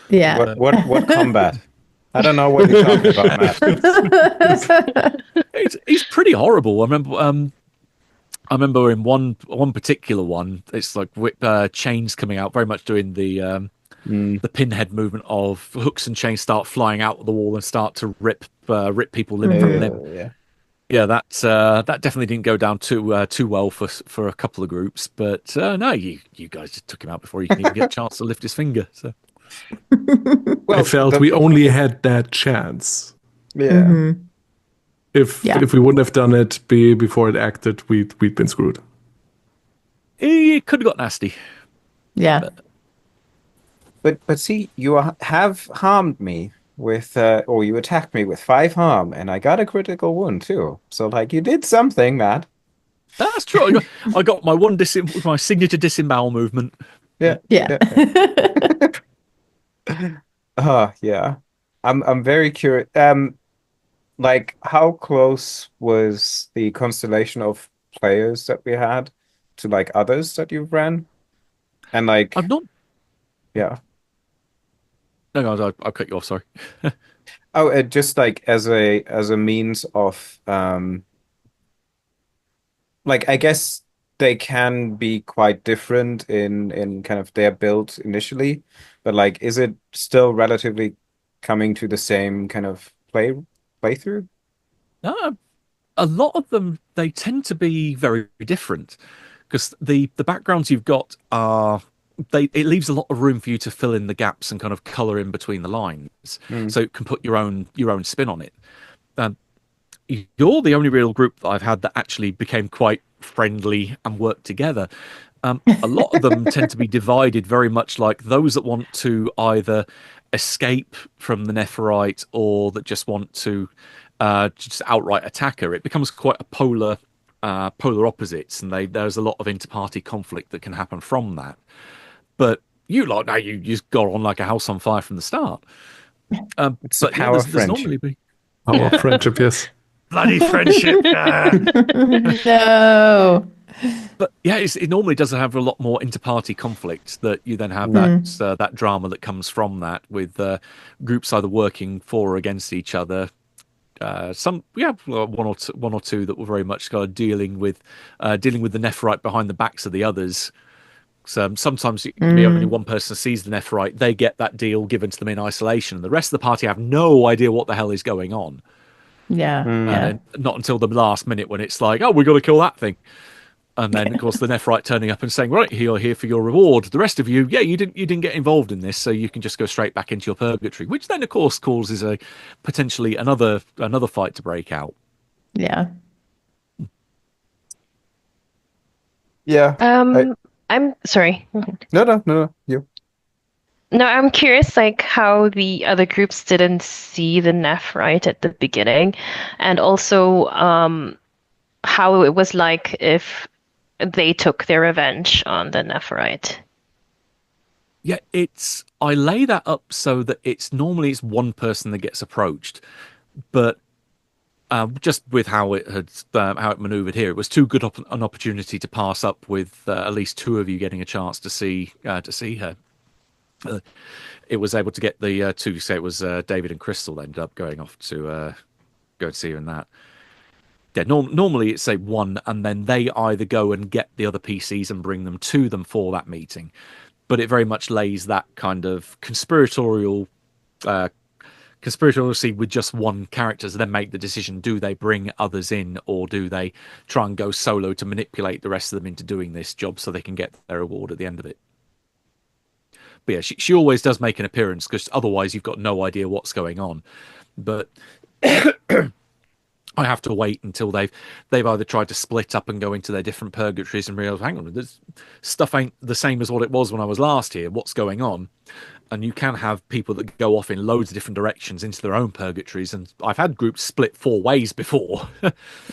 Yeah. What combat? I don't know what you're talking about, Matt. It's pretty horrible. I remember in one particular one, it's like chains coming out, very much doing the pinhead movement of hooks and chains start flying out of the wall and start to rip people limb from limb. Yeah, that definitely didn't go down too well for a couple of groups. But no, you guys just took him out before he can even get a chance to lift his finger. So well, I felt we only had that chance. Yeah. Mm-hmm. If we wouldn't have done it before it acted, we'd been screwed. It could have got nasty. Yeah. But see, you have harmed me with, or you attacked me with 5 harm, and I got a critical wound too. So like, you did something, Matt. That's true. I got my my signature disembowel movement. Yeah. Yeah. I'm very curious. Like, how close was the constellation of players that we had to like others that you've ran? And like, I'm not. Yeah. No, I'll cut you off. Sorry. Oh, just like as a means of like, I guess they can be quite different in kind of their build initially, but like, is it still relatively coming to the same kind of playthrough? A lot of them, they tend to be very different, because the backgrounds you've got are it leaves a lot of room for you to fill in the gaps and kind of color in between the lines, so you can put your own spin on it. You're the only real group that I've had that actually became quite friendly and worked together. A lot of them tend to be divided very much like those that want to either escape from the Nephirite or that just want to just outright attack her. It becomes quite a polar opposites, and there's a lot of inter-party conflict that can happen from that. But you just got on like a house on fire from the start. It's the power of friendship. Power of friendship, yes. Bloody friendship. No. But yeah, it normally does have a lot more inter-party conflict, that you then have that drama that comes from that, with groups either working for or against each other, one or two that were very much kind of dealing with the Nephirite behind the backs of the others. So sometimes only one person sees the Nephirite, they get that deal given to them in isolation, and the rest of the party have no idea what the hell is going on. Yeah. And Yeah. then not until the last minute when it's like, oh, we got to kill that thing. And then, of course, the Nephirite turning up and saying, right, you're here for your reward. The rest of you, you didn't get involved in this, so you can just go straight back into your purgatory, which then, of course, causes a potentially another fight to break out. Yeah. Yeah. I'm sorry. No, you. No, I'm curious, like how the other groups didn't see the Nephrite at the beginning, and also how it was like if they took their revenge on the Nephrite. Yeah, I lay that up so that it's normally one person that gets approached, but just with how it maneuvered here, it was too good an opportunity to pass up with at least two of you getting a chance to see her. It was able to get the two. Say it was David and Crystal ended up going off to go and see her in that. Yeah, normally it's say one, and then they either go and get the other PCs and bring them to them for that meeting. But it very much lays that kind of conspiratorial with just one character to then make the decision: do they bring others in, or do they try and go solo to manipulate the rest of them into doing this job so they can get their reward at the end of it? But yeah, she always does make an appearance, because otherwise you've got no idea what's going on. But I have to wait until they've either tried to split up and go into their different purgatories and realize, hang on, this stuff ain't the same as what it was when I was last here. What's going on? And you can have people that go off in loads of different directions into their own purgatories. And I've had groups split 4 ways before.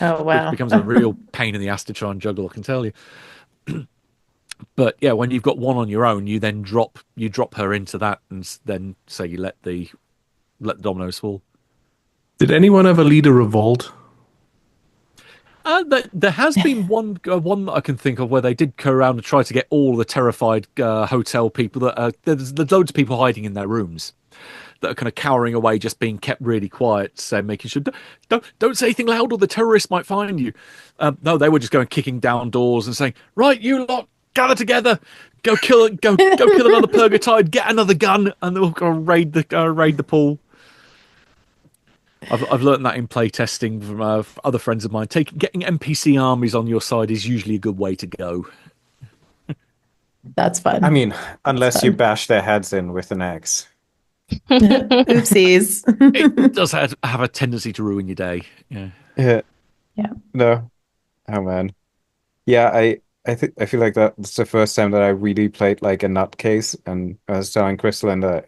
Oh, wow. Which becomes a real pain in the ass to try and juggle, I can tell you. But yeah, when you've got one on your own, you then drop her into that, and then say you let the dominoes fall. Did anyone ever lead a revolt? There has been one that I can think of where they did go around and try to get all the terrified hotel people. There's loads of people hiding in their rooms that are kind of cowering away, just being kept really quiet, so making sure don't say anything loud or the terrorists might find you. No, they were just going kicking down doors and saying, right, you lot, gather together, go kill another purgatide, get another gun, and they'll go raid the pool. I've learned that in play testing from other friends of mine. Getting NPC armies on your side is usually a good way to go. That's fun. I mean, unless you bash their heads in with an axe. Oopsies. It does have a tendency to ruin your day. Yeah. Yeah. No. Oh man. Yeah, I feel like that's the first time that I really played like a nutcase, and I was telling Crystal in the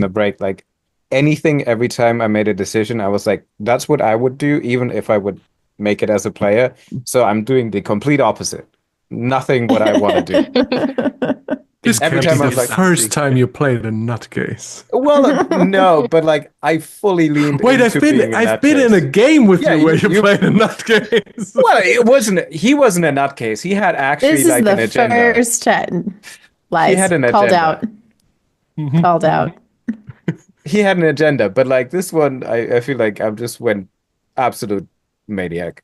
break, like anything, every time I made a decision, I was like, that's what I would do, even if I would make it as a player. So I'm doing the complete opposite. Nothing what I want to do. This Every can't time be I the was like, first time you played a nutcase. Well, no, but like I fully leaned Wait, into being a I've been in a nutcase. game with Yeah, you where you- you played a nutcase. Well, he wasn't a nutcase. He had actually This is like an the agenda. first time. Lies. He had an Called agenda. out. Called out. He had an agenda, but like this one, I feel like I just went absolute maniac.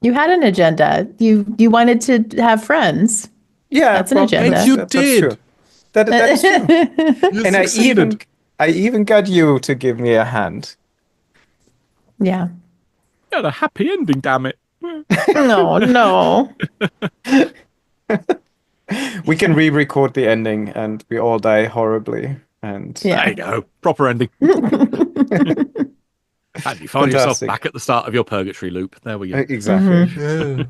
You had an agenda. You wanted to have friends. Yeah, That's an agenda. And you that's did. true. That's true. You And succeeded. I even got you to give me a hand. Yeah. You had a happy ending, damn it. No, no. We can re-record the ending, and we all die horribly. And Yeah. There you go. Proper ending. And you find yourself Fantastic. back at the start of your purgatory loop. There we go. exactly.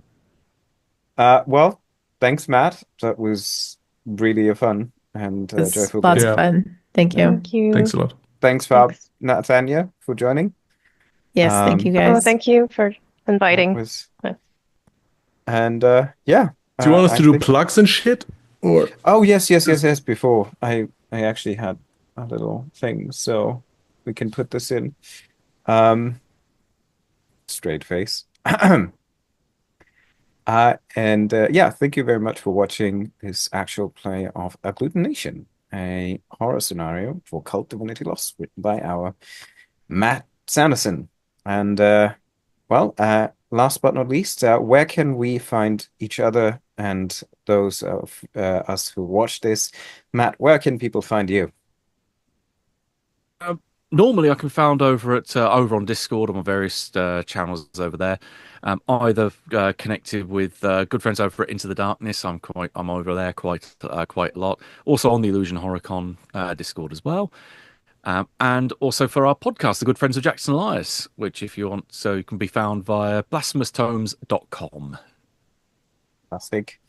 Yeah. Well, thanks, Matt. That was really a fun and It's joyful lots game. of fun. Thank you. Thank you. Thanks a lot. Thanks, Fab, Thanks. Nathania, for joining. Yes, thank you Oh, guys. thank you for That inviting. was... Yeah. And yeah. Do you want us I to do think- plugs and shit? Or Oh, yes. Before I actually had a little thing, so we can put this in. Straight face. And yeah, thank you very much for watching this actual play of Agglutination, a horror scenario for Cult Divinity Lost, written by our Matt Sanderson. And last but not least, where can we find each other and those of us who watch this? Matt, where can people find you? Normally, I can found over on Discord on my various channels over there. Either connected with good friends over at Into the Darkness. I'm over there quite a lot. Also on the Illusion HorrorCon Discord as well. And also for our podcast, The Good Friends of Jackson Elias, which if you want, so you can be found via blasphemoustomes.com. Fantastic.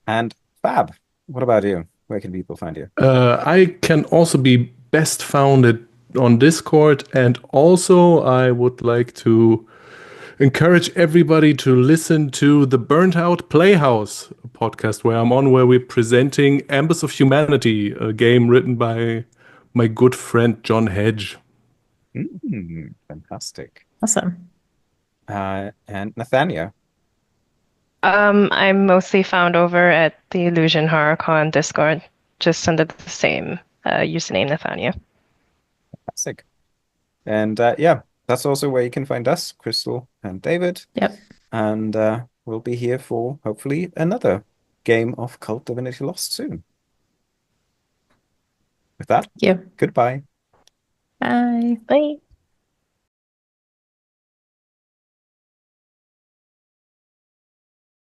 And Fab, what about you? Where can people find you? I can also be best found on Discord, and also I would like to encourage everybody to listen to the Burnt Out Playhouse podcast where we're presenting Embers of Humanity, a game written by my good friend John Hedge. Fantastic. Awesome. And Nathania. I'm mostly found over at the Illusion HorrorCon Discord, just under the same username, Nathania. Fantastic. And that's also where you can find us, Crystal and David. Yep. And we'll be here for hopefully another game of Cult Divinity Lost soon. With that, Thank you. goodbye. Bye. Bye.